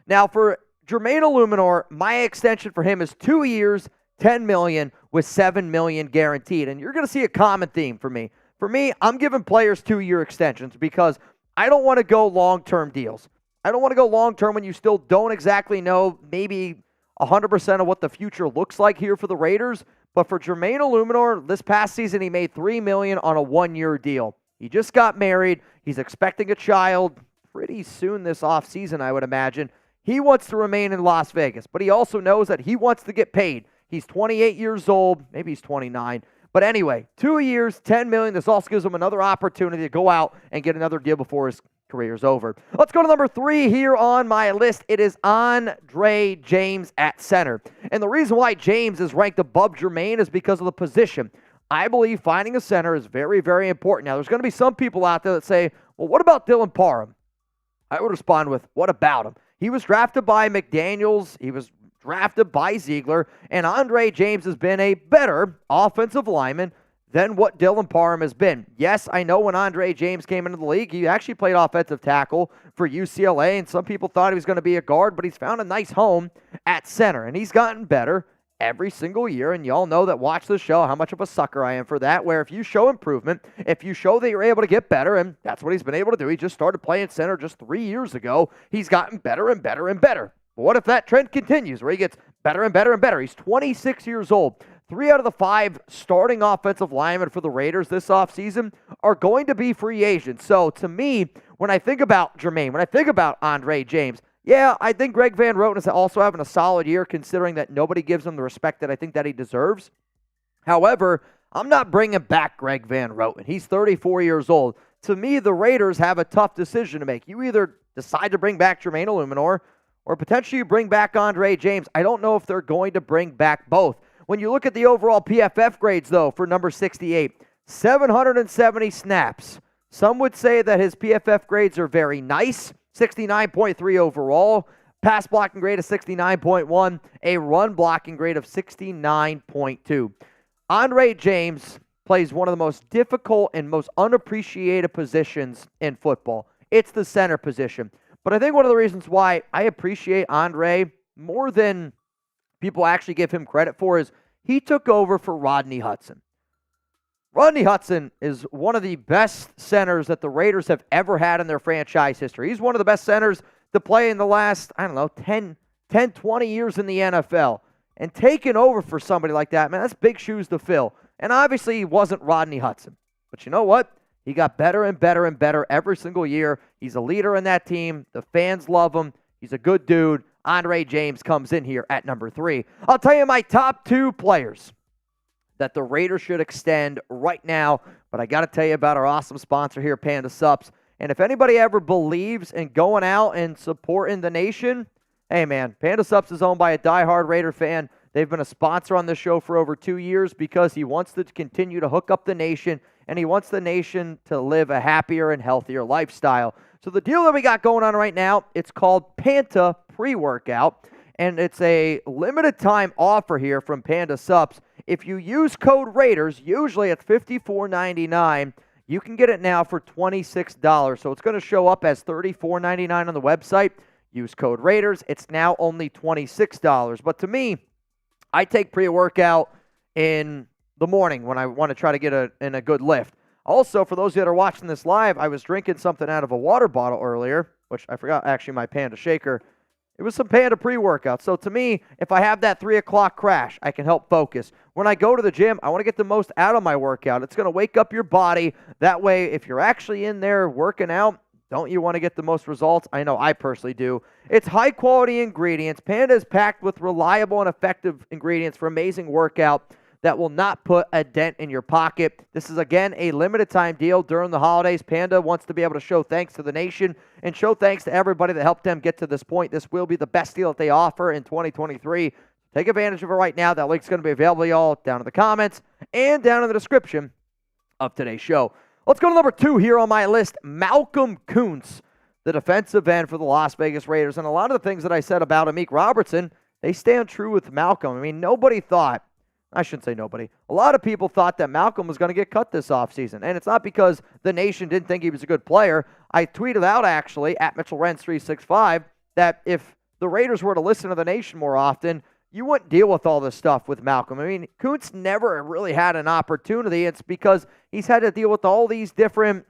Now, for Jermaine Illuminor, my extension for him is 2 years, $10 million with $7 million guaranteed. And you're going to see a common theme for me. For me, I'm giving players 2-year extensions because I don't want to go long-term deals. I don't want to go long-term when you still don't exactly know maybe 100% of what the future looks like here for the Raiders. But for Jermaine Illuminor, this past season, he made $3 million on a 1-year deal. He just got married. He's expecting a child pretty soon this offseason, I would imagine. He wants to remain in Las Vegas, but he also knows that he wants to get paid. He's 28 years old. Maybe he's 29. But anyway, 2 years, $10 million. This also gives him another opportunity to go out and get another deal before his career's over. Let's go to number 3 here on my list. It is Andre James at center. And the reason why James is ranked above Jermaine is because of the position. I believe finding a center is very important. Now, there's going to be some people out there that say, well, what about Dylan Parham? I would respond with, what about him? He was drafted by McDaniels. He was drafted by Ziegler. And Andre James has been a better offensive lineman than what Dylan Parham has been. Yes, I know when Andre James came into the league, he actually played offensive tackle for UCLA, and some people thought he was going to be a guard, but he's found a nice home at center, and he's gotten better every single year, and y'all know that watch the show how much of a sucker I am for that, where if you show improvement, if you show that you're able to get better, and that's what he's been able to do. He just started playing center just 3 years ago. He's gotten better and better and better. But what if that trend continues, where he gets better and better and better? He's 26 years old. 3 out of the 5 starting offensive linemen for the Raiders this offseason are going to be free agents. So to me, when I think about Jermaine, when I think about Andre James, yeah, I think Greg Van Roten is also having a solid year considering that nobody gives him the respect that I think that he deserves. However, I'm not bringing back Greg Van Roten. He's 34 years old. To me, the Raiders have a tough decision to make. You either decide to bring back Jermaine Illuminor or potentially you bring back Andre James. I don't know if they're going to bring back both. When you look at the overall PFF grades, though, for number 68, 770 snaps. Some would say that his PFF grades are very nice, 69.3 overall, pass blocking grade of 69.1, a run blocking grade of 69.2. Andre James plays one of the most difficult and most unappreciated positions in football. It's the center position. But I think one of the reasons why I appreciate Andre more than people actually give him credit for is he took over for Rodney Hudson. Rodney Hudson is one of the best centers that the Raiders have ever had in their franchise history. He's one of the best centers to play in the last, 10, 20 years in the NFL. And taking over for somebody like that, man, that's big shoes to fill. And obviously he wasn't Rodney Hudson. But you know what? He got better and better and better every single year. He's a leader in that team. The fans love him. He's a good dude. Andre James comes in here at number 3. I'll tell you my top 2 players that the Raiders should extend right now. But I got to tell you about our awesome sponsor here, Panda Supps. And if anybody ever believes in going out and supporting the nation, hey man, Panda Supps is owned by a diehard Raider fan. They've been a sponsor on this show for over 2 years because he wants to continue to hook up the nation, and he wants the nation to live a happier and healthier lifestyle. So the deal that we got going on right now, it's called Panda Pre-Workout, and it's a limited time offer here from Panda Supps. If you use code Raiders, usually it's $54.99. You can get it now for $26. So it's going to show up as $34.99 on the website. Use code Raiders. It's now only $26. But to me, I take pre-workout in the morning when I want to try to get in a good lift. Also, for those that are watching this live, I was drinking something out of a water bottle earlier, which I forgot actually my Panda shaker. It was some Panda pre-workout. So to me, if I have that 3 o'clock crash, I can help focus. When I go to the gym, I want to get the most out of my workout. It's going to wake up your body. That way, if you're actually in there working out, don't you want to get the most results? I know I personally do. It's high-quality ingredients. Panda is packed with reliable and effective ingredients for amazing workout that will not put a dent in your pocket. This is, again, a limited-time deal during the holidays. Panda wants to be able to show thanks to the nation and show thanks to everybody that helped them get to this point. This will be the best deal that they offer in 2023. Take advantage of it right now. That link's going to be available to y'all down in the comments and down in the description of today's show. Let's go to number 2 here on my list, Malcolm Koonce, the defensive end for the Las Vegas Raiders. And a lot of the things that I said about Amik Robertson, they stand true with Malcolm. I mean, nobody thought, I shouldn't say nobody, a lot of people thought that Malcolm was going to get cut this offseason. And it's not because the nation didn't think he was a good player. I tweeted out, actually, at Mitchell Renz 365, that if the Raiders were to listen to the nation more often, you wouldn't deal with all this stuff with Malcolm. I mean, Koonce never really had an opportunity. It's because he's had to deal with all these different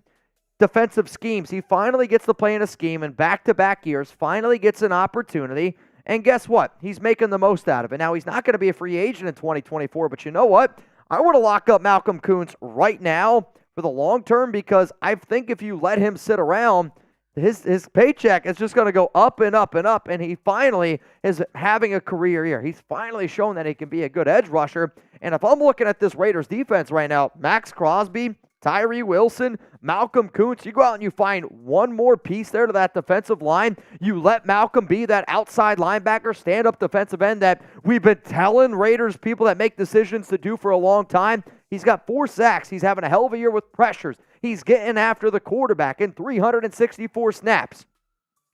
defensive schemes. He finally gets to play in a scheme in back-to-back years, finally gets an opportunity, and guess what? He's making the most out of it. Now, he's not going to be a free agent in 2024, but you know what? I want to lock up Malcolm Koonce right now for the long term because I think if you let him sit around, his paycheck is just going to go up and up and up, and he finally is having a career year. He's finally shown that he can be a good edge rusher, and if I'm looking at this Raiders defense right now, Max Crosby, Tyree Wilson, Malcolm Koonce, you go out and you find one more piece there to that defensive line. You let Malcolm be that outside linebacker, stand-up defensive end that we've been telling Raiders people that make decisions to do for a long time. He's got 4 sacks. He's having a hell of a year with pressures. He's getting after the quarterback in 364 snaps.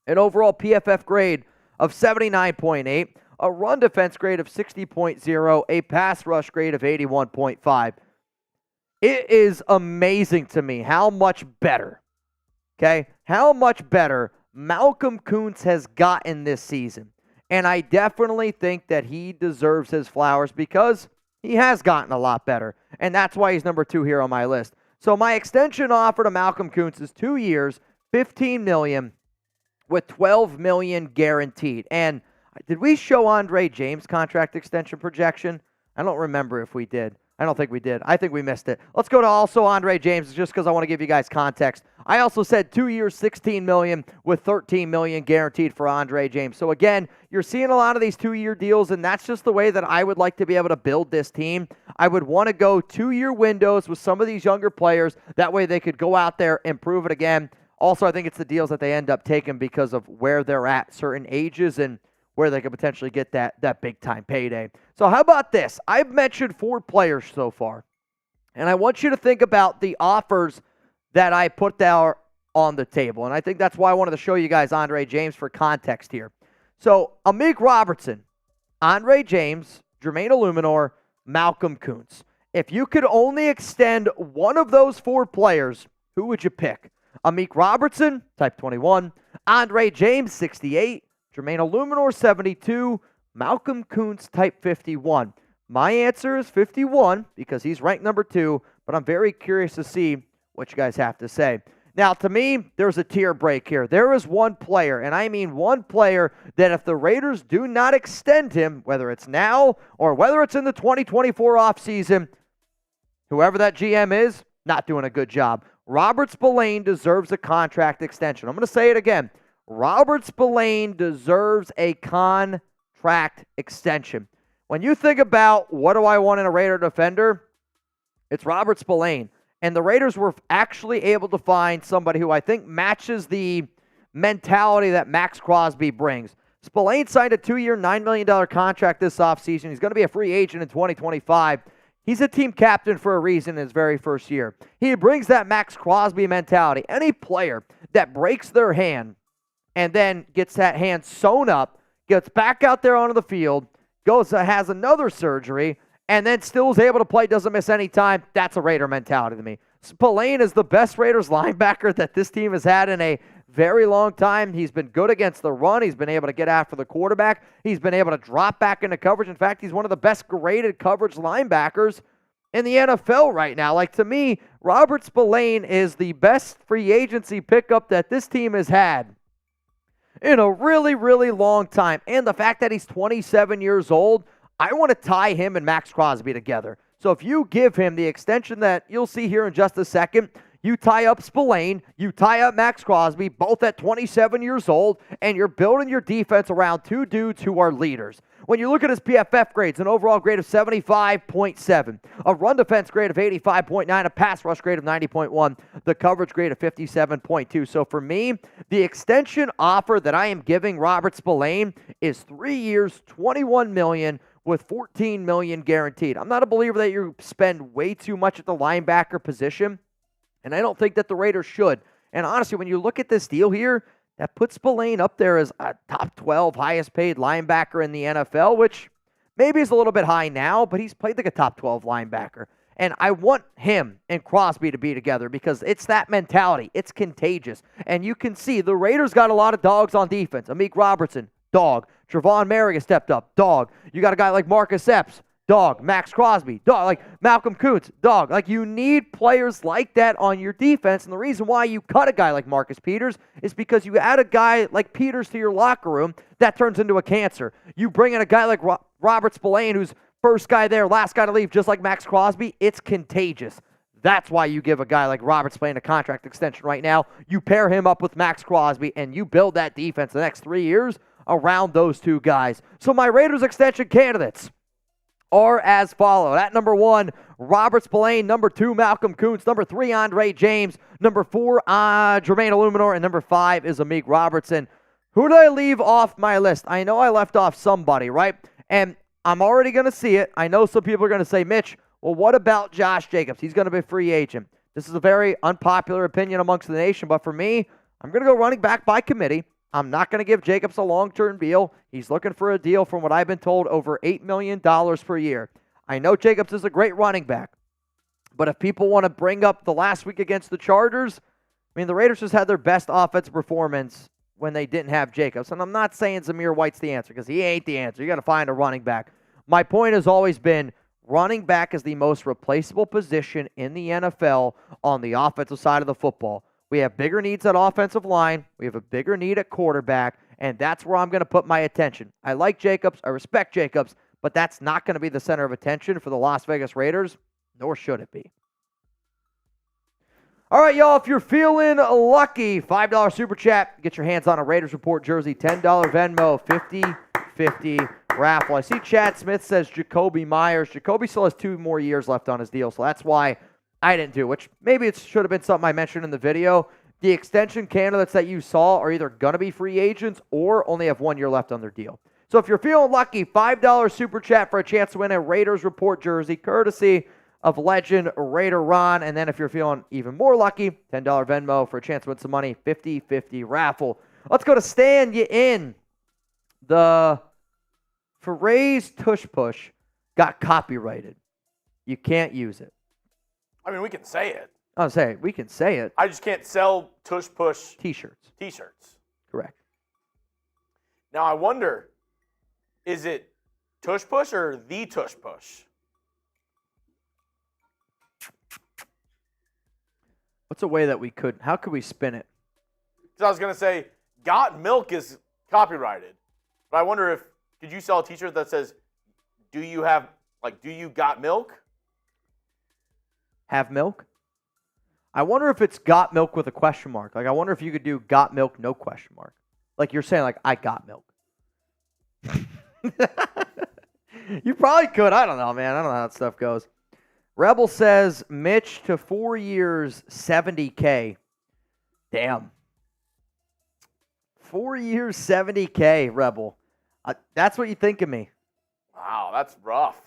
An overall PFF grade of 79.8, a run defense grade of 60.0, a pass rush grade of 81.5. It is amazing to me how much better, how much better Malcolm Koonce has gotten this season. And I definitely think that he deserves his flowers because he has gotten a lot better. And that's why he's number 2 here on my list. So my extension offer to Malcolm Koonce is 2 years, $15 million, with $12 million guaranteed. And did we show Andre James' contract extension projection? I don't remember if we did. I don't think we did. I think we missed it. Let's go to also Andre James just because I want to give you guys context. I also said 2 years, $16 million with $13 million guaranteed for Andre James. So again, you're seeing a lot of these 2-year deals, and that's just the way that I would like to be able to build this team. I would want to go 2-year windows with some of these younger players. That way they could go out there and prove it again. Also, I think it's the deals that they end up taking because of where they're at certain ages and where they could potentially get that big-time payday. So how about this? I've mentioned 4 players so far, and I want you to think about the offers that I put there on the table, and I think that's why I wanted to show you guys Andre James for context here. So Amik Robertson, Andre James, Jermaine Illuminor, Malcolm Koonce. If you could only extend one of those 4 players, who would you pick? Amik Robertson, type 21, Andre James, 68, Jermaine Illuminor, 72, Malcolm Koonce, type 51. My answer is 51 because he's ranked number 2, but I'm very curious to see what you guys have to say. Now, to me, there's a tier break here. There is one player, and I mean one player, that if the Raiders do not extend him, whether it's now or whether it's in the 2024 offseason, whoever that GM is, not doing a good job. Robert Spillane deserves a contract extension. I'm going to say it again. Robert Spillane deserves a contract extension. When you think about what do I want in a Raider defender, it's Robert Spillane. And the Raiders were actually able to find somebody who I think matches the mentality that Max Crosby brings. Spillane signed a 2-year, $9 million contract this offseason. He's going to be a free agent in 2025. He's a team captain for a reason in his very first year. He brings that Max Crosby mentality. Any player that breaks their hand and then gets that hand sewn up, gets back out there onto the field, has another surgery, and then still is able to play, doesn't miss any time, that's a Raider mentality to me. Spillane is the best Raiders linebacker that this team has had in a very long time. He's been good against the run. He's been able to get after the quarterback. He's been able to drop back into coverage. In fact, he's one of the best graded coverage linebackers in the NFL right now. Like, to me, Robert Spillane is the best free agency pickup that this team has had in a really, really long time. And the fact that he's 27 years old, I want to tie him and Max Crosby together. So if you give him the extension that you'll see here in just a second, you tie up Spillane, you tie up Max Crosby, both at 27 years old, and you're building your defense around two dudes who are leaders. When you look at his PFF grades, an overall grade of 75.7, a run defense grade of 85.9, a pass rush grade of 90.1, the coverage grade of 57.2. So for me, the extension offer that I am giving Robert Spillane is 3 years, $21 million, with $14 million guaranteed. I'm not a believer that you spend way too much at the linebacker position, and I don't think that the Raiders should. And honestly, when you look at this deal here, that puts Spillane up there as a top 12 highest paid linebacker in the NFL, which maybe is a little bit high now, but he's played like a top 12 linebacker. And I want him and Crosby to be together because it's that mentality. It's contagious. And you can see the Raiders got a lot of dogs on defense. Amik Robertson, dog. Trevon Merrick has stepped up, dog. You got a guy like Marcus Epps, dog. Max Crosby, dog. Like Malcolm Kuntz, dog. Like, you need players like that on your defense. And the reason why you cut a guy like Marcus Peters is because you add a guy like Peters to your locker room, that turns into a cancer. You bring in a guy like Robert Spillane, who's first guy there, last guy to leave, just like Max Crosby. It's contagious. That's why you give a guy like Robert Spillane a contract extension right now. You pair him up with Max Crosby, and you build that defense the next 3 years around those two guys. So my Raiders extension candidates are as follow. At number 1, Robert Spillane. Number 2, Malcolm Kuntz. Number 3, Andre James. Number 4, Jermaine Illuminor. And number 5 is Amik Robertson. Who did I leave off my list? I know I left off somebody, right? And I'm already going to see it. I know some people are going to say, Mitch, well, what about Josh Jacobs? He's going to be a free agent. This is a very unpopular opinion amongst the nation, but for me, I'm going to go running back by committee. I'm not going to give Jacobs a long-term deal. He's looking for a deal, from what I've been told, over $8 million per year. I know Jacobs is a great running back, but if people want to bring up the last week against the Chargers, I mean, the Raiders just had their best offensive performance when they didn't have Jacobs. And I'm not saying Zamir White's the answer, because he ain't the answer. You got to find a running back. My point has always been running back is the most replaceable position in the NFL on the offensive side of the football. We have bigger needs at offensive line. We have a bigger need at quarterback, and that's where I'm going to put my attention. I like Jacobs. I respect Jacobs, but that's not going to be the center of attention for the Las Vegas Raiders, nor should it be. All right, y'all, if you're feeling lucky, $5 Super Chat, get your hands on a Raiders Report jersey, $10 Venmo, 50-50 raffle. I see Chad Smith says Jacoby Myers. Jacoby still has 2 more years left on his deal, so that's why I didn't do, which maybe it should have been something I mentioned in the video. The extension candidates that you saw are either going to be free agents or only have 1 year left on their deal. So if you're feeling lucky, $5 Super Chat for a chance to win a Raiders Report jersey, courtesy of legend Raider Ron. And then if you're feeling even more lucky, $10 Venmo for a chance to win some money, 50-50 raffle. Let's go to Stan. You in. The phrase tush push got copyrighted. You can't use it. I mean, we can say it. I'll say we can say it. I just can't sell tush push T-shirts. T-shirts. Correct. Now I wonder, is it tush push or the tush push? What's a way that we could? How could we spin it? Because I was gonna say, got milk is copyrighted, but I wonder if could you sell a T-shirt that says, "Do you got milk?" Have milk? I wonder if it's got milk with a question mark. Like, I wonder if you could do got milk, no question mark. Like, you're saying, like, I got milk. You probably could. I don't know, man. I don't know how that stuff goes. Rebel says, Mitch to 4 years, $70K. Damn. 4 years, $70K, Rebel. That's what you think of me. Wow, that's rough.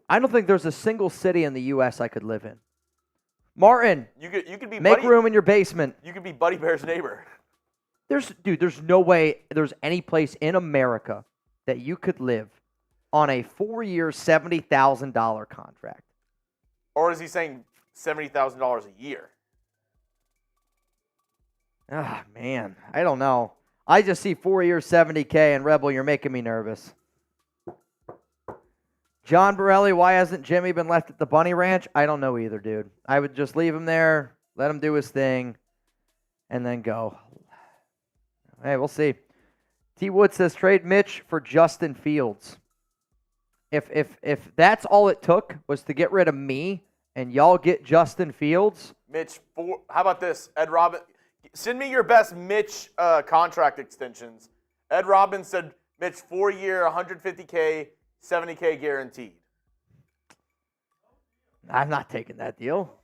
I don't think there's a single city in the U.S. I could live in. Martin, You could be make room in your basement. You could be Buddy Bear's neighbor. There's no way there's any place in America that you could live on a 4-year, $70,000 contract. Or is he saying $70,000 a year? Ah, man, I don't know. I just see 4 years, $70K, and Rebel, you're making me nervous. John Borelli, why hasn't Jimmy been left at the Bunny Ranch? I don't know either, dude. I would just leave him there, let him do his thing, and then go. Hey, we'll see. T. Wood says, trade Mitch for Justin Fields. If that's all it took was to get rid of me and y'all get Justin Fields. Mitch, how about this? Ed Robbins, send me your best Mitch contract extensions. Ed Robbins said, Mitch, 4-year, $150K, $70K guaranteed. I'm not taking that deal.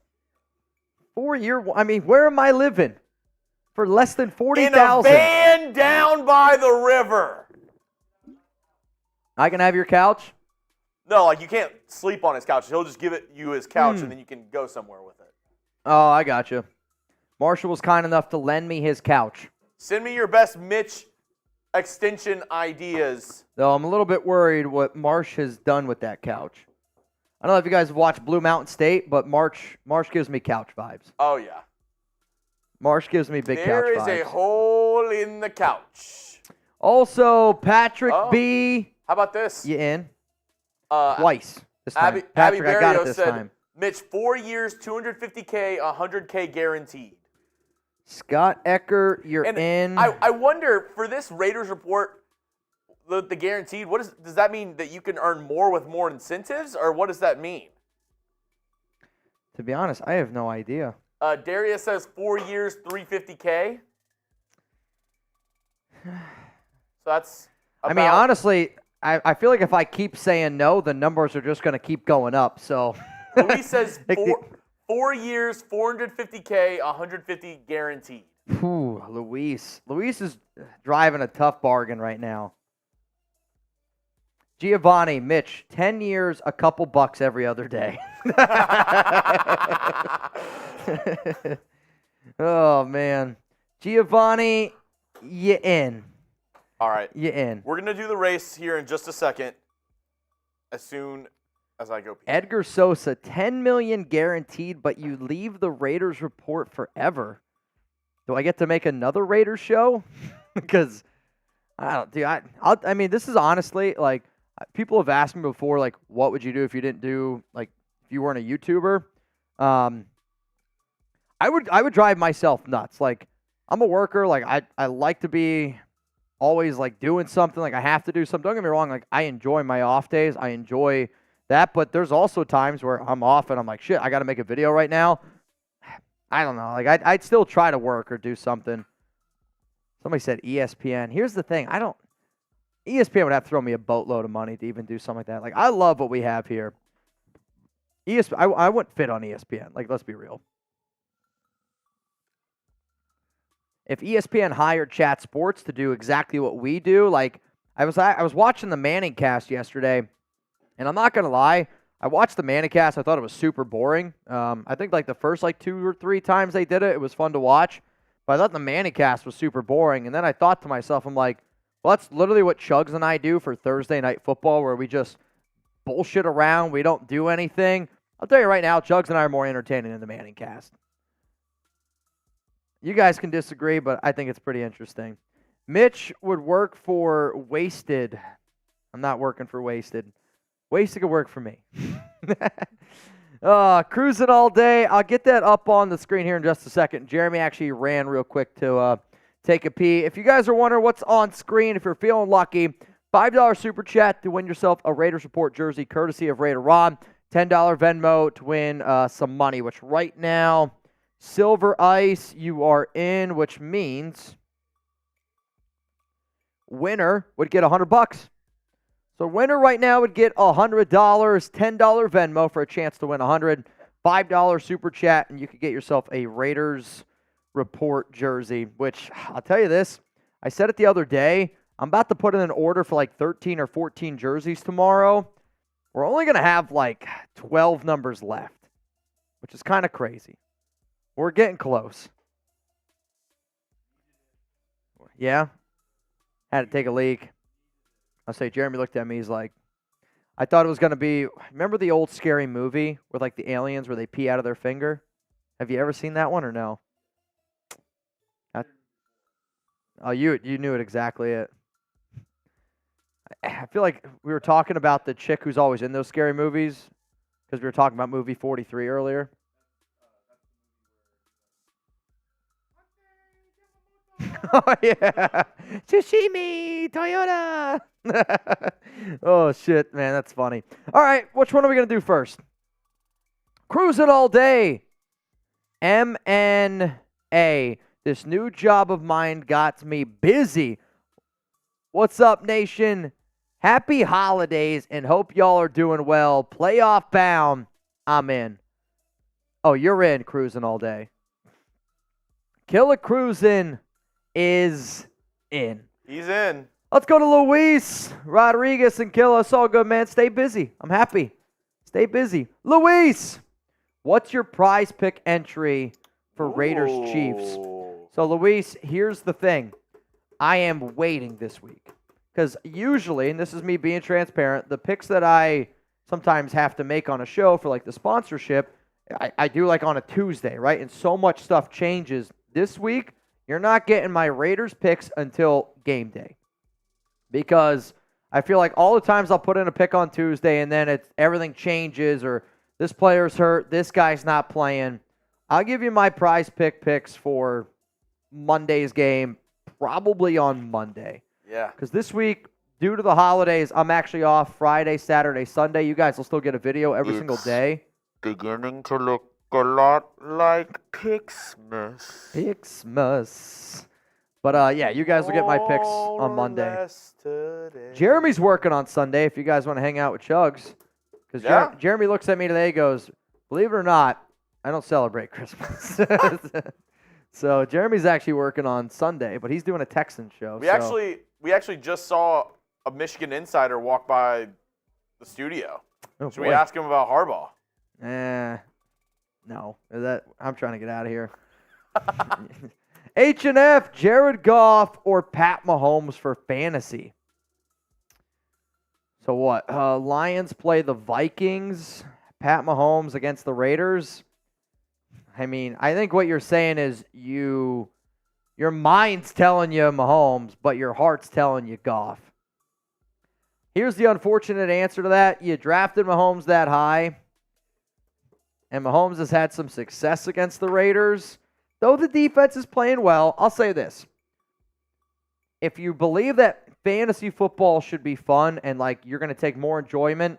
4-year, I mean, where am I living? For less than $40,000. In a van down by the river. I can have your couch? No, like you can't sleep on his couch. He'll just give you his couch, and then you can go somewhere with it. Oh, I got you. Marshall was kind enough to lend me his couch. Send me your best Mitch extension ideas. Though I'm a little bit worried what Marsh has done with that couch. I don't know if you guys have watched Blue Mountain State, but Marsh gives me couch vibes. Oh, yeah. Marsh gives me big couch vibes. There is a hole in the couch. Also, Patrick B. How about this? You in? Twice this time. Patrick, I got it this time. Mitch, 4 years, $250K, $100K guaranteed. Scott Ecker, you're in. I wonder, for this Raiders report, the guaranteed, does that mean that you can earn more with more incentives, or what does that mean? To be honest, I have no idea. Darius says 4 years, $350K. So that's about, I mean, honestly, I feel like if I keep saying no, the numbers are just going to keep going up. So Luis says 4 years, $450K, $150 guaranteed. Ooh, Luis is driving a tough bargain right now. Giovanni, Mitch, 10 years, a couple bucks every other day. Oh, man. Giovanni, you in. All right. You in. We're going to do the race here in just a second as soon as I go pee. Edgar Sosa, $10 million guaranteed, but you leave the Raiders report forever. Do I get to make another Raiders show? Because I mean, this is honestly, like, people have asked me before, like, what would you do if you didn't do, like, if you weren't a YouTuber? I would drive myself nuts. Like, I'm a worker. Like, I like to be always, like, doing something. Like, I have to do something. Don't get me wrong. Like, I enjoy my off days. I enjoy that. But there's also times where I'm off and I'm like, shit, I got to make a video right now. I don't know. Like, I'd still try to work or do something. Somebody said ESPN. Here's the thing. ESPN would have to throw me a boatload of money to even do something like that. Like, I love what we have here. I wouldn't fit on ESPN. Like, let's be real. If ESPN hired Chat Sports to do exactly what we do, like, I was watching the Manning cast yesterday, and I'm not going to lie, I watched the Manning cast. I thought it was super boring. I think, like, the first, like, 2 or 3 times they did it, it was fun to watch. But I thought the Manning cast was super boring. And then I thought to myself, I'm like, well, that's literally what Chugs and I do for Thursday Night Football, where we just bullshit around. We don't do anything. I'll tell you right now, Chugs and I are more entertaining than the Manning cast. You guys can disagree, but I think it's pretty interesting. Mitch would work for Wasted. I'm not working for Wasted. Wasted could work for me. Cruising all day. I'll get that up on the screen here in just a second. Jeremy actually ran real quick to take a pee. If you guys are wondering what's on screen, if you're feeling lucky, $5 super chat to win yourself a Raiders Report jersey courtesy of Raider Ron. $10 Venmo to win some money, which right now, Silver Ice, you are in, which means winner would get $100. So winner right now would get $100, $10 Venmo for a chance to win $100, $5 super chat, and you could get yourself a Raiders Report jersey, which I'll tell you this, I said it the other day, I'm about to put in an order for like 13 or 14 jerseys tomorrow. We're only going to have like 12 numbers left, which is kind of crazy. We're getting close. Yeah? Had to take a leak. I'll say Jeremy looked at me, he's like, I thought it was going to be, remember the old scary movie with like the aliens where they pee out of their finger? Have you ever seen that one or no? Oh, you knew it exactly. I feel like we were talking about the chick who's always in those scary movies because we were talking about movie 43 earlier. Oh, yeah. Tsushimi, Toyota. Oh, shit, man. That's funny. All right. Which one are we going to do first? Cruising all day. MNA. This new job of mine got me busy. What's up, nation? Happy holidays and hope y'all are doing well. Playoff bound. I'm in. Oh, you're in cruising all day. Killer Cruising is in. He's in. Let's go to Luis Rodriguez and Killer. It's all good, man. Stay busy. I'm happy. Stay busy. Luis, what's your prize pick entry for Raiders Chiefs? So, Luis, here's the thing. I am waiting this week because usually, and this is me being transparent, the picks that I sometimes have to make on a show for like the sponsorship, I do like on a Tuesday, right? And so much stuff changes. This week, you're not getting my Raiders picks until game day because I feel like all the times I'll put in a pick on Tuesday and then everything changes or this player's hurt, this guy's not playing. I'll give you my prize picks for Monday's game, probably on Monday. Yeah. Because this week, due to the holidays, I'm actually off Friday, Saturday, Sunday. You guys will still get a video every single day. Beginning to look a lot like Pixmas. Pixmas. But, yeah, you guys will get my picks on Monday. Jeremy's working on Sunday if you guys want to hang out with Chugs. Because Jeremy looks at me today and goes, believe it or not, I don't celebrate Christmas. So Jeremy's actually working on Sunday, but he's doing a Texan show. We actually just saw a Michigan insider walk by the studio. Oh, Should we ask him about Harbaugh? No. I'm trying to get out of here. H&F, Jared Goff or Pat Mahomes for fantasy. So what? Lions play the Vikings. Pat Mahomes against the Raiders. I mean, I think what you're saying is your mind's telling you Mahomes, but your heart's telling you Goff. Here's the unfortunate answer to that. You drafted Mahomes that high, and Mahomes has had some success against the Raiders. Though the defense is playing well, I'll say this. If you believe that fantasy football should be fun and like you're going to take more enjoyment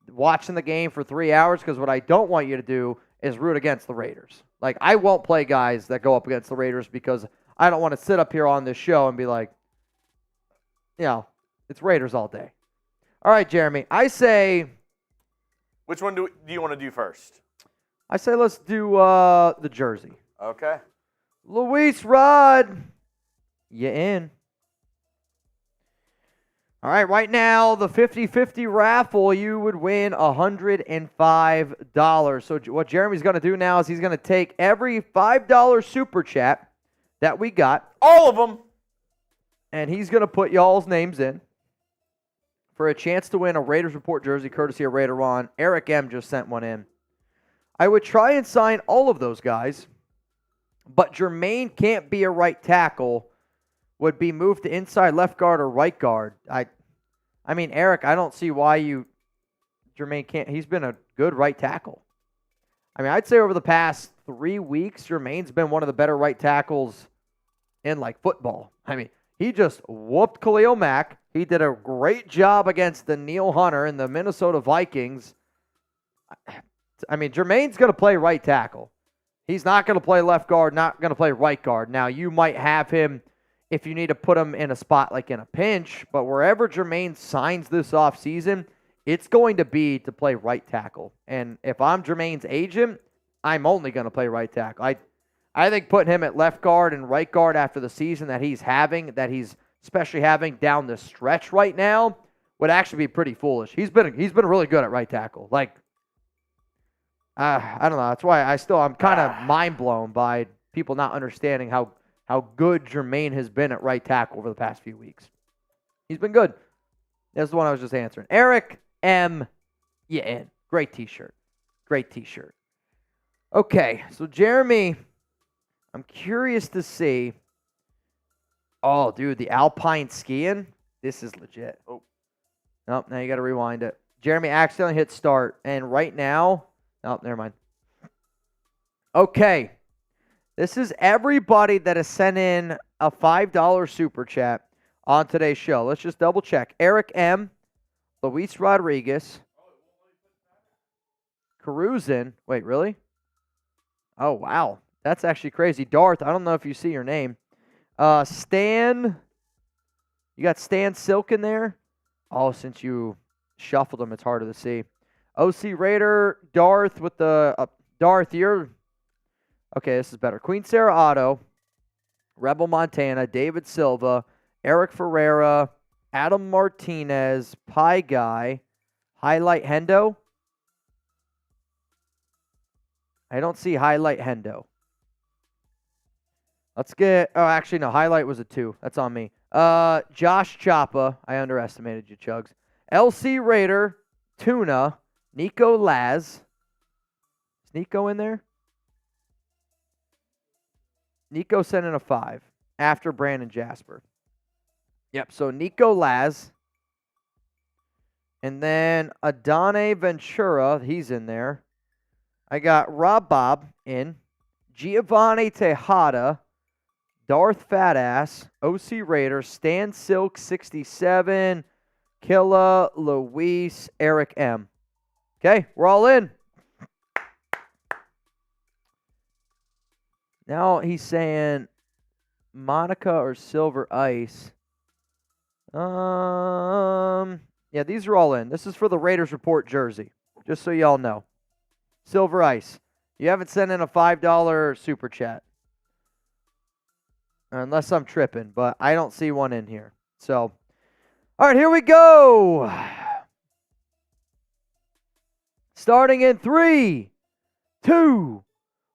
watching the game for 3 hours, because what I don't want you to do is root against the Raiders. Like, I won't play guys that go up against the Raiders because I don't want to sit up here on this show and be like, it's Raiders all day. All right, Jeremy, I say... Which one do you want to do first? I say let's do the jersey. Okay. Luis Rod, you in. All right now, the 50-50 raffle, you would win $105. So what Jeremy's going to do now is he's going to take every $5 super chat that we got. All of them. And he's going to put y'all's names in for a chance to win a Raiders Report jersey courtesy of Raider Ron. Eric M. just sent one in. I would try and sign all of those guys, but Jermaine can't be a right tackle. Would be moved to inside left guard or right guard. I mean, Eric, I don't see why Jermaine can't. He's been a good right tackle. I mean, I'd say over the past 3 weeks, Jermaine's been one of the better right tackles in, like, football. I mean, he just whooped Khalil Mack. He did a great job against the Neil Hunter and the Minnesota Vikings. I mean, Jermaine's going to play right tackle. He's not going to play left guard, not going to play right guard. Now, you might have him if you need to put him in a spot like in a pinch, but wherever Jermaine signs this offseason, it's going to be to play right tackle. And if I'm Jermaine's agent, I'm only going to play right tackle. I think putting him at left guard and right guard after the season that he's especially having down the stretch right now, would actually be pretty foolish. He's been really good at right tackle. Like, I don't know. That's why I'm kind of mind blown by people not understanding how good Jermaine has been at right tackle over the past few weeks. He's been good. That's the one I was just answering. Eric M. Yeah, great T-shirt. Great T-shirt. Okay, so Jeremy, I'm curious to see. Oh, dude, the alpine skiing. This is legit. Oh, nope. Now you got to rewind it. Jeremy accidentally hit start, and right now, oh, never mind. Okay, this is everybody that has sent in a $5 super chat on today's show. Let's just double check. Eric M., Luis Rodriguez, Carusin. Wait, really? Oh, wow. That's actually crazy. Darth, I don't know if you see your name. Stan. You got Stan Silk in there? Oh, since you shuffled them, it's harder to see. OC Raider, Darth with the... Darth, you're... Okay, this is better. Queen Sarah Otto, Rebel Montana, David Silva, Eric Ferreira, Adam Martinez, Pie Guy, Highlight Hendo. I don't see Highlight Hendo. Let's get... Oh, actually, no. Highlight was a 2. That's on me. Josh Choppa. I underestimated you, Chugs. LC Raider, Tuna, Nico Laz. Is Nico in there? Nico sent in a 5 after Brandon Jasper. Yep, so Nico Laz. And then Adane Ventura, he's in there. I got Rob Bob in. Giovanni Tejada. Darth Fatass. OC Raider. Stan Silk 67. Killa Luis. Eric M. Okay, we're all in. Now he's saying Monica or Silver Ice. Yeah, these are all in. This is for the Raiders Report jersey, just so y'all know. Silver Ice. You haven't sent in a $5 super chat. Unless I'm tripping, but I don't see one in here. So, all right, here we go. Starting in 3, 2,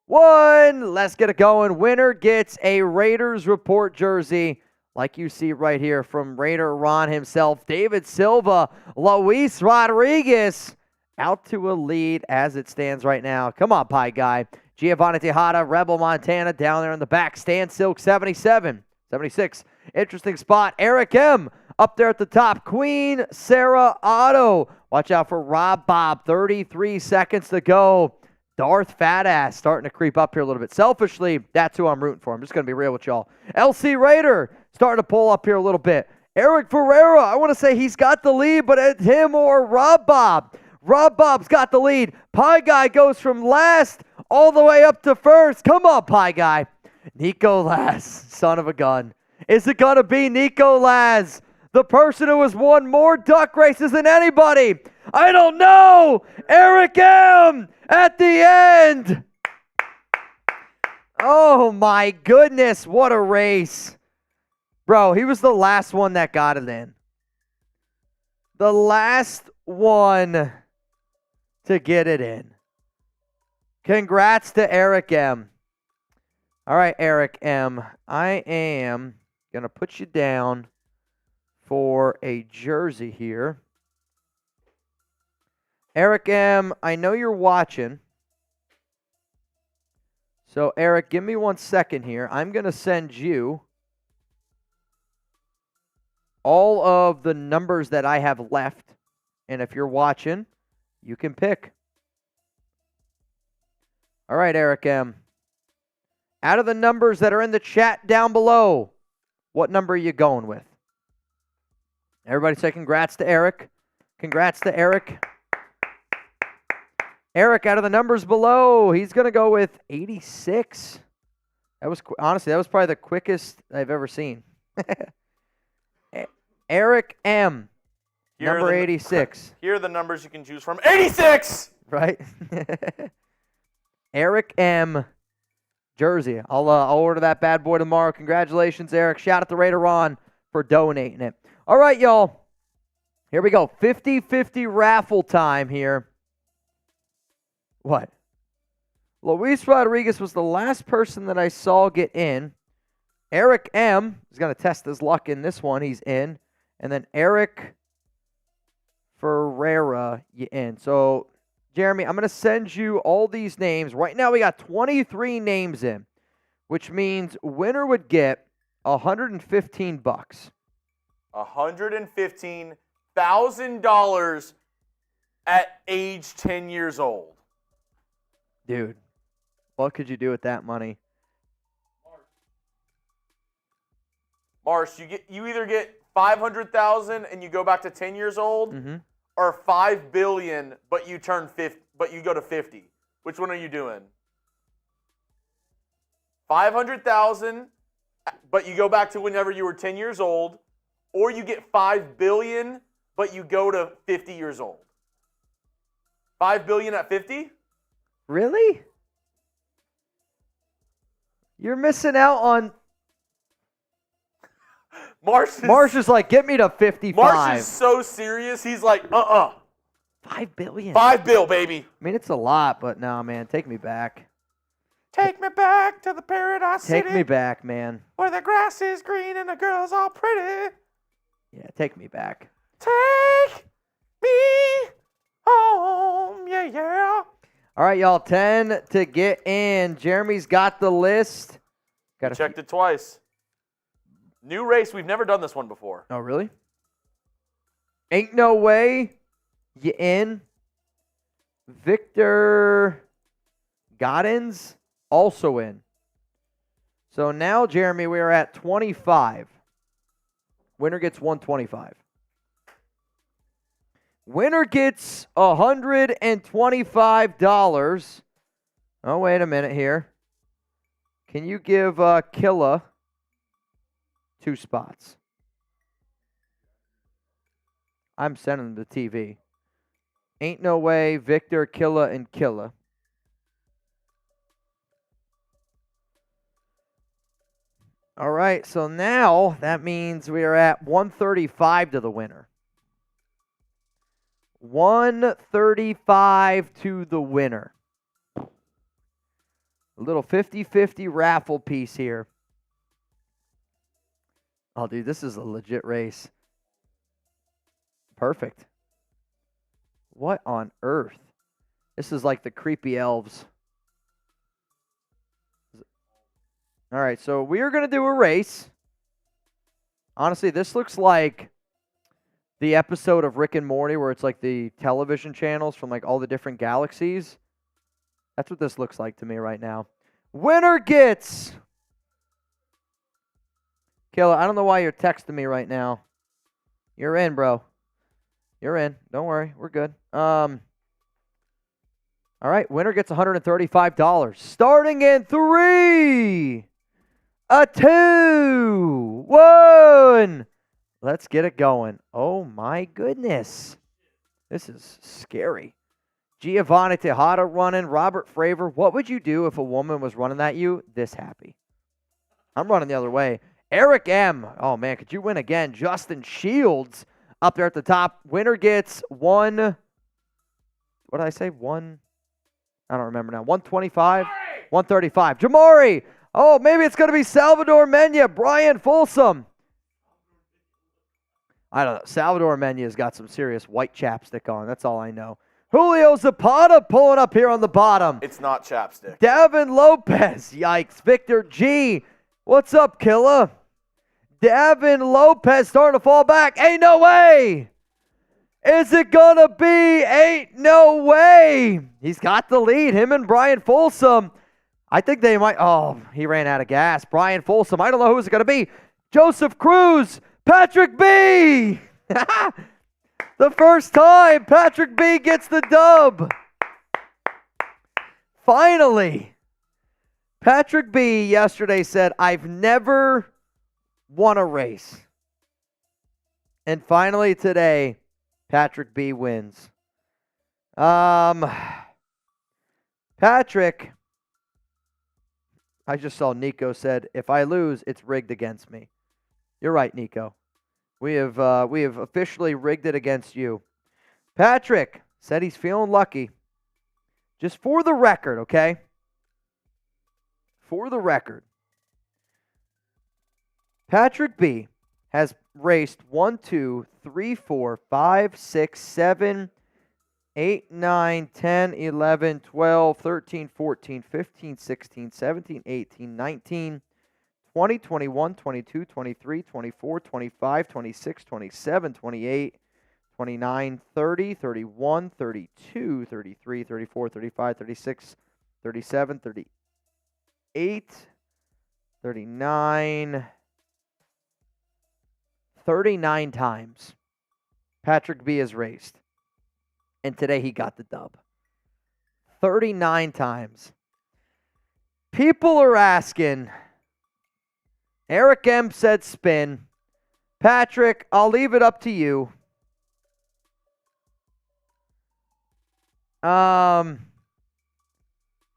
1. Let's get it going. Winner gets a Raiders Report jersey, like you see right here from Raider Ron himself, David Silva, Luis Rodriguez, out to a lead as it stands right now. Come on, Pie Guy. Giovanni Tejada, Rebel Montana, down there in the back. Stan Silk, 77, 76. Interesting spot. Eric M. up there at the top. Queen Sarah Otto. Watch out for Rob Bob. 33 seconds to go. Darth Fatass starting to creep up here a little bit. Selfishly, that's who I'm rooting for. I'm just going to be real with y'all. LC Raider starting to pull up here a little bit. Eric Ferreira, I want to say he's got the lead, but it's him or Rob Bob. Rob Bob's got the lead. Pie Guy goes from last all the way up to first. Come on, Pie Guy. Nico Laz, son of a gun. Is it going to be Nico Laz, the person who has won more duck races than anybody? I don't know. Eric M. at the end. Oh, my goodness. What a race. Bro, he was the last one that got it in. The last one to get it in. Congrats to Eric M. All right, Eric M. I am going to put you down for a jersey here. Eric M., I know you're watching. So, Eric, give me 1 second here. I'm going to send you all of the numbers that I have left. And if you're watching, you can pick. All right, Eric M. Out of the numbers that are in the chat down below, what number are you going with? Everybody say congrats to Eric. Congrats to Eric. Eric, out of the numbers below, he's going to go with 86. Honestly, that was probably the quickest I've ever seen. Eric M. Number 86. Here are the numbers you can choose from. 86! Right? Eric M. jersey. I'll order that bad boy tomorrow. Congratulations, Eric. Shout out to Raider Ron for donating it. All right, y'all. Here we go. 50-50 raffle time here. What? Luis Rodriguez was the last person that I saw get in. Eric M. is going to test his luck in this one. He's in. And then Eric Ferreira, you in. So, Jeremy, I'm going to send you all these names. Right now, we got 23 names in, which means winner would get $115. $115,000 at age 10 years old. Dude, what could you do with that money? Marsh, you either get $500,000 and you go back to 10 years old, or $5 billion but you turn 50, but you go to 50. Which one are you doing? $500,000 but you go back to whenever you were 10 years old, or you get $5 billion but you go to 50 years old. $5 billion at 50? Really? You're missing out on... Marsh is like, get me to 55. Marsh is so serious. He's like, $5 billion. $5 billion, baby. I mean, it's a lot, but no, man, take me back. Take me back to the paradise city. Take me back, man. Where the grass is green and the girls all pretty. Yeah, take me back. Take me home, yeah. All right, y'all, 10 to get in. Jeremy's got the list. Checked it twice. New race. We've never done this one before. Oh, really? Ain't no way you in. Victor Goddins also in. So now, Jeremy, we are at 25. Winner gets $125. Winner gets $125. Oh, wait a minute here. Can you give Killa 2 spots? I'm sending them to TV. Ain't no way, Victor, Killa, and Killa. All right, so now that means we are at 135 to the winner. 135 to the winner. A little 50-50 raffle piece here. Oh, dude, this is a legit race. Perfect. What on earth? This is like the creepy elves. All right, so we are going to do a race. Honestly, this looks like the episode of Rick and Morty where it's like the television channels from like all the different galaxies. That's what this looks like to me right now. Winner gets... Killer, I don't know why you're texting me right now. You're in, bro. You're in. Don't worry. We're good. All right, winner gets $135. Starting in 3, 2, 1. Let's get it going. Oh, my goodness. This is scary. Giovanni Tejada running. Robert Fravor. What would you do if a woman was running at you this happy? I'm running the other way. Eric M. Oh, man, could you win again? Justin Shields up there at the top. Winner gets one. What did I say? One. I don't remember now. 125? 135. Jamari. Oh, maybe it's going to be Salvador Mena. Brian Folsom. I don't know. Salvador Mena's got some serious white chapstick on. That's all I know. Julio Zapata pulling up here on the bottom. It's not chapstick. Davin Lopez. Yikes. Victor G. What's up, Killa? Davin Lopez starting to fall back. Ain't no way. Is it going to be? Ain't no way. He's got the lead. Him and Brian Folsom. I think they might. Oh, he ran out of gas. Brian Folsom. I don't know who's it going to be. Joseph Cruz. Patrick B. The first time Patrick B gets the dub. Finally. Patrick B yesterday said, I've never won a race. And finally today, Patrick B wins. Patrick, I just saw Nico said, if I lose, it's rigged against me. You're right, Nico. We have officially rigged it against you. Patrick said he's feeling lucky. Just for the record, okay? For the record. Patrick B has raced 1, 2, 3, 4, 5, 6, 7, 8, 9, 10, 11, 12, 13, 14, 15, 16, 17, 18, 19, 20, 21, 22, 23, 24, 25, 26, 27, 28, 29, 30, 31, 32, 33, 34, 35, 36, 37, 38, 39, 39 times Patrick B has raced. And today he got the dub. 39 times. People are asking. Eric M said spin. Patrick, I'll leave it up to you.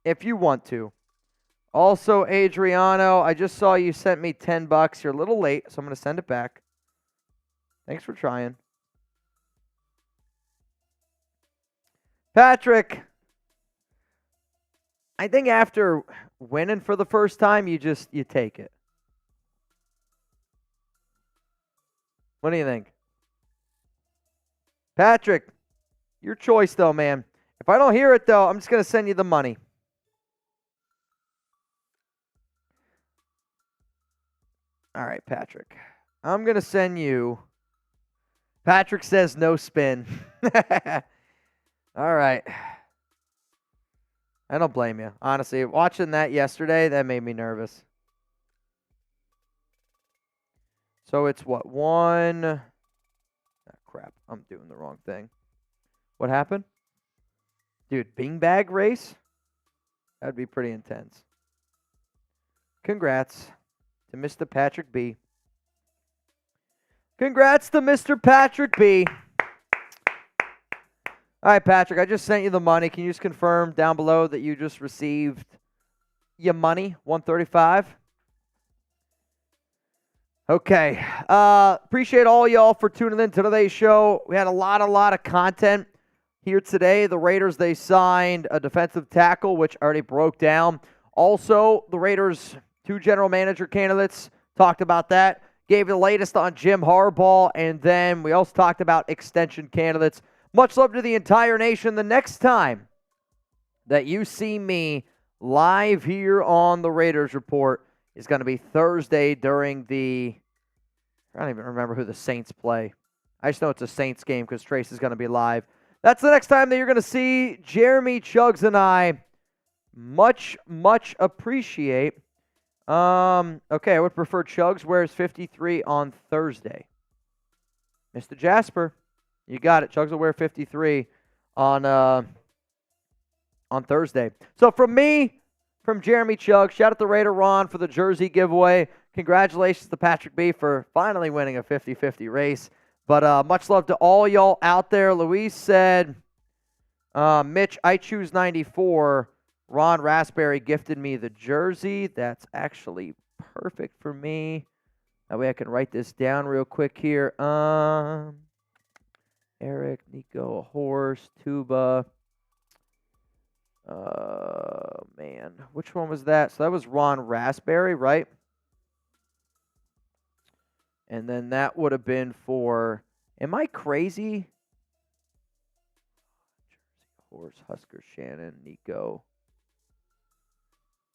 If you want to. Also, Adriano, I just saw you sent me $10. You're a little late, so I'm going to send it back. Thanks for trying. Patrick, I think after winning for the first time, you take it. What do you think? Patrick, your choice though, man. If I don't hear it though, I'm just going to send you the money. All right, Patrick. I'm going to send you. Patrick says no spin. All right. I don't blame you. Honestly, watching that yesterday, that made me nervous. So it's what? One. Ah, crap. I'm doing the wrong thing. What happened? Dude, Bing Bag race? That'd be pretty intense. Congrats to Mr. Patrick B. Congrats to Mr. Patrick B. All right, Patrick, I just sent you the money. Can you just confirm down below that you just received your money, $135? Okay. Appreciate all y'all for tuning in to today's show. We had a lot of content here today. The Raiders, they signed a defensive tackle, which already broke down. Also, the Raiders' 2 general manager candidates, talked about that. Gave you the latest on Jim Harbaugh, and then we also talked about extension candidates. Much love to the entire nation. The next time that you see me live here on the Raiders Report is going to be Thursday during I don't even remember who the Saints play. I just know it's a Saints game because Trace is going to be live. That's the next time that you're going to see Jeremy, Chugs, and I. Much appreciate. Okay, I would prefer Chugs wears 53 on Thursday. Mr. Jasper. You got it. Chugs will wear 53 on Thursday. So from me, from Jeremy Chugs, shout out to Raider Ron for the jersey giveaway. Congratulations to Patrick B for finally winning a 50-50 race. But much love to all y'all out there. Luis said, Mitch, I choose 94. Ron Raspberry gifted me the jersey. That's actually perfect for me. That way I can write this down real quick here. Eric, Nico, a horse, tuba. Man, which one was that? So that was Ron Raspberry, right? And then that would have been for, am I crazy? Horse, Husker, Shannon, Nico.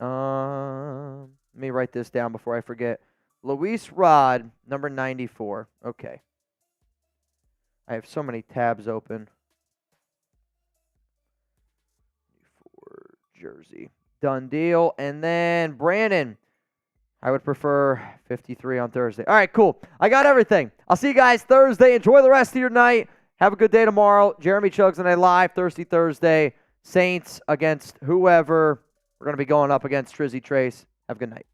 Let me write this down before I forget. Luis Rod, number 94. Okay. I have so many tabs open. For jersey. Done deal. And then Brandon, I would prefer 53 on Thursday. All right, cool. I got everything. I'll see you guys Thursday. Enjoy the rest of your night. Have a good day tomorrow. Jeremy Chugs and I live Thursday. Saints against whoever. We're going to be going up against Trizzy Trace. Have a good night.